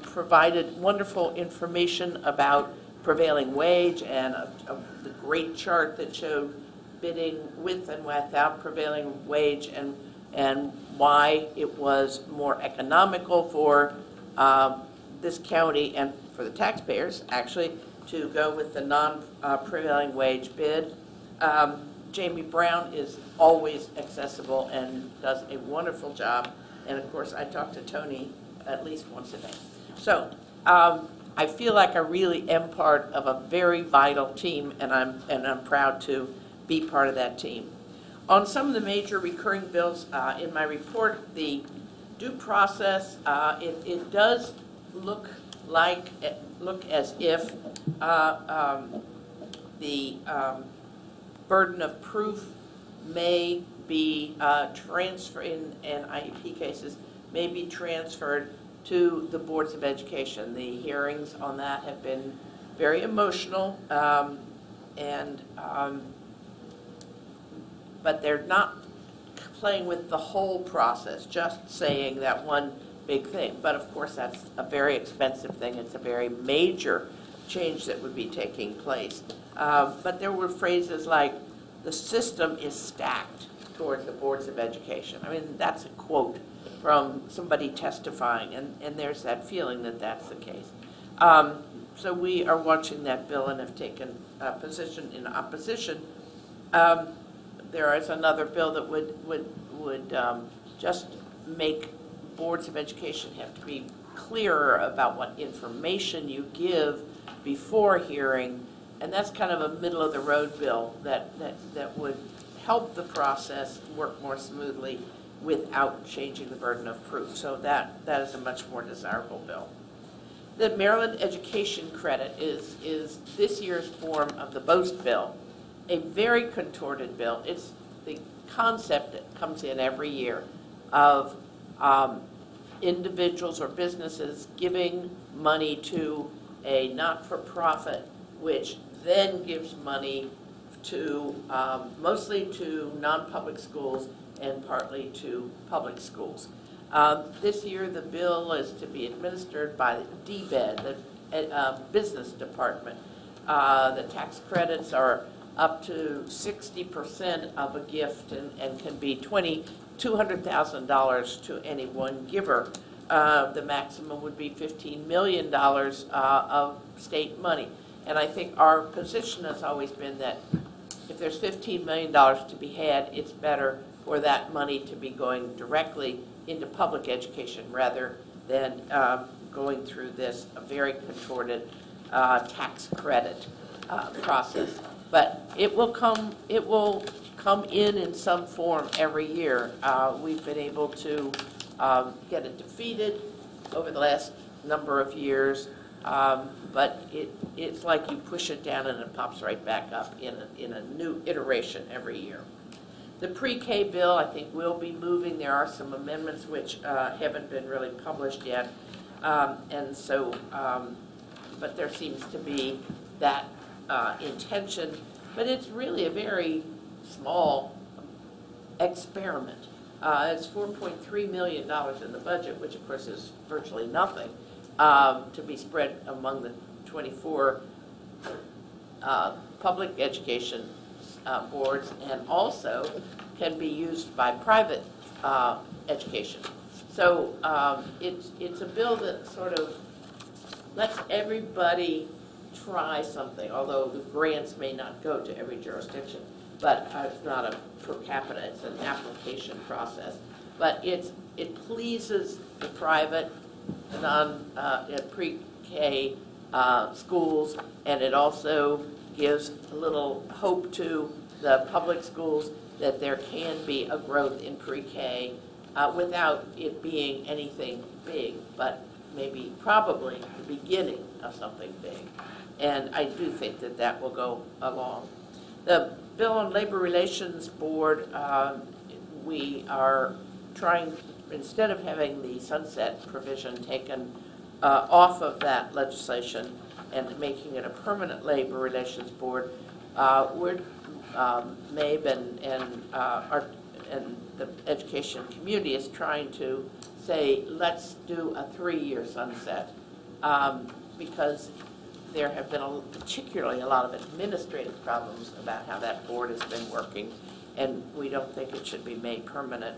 provided wonderful information about prevailing wage and the great chart that showed bidding with and without prevailing wage and why it was more economical for this county and for the taxpayers, actually, to go with the non-prevailing wage bid. Jamie Brown is always accessible and does a wonderful job. And of course, I talk to Tony at least once a day. So I feel like I really am part of a very vital team, and I'm proud to be part of that team. On some of the major recurring bills in my report, the due process, it does look as if the burden of proof may be transferred in IEP cases, may be transferred to the boards of education. The hearings on that have been very emotional, but they're not playing with the whole process, just saying that one big thing. But of course, that's a very expensive thing. It's a very major change that would be taking place. But there were phrases like, the system is stacked toward the boards of education. I mean, that's a quote from somebody testifying, and there's that feeling that that's the case. So we are watching that bill and have taken a position in opposition. There is another bill that would just make boards of education have to be clearer about what information you give before hearing, and that's kind of a middle-of-the-road bill that would help the process work more smoothly without changing the burden of proof. So that is a much more desirable bill. The Maryland Education Credit is this year's form of the BOST bill, a very contorted bill. It's the concept that comes in every year of individuals or businesses giving money to a not-for-profit which then gives money to, mostly to non-public schools and partly to public schools. This year, the bill is to be administered by DBED, the Business Department. The tax credits are up to 60% of a gift and can be $200,000 to any one giver. The maximum would be $15 million of state money. And I think our position has always been that if there's $15 million to be had, it's better for that money to be going directly into public education rather than going through this very contorted tax credit process. But it will come in some form every year. We've been able to get it defeated over the last number of years, but it's like you push it down and it pops right back up in a new iteration every year. The pre-K bill, I think, will be moving. There are some amendments which haven't been really published yet, and so, but there seems to be that intention, but it's really a very small experiment. It's $4.3 million in the budget, which of course is virtually nothing, to be spread among the 24 public education boards, and also can be used by private education. So it's a bill that sort of lets everybody try something, although the grants may not go to every jurisdiction. But it's not a per capita, it's an application process. But it pleases the private, pre-K schools, and it also gives a little hope to the public schools that there can be a growth in pre-K without it being anything big, but maybe probably the beginning of something big. And I do think that that will go along. The Bill on Labor Relations Board, we are trying, instead of having the sunset provision taken off of that legislation and making it a permanent labor relations board, MABE and the education community is trying to say, let's do a 3-year sunset, because there have been particularly a lot of administrative problems about how that board has been working, and we don't think it should be made permanent.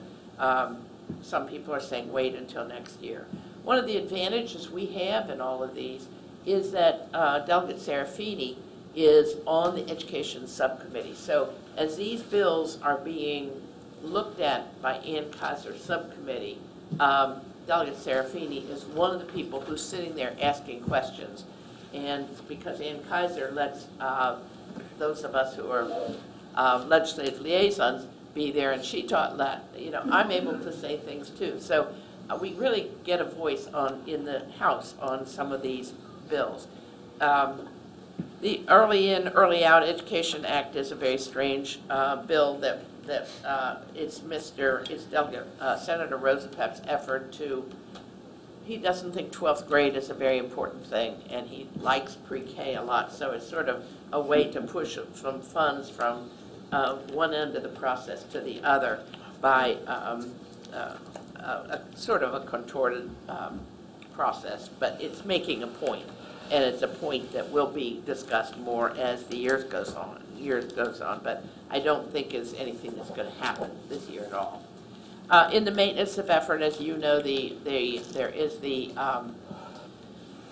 Some people are saying wait until next year. One of the advantages we have in all of these is that Delegate Serafini is on the education subcommittee. So as these bills are being looked at by Ann Kaiser's subcommittee, Delegate Serafini is one of the people who's sitting there asking questions. And because Ann Kaiser lets those of us who are legislative liaisons be there, and she taught that, I'm able to say things too. So we really get a voice in the House on some of these bills. The Early In, Early Out Education Act is a very strange bill that it's Delegate Senator Rosapep's effort to. He doesn't think 12th grade is a very important thing, and he likes pre-K a lot, so it's sort of a way to push some funds from one end of the process to the other by sort of a contorted process, but it's making a point, and it's a point that will be discussed more as the years goes on, but I don't think it's anything that's going to happen this year at all. In the maintenance of effort, as you know, there is the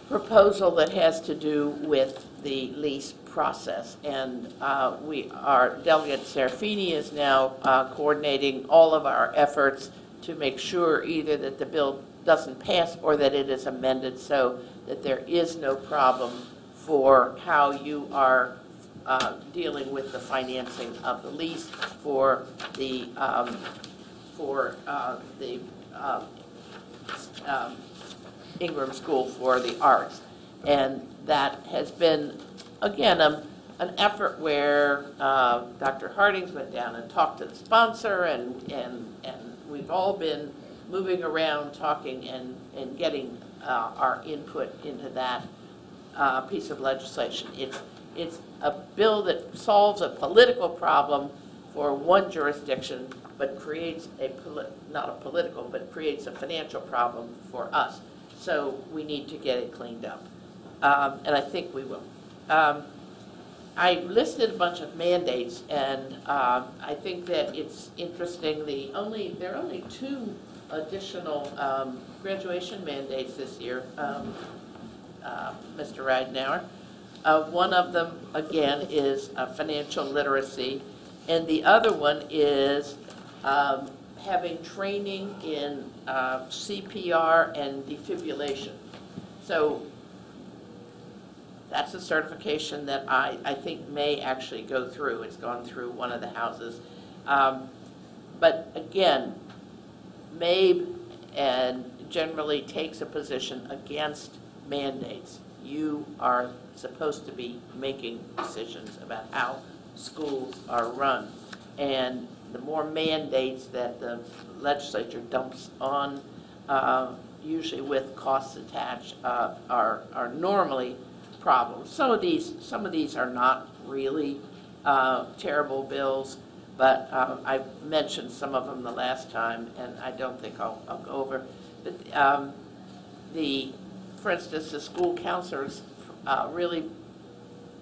proposal that has to do with the lease process, and our Delegate Serafini is now coordinating all of our efforts to make sure either that the bill doesn't pass or that it is amended so that there is no problem for how you are dealing with the financing of the lease for the Ingram School for the Arts. And that has been, again, an effort where Dr. Hardings went down and talked to the sponsor, and we've all been moving around talking and getting our input into that piece of legislation. It's a bill that solves a political problem for one jurisdiction, but creates not a political, but creates a financial problem for us. So we need to get it cleaned up. And I think we will. I listed a bunch of mandates, and I think that it's interesting. There are only 2 additional graduation mandates this year, Mr. Ridenhour. One of them, again, is financial literacy, and the other one is having training in CPR and defibrillation. So that's a certification that I think may actually go through. It's gone through one of the houses. But again, MABE and generally takes a position against mandates. You are supposed to be making decisions about how schools are run. And the more mandates that the legislature dumps on, usually with costs attached, are normally problems. Some of these are not really terrible bills, but I mentioned some of them the last time, and I don't think I'll go over. But for instance, the school counselors really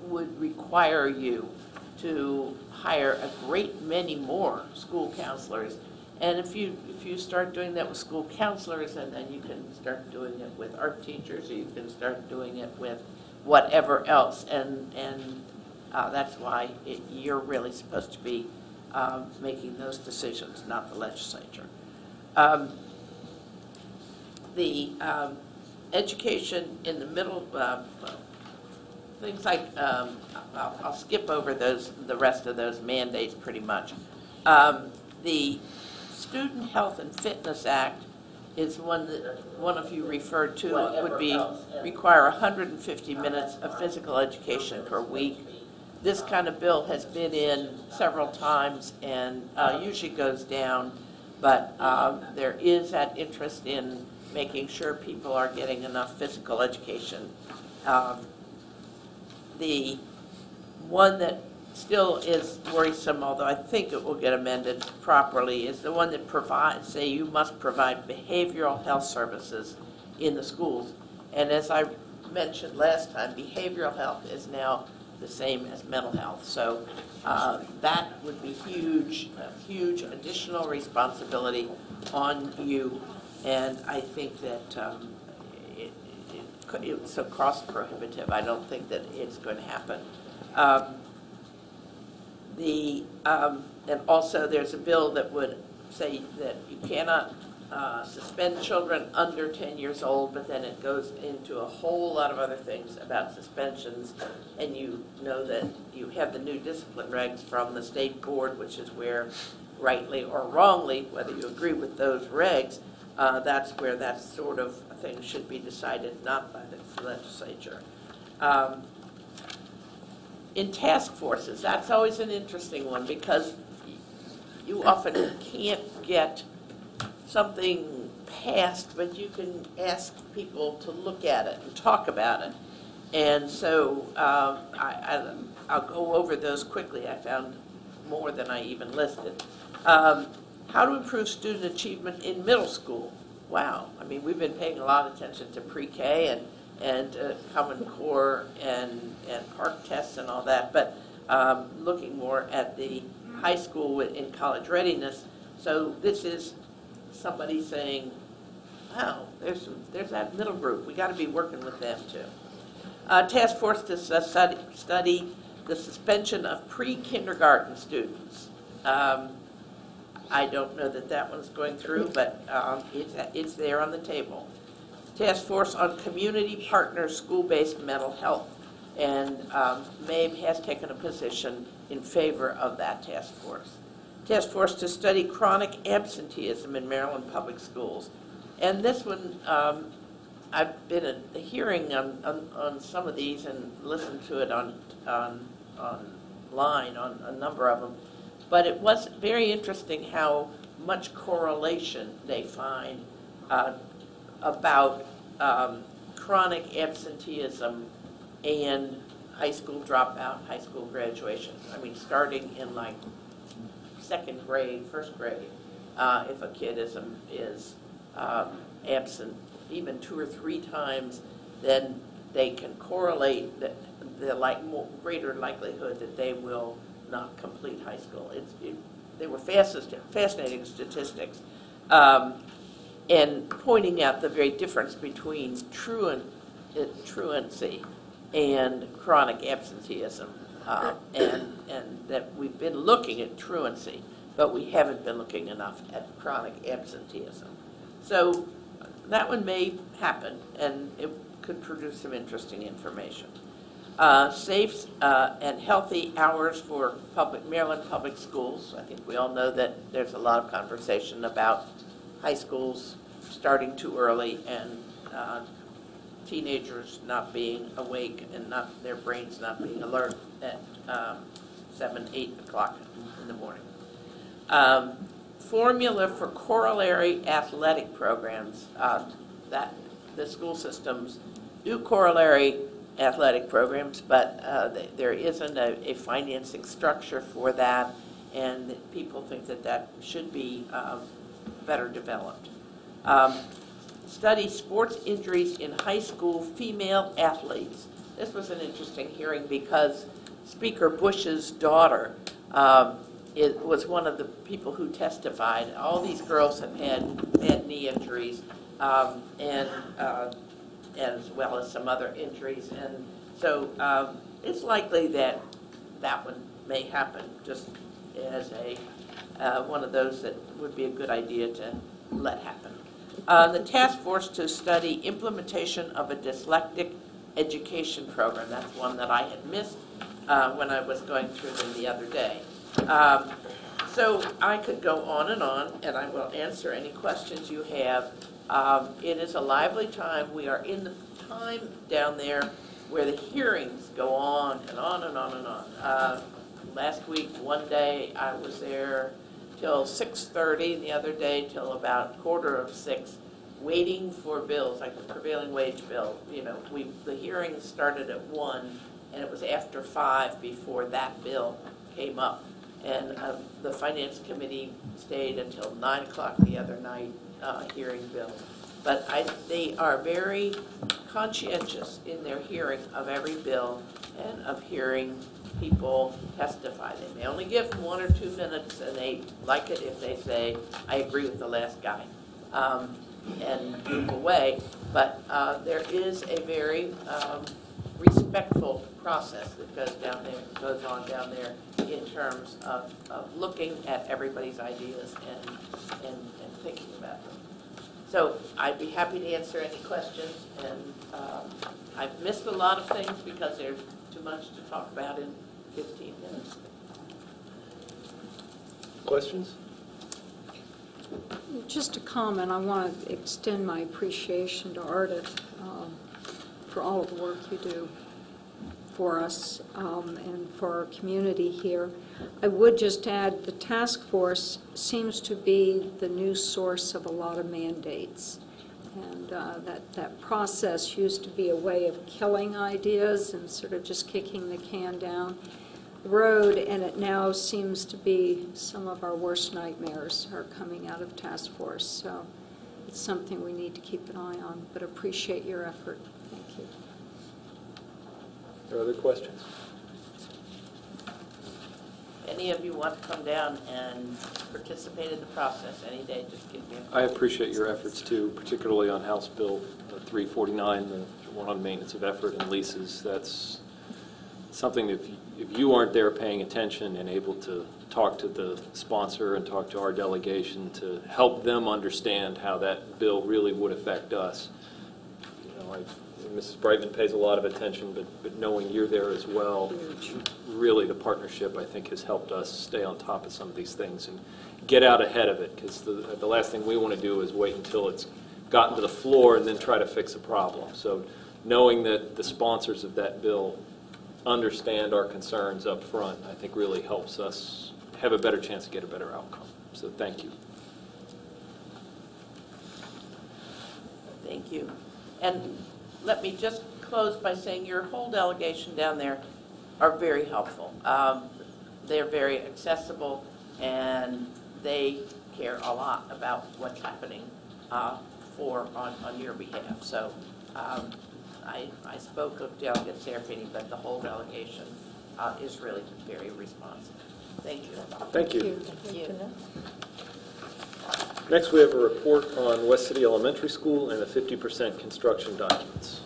would require you to hire a great many more school counselors. And if you start doing that with school counselors, and then you can start doing it with art teachers, or you can start doing it with whatever else, and that's why you're really supposed to be making those decisions, not the legislature. The education in the middle, things like, I'll skip over the rest of those mandates pretty much. The Student Health and Fitness Act is one that one of you referred to. It would require 150 minutes of physical education per week. This kind of bill has been in several times and usually goes down, but there is that interest in making sure people are getting enough physical education. The one that still is worrisome, although I think it will get amended properly, is the one that provides, say you must provide behavioral health services in the schools. And as I mentioned last time, behavioral health is now the same as mental health. So that would be huge, huge additional responsibility on you. And I think that it's so cost prohibitive. I don't think that it's going to happen. And also there's a bill that would say that you cannot suspend children under 10 years old, but then it goes into a whole lot of other things about suspensions. And you know that you have the new discipline regs from the state board, which is where, rightly or wrongly, whether you agree with those regs, that's where that sort of thing should be decided, not by the legislature. In task forces, that's always an interesting one because you often can't get something passed, but you can ask people to look at it and talk about it. And so I'll go over those quickly. I found more than I even listed. How to improve student achievement in middle school. Wow, I mean, we've been paying a lot of attention to pre-K and Common Core and PARCC tests and all that, but looking more at the high school in college readiness. So this is somebody saying, wow, there's that middle group. We got to be working with them too. Task force to study the suspension of pre-kindergarten students. I don't know that one's going through, but it's there on the table. Task force on community partner school-based mental health. And MABE has taken a position in favor of that task force. Task force to study chronic absenteeism in Maryland public schools. And this one, I've been at a hearing on some of these and listened to it online on a number of them. But it was very interesting how much correlation they find about chronic absenteeism and high school dropout, high school graduation. I mean, starting in like second grade, first grade, if a kid is absent even 2 or 3 times, then they can correlate the greater likelihood that they will not complete high school. They were fascinating statistics, and pointing out the very difference between truancy and chronic absenteeism, and that we've been looking at truancy, but we haven't been looking enough at chronic absenteeism. So that one may happen, and it could produce some interesting information. Safe and healthy hours for Maryland public schools. I think we all know that there's a lot of conversation about high schools starting too early and teenagers not being awake and their brains not being alert at 7, 8 o'clock in the morning. Formula for corollary athletic programs, that the school systems do corollary athletic programs, but there isn't a financing structure for that, and people think that should be better developed. Study sports injuries in high school female athletes. This was an interesting hearing because Speaker Bush's daughter was one of the people who testified. All these girls have had bad knee injuries, and as well as some other injuries, and so it's likely that one may happen, just as one of those that would be a good idea to let happen. The task force to study implementation of a dyslexic education program. That's one that I had missed when I was going through them the other day. So I could go on, and I will answer any questions you have. It is a lively time. We are in the time down there where the hearings go on and on and on and on. Last week, one day, I was there till 6:30, the other day till about 5:45, waiting for bills, like the prevailing wage bill. You know, the hearings started at 1, and it was after 5 before that bill came up. And the Finance Committee stayed until 9 o'clock the other night hearing bills. But they are very conscientious in their hearing of every bill and of hearing people testify. They may only give 1 or 2 minutes, and they like it if they say, I agree with the last guy, and move away. But there is a very respectful process that goes on down there in terms of looking at everybody's ideas and thinking about them. So I'd be happy to answer any questions, and I've missed a lot of things because there's too much to talk about in 15 minutes.
Questions?
Just a comment. I want to extend my appreciation to Ardith for all of the work you do for us and for our community here. I would just add the task force seems to be the new source of a lot of mandates. And that process used to be a way of killing ideas and sort of just kicking the can down the road, and it now seems to be some of our worst nightmares are coming out of task force. So it's something we need to keep an eye on, but appreciate your effort. Thank you.
Are there other questions?
Any of you want to come down and participate in the process any day, just give me a call.
I appreciate your efforts too, particularly on House Bill 349, the one on maintenance of effort and leases. That's something that if you aren't there paying attention and able to talk to the sponsor and talk to our delegation to help them understand how that bill really would affect us. You know, Mrs. Brightman pays a lot of attention, but knowing you're there as well, really the partnership, I think, has helped us stay on top of some of these things and get out ahead of it, because the last thing we want to do is wait until it's gotten to the floor and then try to fix a problem. So knowing that the sponsors of that bill understand our concerns up front, I think really helps us have a better chance to get a better outcome. So thank you.
Thank you. And let me just close by saying your whole delegation down there are very helpful. They're very accessible, and they care a lot about what's happening on your behalf. So I spoke of Delegate Serafini, but the whole delegation is really very responsive. Thank you.
Thank you.
Thank you.
Next, we have a report on West City Elementary School and the 50% construction documents.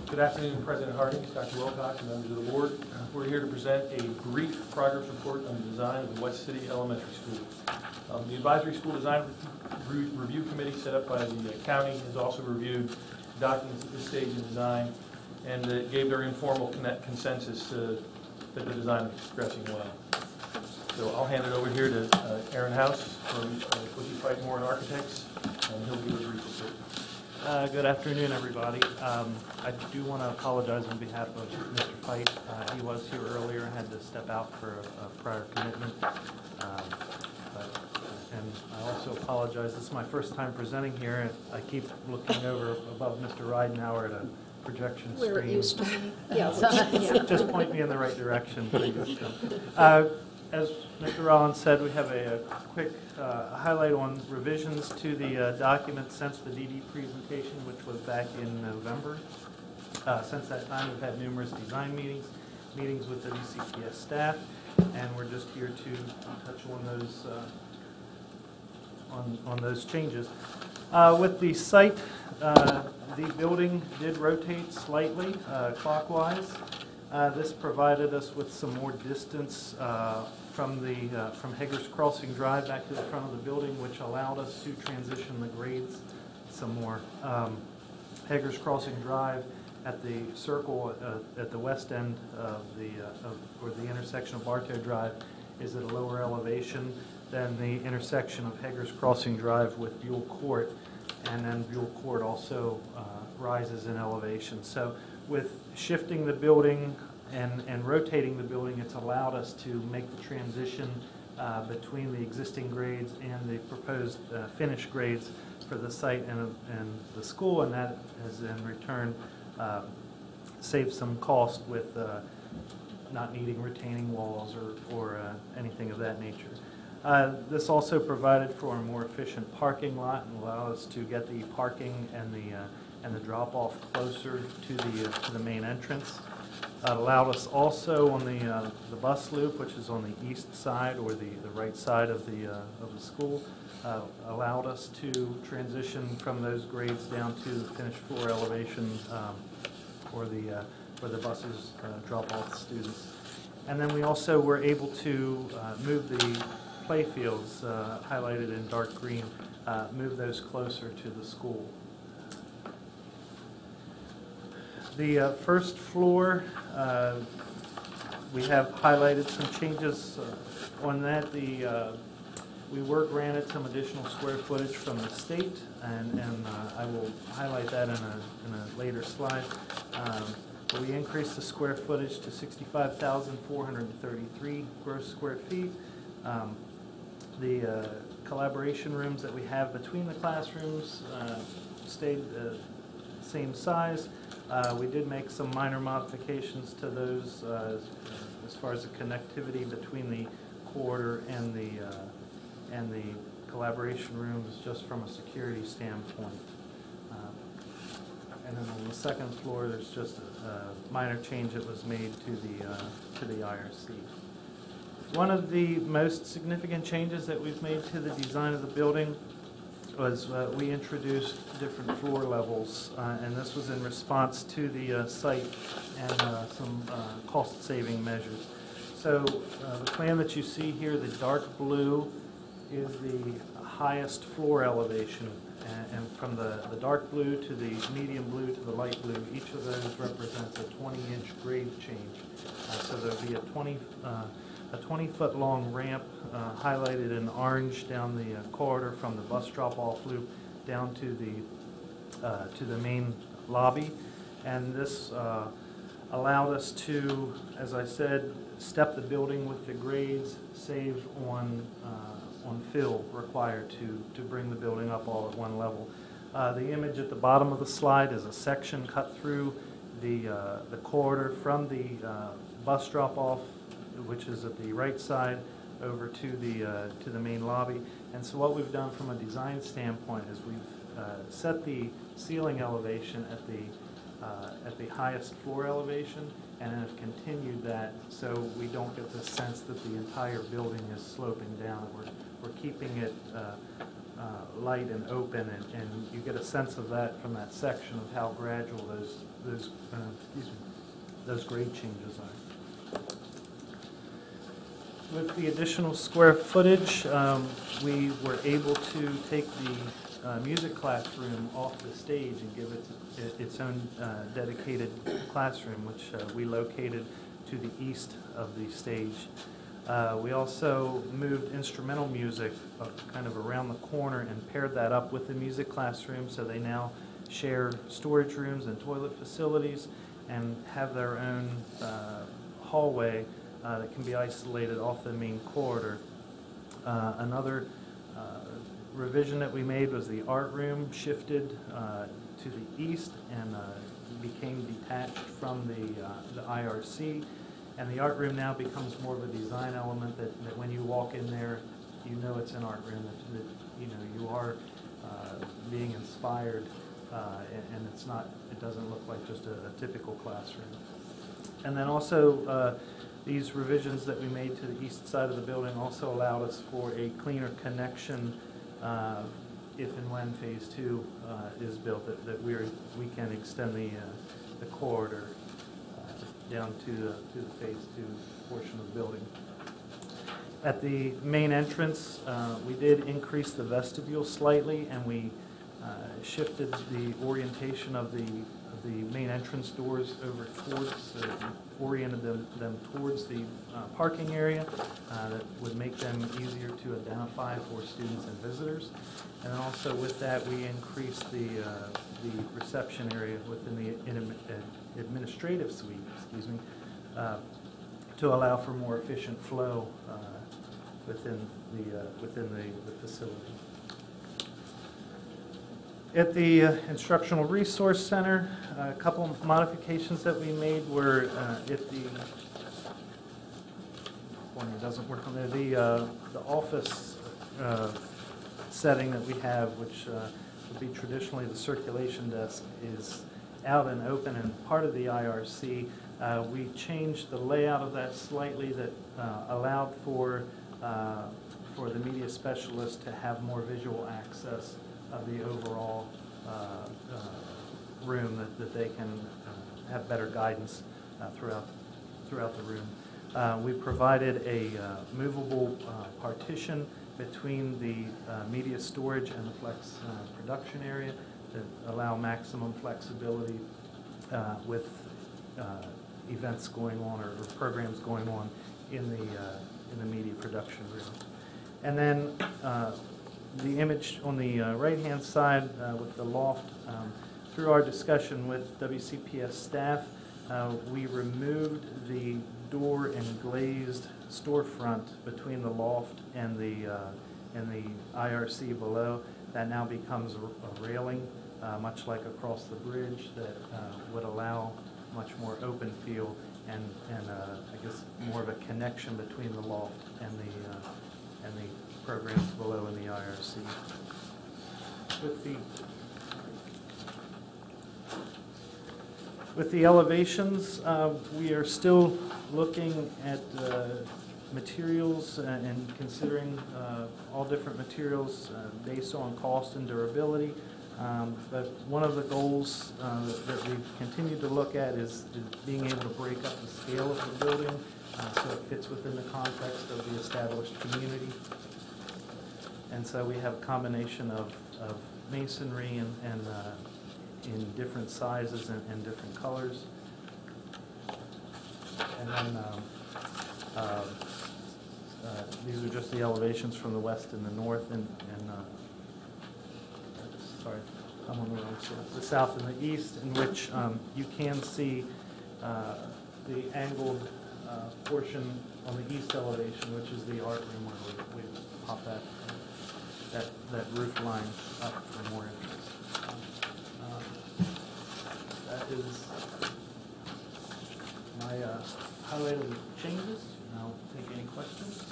Good afternoon, President Harding, Dr. Wilcox, and members of the board. We're here to present a brief progress report on the design of the West City Elementary School. The Advisory School Design Review Committee set up by the county has also reviewed documents at this stage in design and gave their informal consensus that the design is progressing well. So I'll hand it over here to Aaron House from Bushy Fight Moore and Architects, and he'll give a brief report.
Good afternoon, everybody. I do want to apologize on behalf of Mr. Fite. He was here earlier and had to step out for a prior commitment. And I also apologize. This is my first time presenting here, and I keep looking over above Mr. Ridenhour at a projection screen.
Where it used to be. Yeah.
Just point me in the right direction, please. As Mr. Rollins said, we have a quick highlight on revisions to the document since the DD presentation, which was back in November. Since that time, we've had numerous design meetings with the DCPS staff, and we're just here to touch on those changes. With the site, the building did rotate slightly clockwise. This provided us with some more distance from Hager's Crossing Drive back to the front of the building, which allowed us to transition the grades some more. Hager's Crossing Drive at the circle at the west end of the intersection of Bartow Drive is at a lower elevation than the intersection of Hager's Crossing Drive with Buell Court, and then Buell Court also rises in elevation. So with shifting the building and rotating the building, it's allowed us to make the transition between the existing grades and the proposed finished grades for the site and the school, and that has in return saved some cost with not needing retaining walls or anything of that nature. This also provided for a more efficient parking lot and allowed us to get the parking and the drop-off closer to the main entrance. It allowed us also on the bus loop, which is on the east side or the right side of the school, allowed us to transition from those grades down to the finished floor elevation where the buses drop off the students. And then we also were able to move the play fields highlighted in dark green, move those closer to the school. The first floor, we have highlighted some changes on that. We were granted some additional square footage from the state, and I will highlight that in a later slide. But we increased the square footage to 65,433 gross square feet. The collaboration rooms that we have between the classrooms stayed the same size. We did make some minor modifications to those as far as the connectivity between the corridor and the collaboration rooms, just from a security standpoint. And then on the second floor, there's just a minor change that was made to the IRC. One of the most significant changes that we've made to the design of the building was we introduced different floor levels, and this was in response to the site and some cost-saving measures. So the plan that you see here, the dark blue is the highest floor elevation, and from the dark blue to the medium blue to the light blue, each of those represents a 20-inch grade change. So there'll be a 20-foot long ramp highlighted in orange down the corridor from the bus drop-off loop down to the main lobby, And this allowed us to, as I said, step the building with the grades, save on fill required to bring the building up all at one level. The image at the bottom of the slide is a section cut through the corridor from the bus drop-off, which is at the right side, over to the main lobby. And so what we've done from a design standpoint is we've set the ceiling elevation at the highest floor elevation, and have continued that so we don't get the sense that the entire building is sloping down. We're keeping it light and open, and you get a sense of that from that section of how gradual those grade changes are. With the additional square footage, we were able to take the music classroom off the stage and give it its own dedicated classroom, which we located to the east of the stage. We also moved instrumental music kind of around the corner and paired that up with the music classroom, so they now share storage rooms and toilet facilities and have their own hallway that can be isolated off the main corridor. Another revision that we made was the art room shifted to the east and became detached from the IRC. And the art room now becomes more of a design element that when you walk in there, you know it's an art room, that you know you are being inspired, and it doesn't look like just a typical classroom. And then also these revisions that we made to the east side of the building also allowed us for a cleaner connection if and when Phase 2 is built, that we can extend the corridor down to the Phase 2 portion of the building. At the main entrance, we did increase the vestibule slightly, and we shifted the orientation of the main entrance doors over towards, oriented them towards the parking area that would make them easier to identify for students and visitors. And then also with that, we increased the reception area within the administrative suite, to allow for more efficient flow within the facility. At the Instructional Resource Center, a couple of modifications that we made were at the pointer doesn't work on there. The office setting that we have, which would be traditionally the circulation desk, is out and open and part of the IRC. We changed the layout of that slightly, that allowed for the media specialist to have more visual access of the overall room, that they can have better guidance throughout the room. We provided a movable partition between the media storage and the flex production area to allow maximum flexibility with events going on or programs going on in the media production room. And then the image on the right-hand side with the loft, through our discussion with WCPS staff, we removed the door and glazed storefront between the loft and the IRC below. That now becomes a railing, much like across the bridge, that would allow much more open feel and I guess more of a connection between the loft and the programs below in the IRC. With the elevations, we are still looking at materials and considering all different materials based on cost and durability. But one of the goals that we've continued to look at is being able to break up the scale of the building so it fits within the context of the established community. And so we have a combination of masonry and in different sizes and different colors. And then these are just the elevations from the west and the north. Sorry, I'm on the wrong side, the south and the east, in which you can see the angled portion on the east elevation, which is the art room where we pop that roof line up for more interest. That is my highlighted changes. I'll take any questions.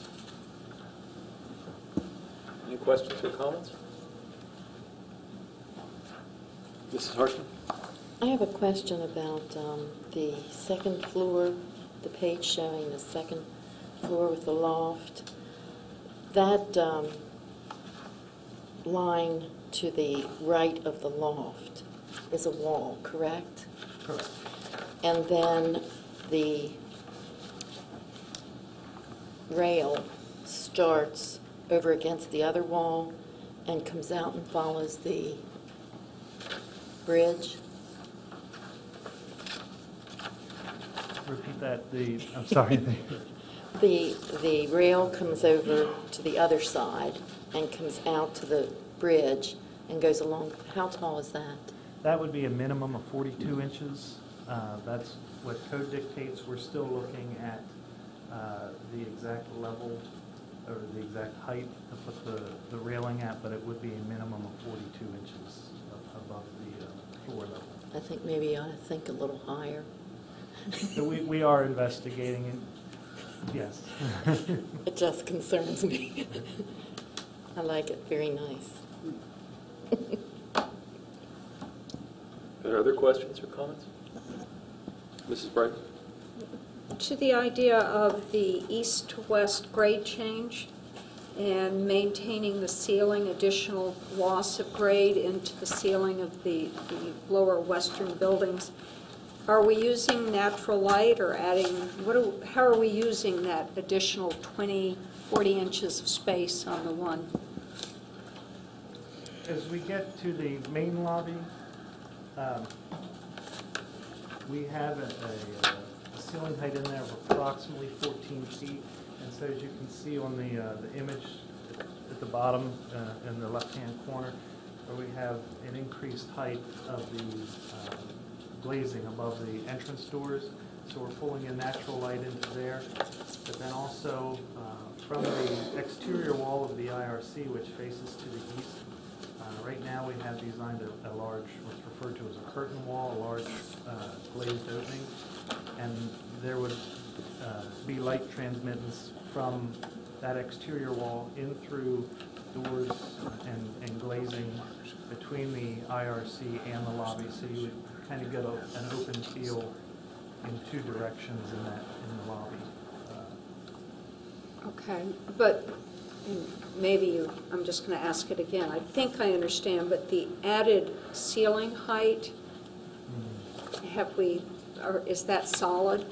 Any questions or comments? Mrs. Harshman?
I have a question about the second floor, the page showing the second floor with the loft. That line to the right of the loft is a wall, correct?
Correct.
And then the rail starts over against the other wall and comes out and follows the bridge.
Repeat that. I'm sorry.
The rail comes over to the other side and comes out to the bridge and goes along. How tall is that?
That would be a minimum of 42 inches. That's what code dictates. We're still looking at the exact level or the exact height to put the railing at, but it would be a minimum of 42 inches above the floor level.
I think maybe you ought to think a little higher.
So we are investigating it. Yes.
It just concerns me. I like it. Very nice.
Are there other questions or comments? Mrs. Bright?
To the idea of the east-to-west grade change and maintaining the ceiling, additional loss of grade into the ceiling of the lower western buildings, are we using natural light or adding, how are we using that additional 20, 40 inches of space on the one?
As we get to the main lobby, we have a ceiling height in there of approximately 14 feet. And so as you can see on the image at the bottom in the left-hand corner, where we have an increased height of the glazing above the entrance doors. So we're pulling in natural light into there. But then also from the exterior wall of the IRC, which faces to the east, right now we have designed a large, what's referred to as a curtain wall, a large glazed opening. And there would be light transmittance from that exterior wall in through doors and glazing between the IRC and the lobby. So you would kind of get an open feel in two directions in the lobby.
Okay, but maybe I'm just going to ask it again. I think I understand, but the added ceiling height, is that solid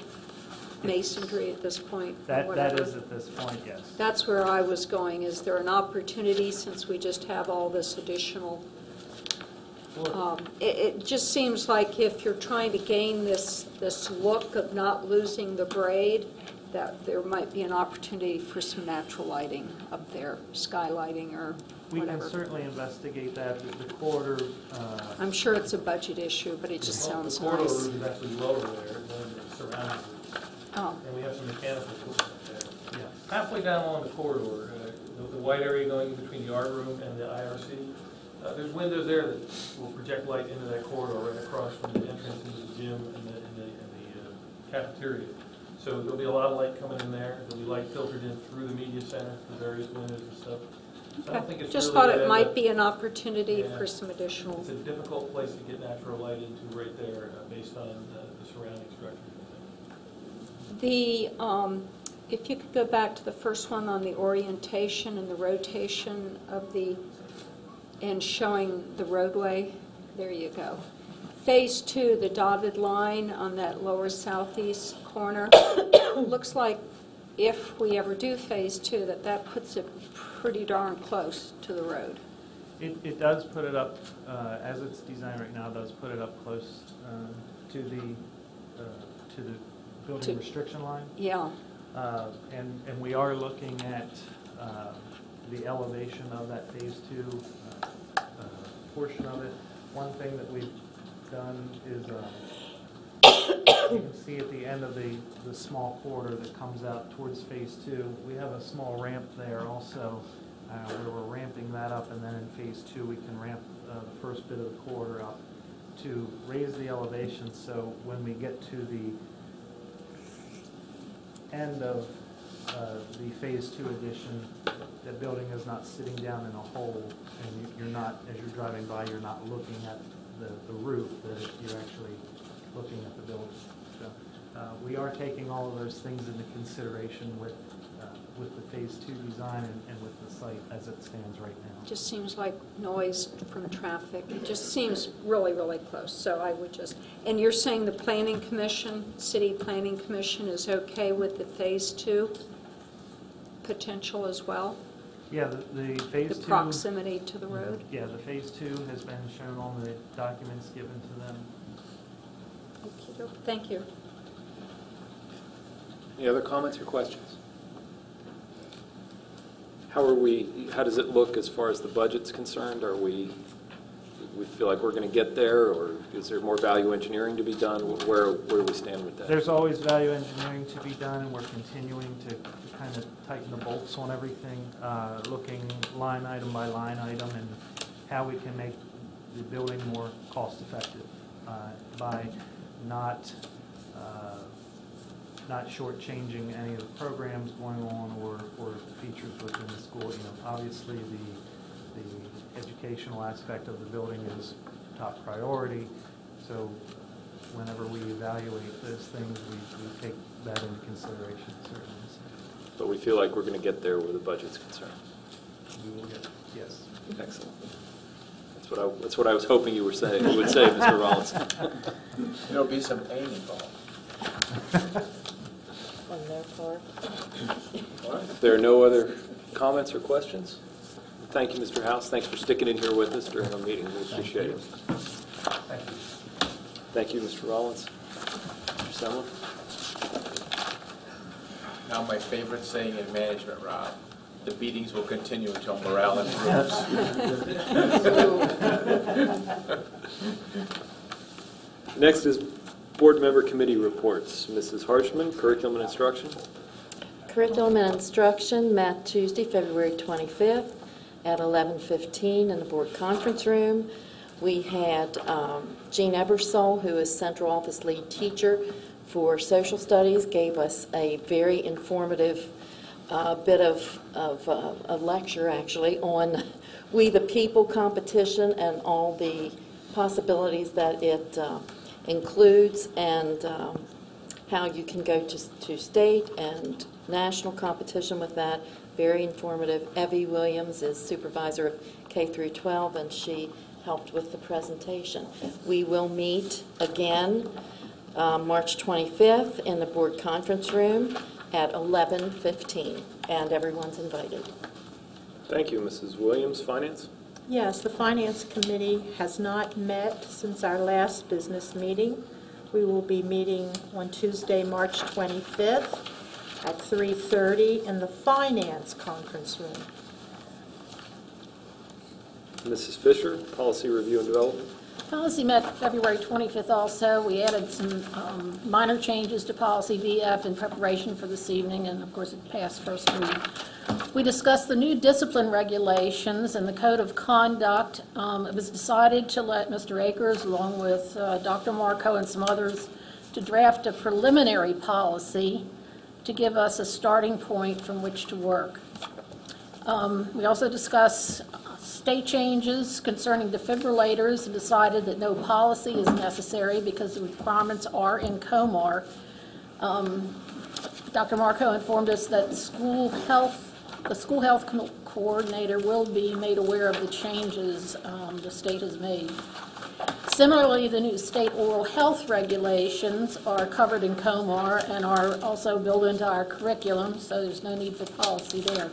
masonry at this point?
That is at this point, yes.
That's where I was going. Is there an opportunity, since we just have all this additional? It just seems like if you're trying to gain this look of not losing the grade, that there might be an opportunity for some natural lighting up there, skylighting or
We
whatever.
can certainly investigate that. The corridor.
I'm sure it's a budget issue, but it just sounds
The corridor
nice.
roof is actually lower there than the surrounding roof.
Oh.
And we have some mechanical equipment up there. Yeah. Halfway down along the corridor, the white area going between the art room and the IRC, there's windows there that will project light into that corridor right across from the entrance into the gym and the cafeteria. So there'll be a lot of light coming in there. There'll be light filtered in through the media center, the various windows and stuff. So I don't think it's
Just
really
thought
bad,
it might
but
be an opportunity
yeah,
for some additional.
it's a difficult place to get natural light into right there based on the surrounding structures.
If you could go back to the first one on the orientation and the rotation of and showing the roadway, there you go. Phase 2, the dotted line on that lower southeast corner, looks like if we ever do Phase 2, that puts it pretty darn close to the road.
It does put it up, as it's designed right now, does put it up close to the building restriction line.
Yeah.
And we are looking at the elevation of that Phase 2 portion of it one thing that we've done is, you can see at the end of the small corridor that comes out towards Phase 2, we have a small ramp there also, where we're ramping that up, and then in Phase 2, we can ramp the first bit of the corridor up to raise the elevation, so when we get to the end of the Phase 2 addition, the building is not sitting down in a hole, and you're not, as you're driving by, you're not looking at the roof, that you're actually looking at the building. So we are taking all of those things into consideration with the Phase 2 design and with the site as it stands right now.
Just seems like noise from traffic. It just seems really, really close. So I would just, and you're saying the Planning Commission, City Planning Commission is okay with the Phase 2 potential as well?
Yeah, the Phase 2...
The proximity to the road?
Yeah, the Phase 2 has been shown on the documents given to them.
Thank you.
Any other comments or questions? How does it look as far as the budget's concerned? We feel like we're going to get there, or is there more value engineering to be done? Where do we stand with that?
There's always value engineering to be done, and we're continuing to kind of tighten the bolts on everything, looking line item by line item, and how we can make the building more cost-effective by not shortchanging any of the programs going on or features within the school. You know, obviously the educational aspect of the building is top priority. So whenever we evaluate those things, we take that into consideration, certainly.
But we feel like we're going to get there where the budget's concerned.
We will get, yes.
Excellent. That's what I was hoping you would say, Mr. Rollins.
There'll be some pain involved.
On their part.
If there are no other comments or questions, thank you, Mr. House. Thanks for sticking in here with us during our meeting. We appreciate it.
Thank you.
Thank you, Mr. Rollins. Mr. Semler?
Now my favorite saying in management, Rob, the beatings will continue until morale improves.
Next is board member committee reports. Mrs. Harshman, Curriculum and Instruction.
Curriculum and Instruction met Tuesday, February 25th at 11:15 in the board conference room. We had Jean Ebersole, who is Central Office Lead Teacher for Social Studies, gave us a very informative bit of a lecture, actually, on We the People competition and all the possibilities that it includes, and how you can go to state and national competition with that. Very informative. Evie Williams is supervisor of K through 12, and she helped with the presentation. We will meet again March 25th in the board conference room at 11:15, and everyone's invited.
Thank you, Mrs. Williams. Finance?
Yes, the Finance Committee has not met since our last business meeting. We will be meeting on Tuesday, March 25th at 3:30 in the Finance Conference Room.
Mrs. Fisher, Policy Review and Development.
Policy met February 25th also. We added some minor changes to Policy VF in preparation for this evening, and of course it passed first read. We discussed the new discipline regulations and the code of conduct. It was decided to let Mr. Akers, along with Dr. Marco and some others, to draft a preliminary policy to give us a starting point from which to work. We also discussed state changes concerning defibrillators and decided that no policy is necessary because the requirements are in COMAR. Dr. Marco informed us that the school health coordinator will be made aware of the changes the state has made. Similarly, the new state oral health regulations are covered in COMAR and are also built into our curriculum, so there's no need for policy there.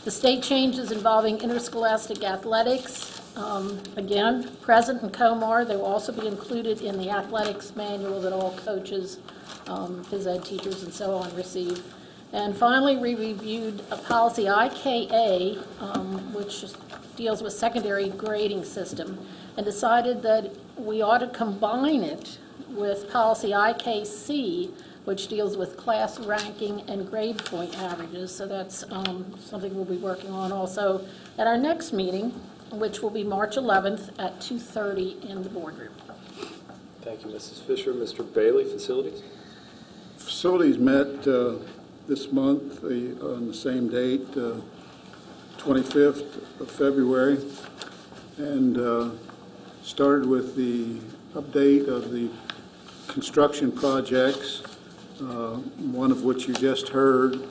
The state changes involving interscholastic athletics, again, present in COMAR. They will also be included in the athletics manual that all coaches, phys ed teachers, and so on receive. And finally, we reviewed a policy IKA, which deals with secondary grading system, and decided that we ought to combine it with policy IKC, which deals with class ranking and grade point averages. So that's something we'll be working on also at our next meeting, which will be March 11th at 2:30 in the boardroom.
Thank you, Mrs. Fisher. Mr. Bailey, Facilities?
Facilities met this month on the same date, 25th of February, and started with the update of the construction projects, one of which you just heard.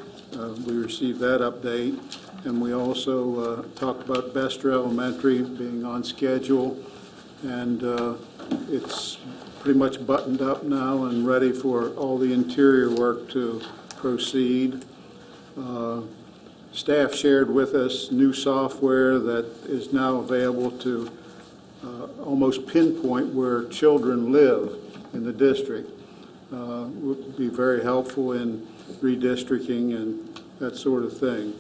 We received that update, and we also talked about Bestra Elementary being on schedule, and it's pretty much buttoned up now and ready for all the interior work to proceed. Staff shared with us new software that is now available to almost pinpoint where children live in the district. Would be very helpful in redistricting and that sort of thing.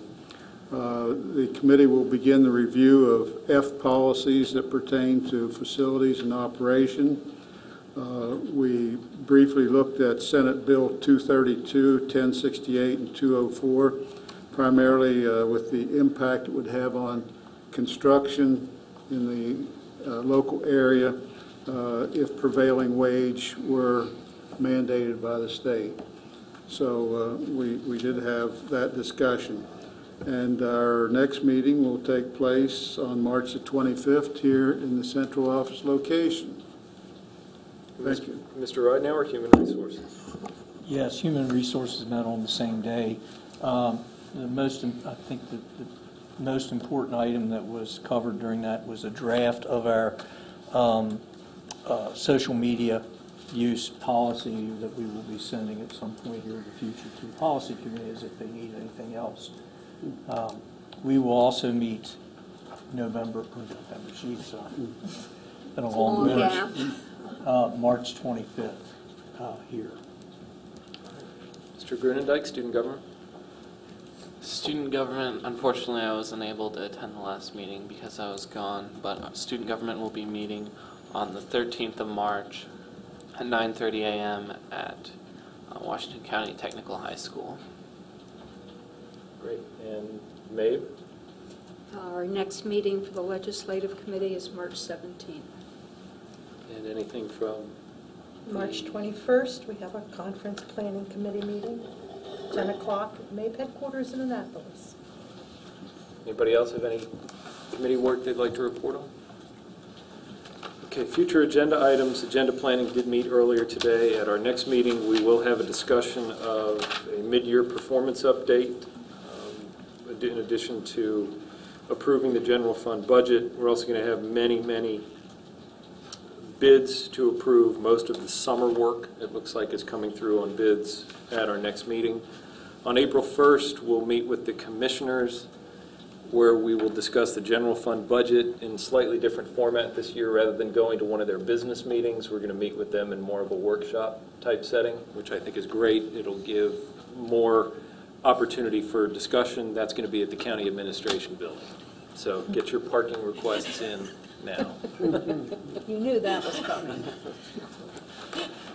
The committee will begin the review of F policies that pertain to facilities and operation. We briefly looked at Senate Bill 232, 1068, and 204, primarily with the impact it would have on construction in the local area if prevailing wage were mandated by the state. So we did have that discussion. And our next meeting will take place on March the 25th here in the central office location. Thank you.
Mr. Ridenhour, Human Resources.
Yes, Human Resources met on the same day. I think the most important item that was covered during that was a draft of our social media use policy that we will be sending at some point here in the future to the policy committees if they need anything else. We will also meet geez, been a long
gap.
March 25th here.
Mr. Grunendijk, Student Government.
Student government, unfortunately, I wasn't able to attend the last meeting because I was gone, but student government will be meeting on the 13th of March at 9:30 a.m. at Washington County Technical High School.
Great. And Maeve?
Our next meeting for the Legislative Committee is March 17th.
And anything from?
March 21st, we have a Conference Planning Committee meeting, 10 o'clock at MAPE headquarters in Annapolis.
Anybody else have any committee work they'd like to report on? Okay, future agenda items. Agenda planning did meet earlier today. At our next meeting, we will have a discussion of a mid-year performance update. In addition to approving the general fund budget, we're also going to have many bids to approve. Most of the summer work, it looks like, is coming through on bids at our next meeting. On April 1st, we'll meet with the commissioners where we will discuss the general fund budget in slightly different format this year. Rather than going to one of their business meetings, we're going to meet with them in more of a workshop type setting, which I think is great. It'll give more opportunity for discussion. That's going to be at the county administration building. So get your parking requests in now.
You knew that was coming.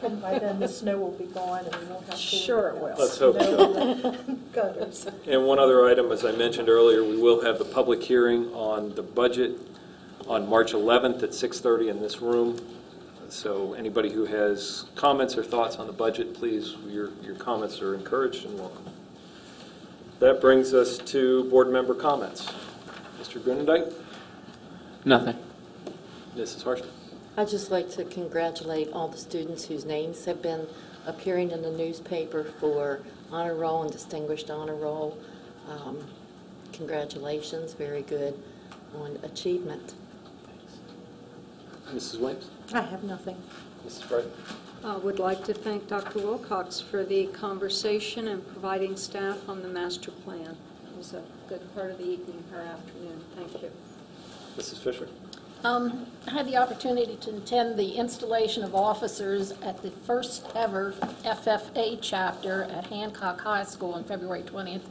And by then, the snow will be gone, and we won't have to. Sure it will.
Let's hope so.
Gutters.
And one other item, as I mentioned earlier, we will have the public hearing on the budget on March 11th at 6:30 in this room. So anybody who has comments or thoughts on the budget, please, your comments are encouraged and welcome. That brings us to board member comments. Mr. Grunendijk?
Nothing.
Mrs. Harshman?
I'd just like to congratulate all the students whose names have been appearing in the newspaper for honor roll and distinguished honor roll. Congratulations, very good on achievement.
Mrs. Williams?
I have nothing.
Mrs. Bright?
I would like to thank Dr. Wilcox for the conversation and providing staff on the master plan. It was a good part of the evening or afternoon. Thank you.
Mrs. Fisher?
I had the opportunity to attend the installation of officers at the first ever FFA chapter at Hancock High School on February 20th.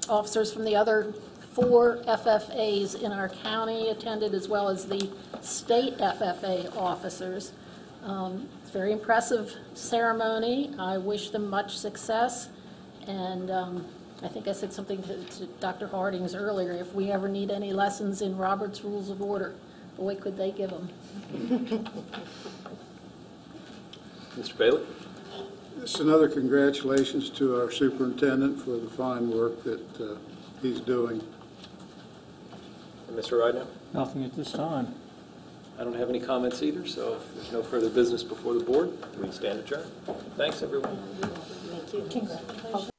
Officers from the other 4 FFAs in our county attended, as well as the state FFA officers. It's a very impressive ceremony. I wish them much success, and I think I said something to Dr. Hardings earlier. If we ever need any lessons in Robert's Rules of Order, boy, could they give them.
Mr. Bailey?
Just another congratulations to our superintendent for the fine work that he's doing.
And Mr. Rideout?
Nothing at this time.
I don't have any comments either, so if there's no further business before the board, we stand adjourned. Thanks, everyone.
Thank you.
Congratulations.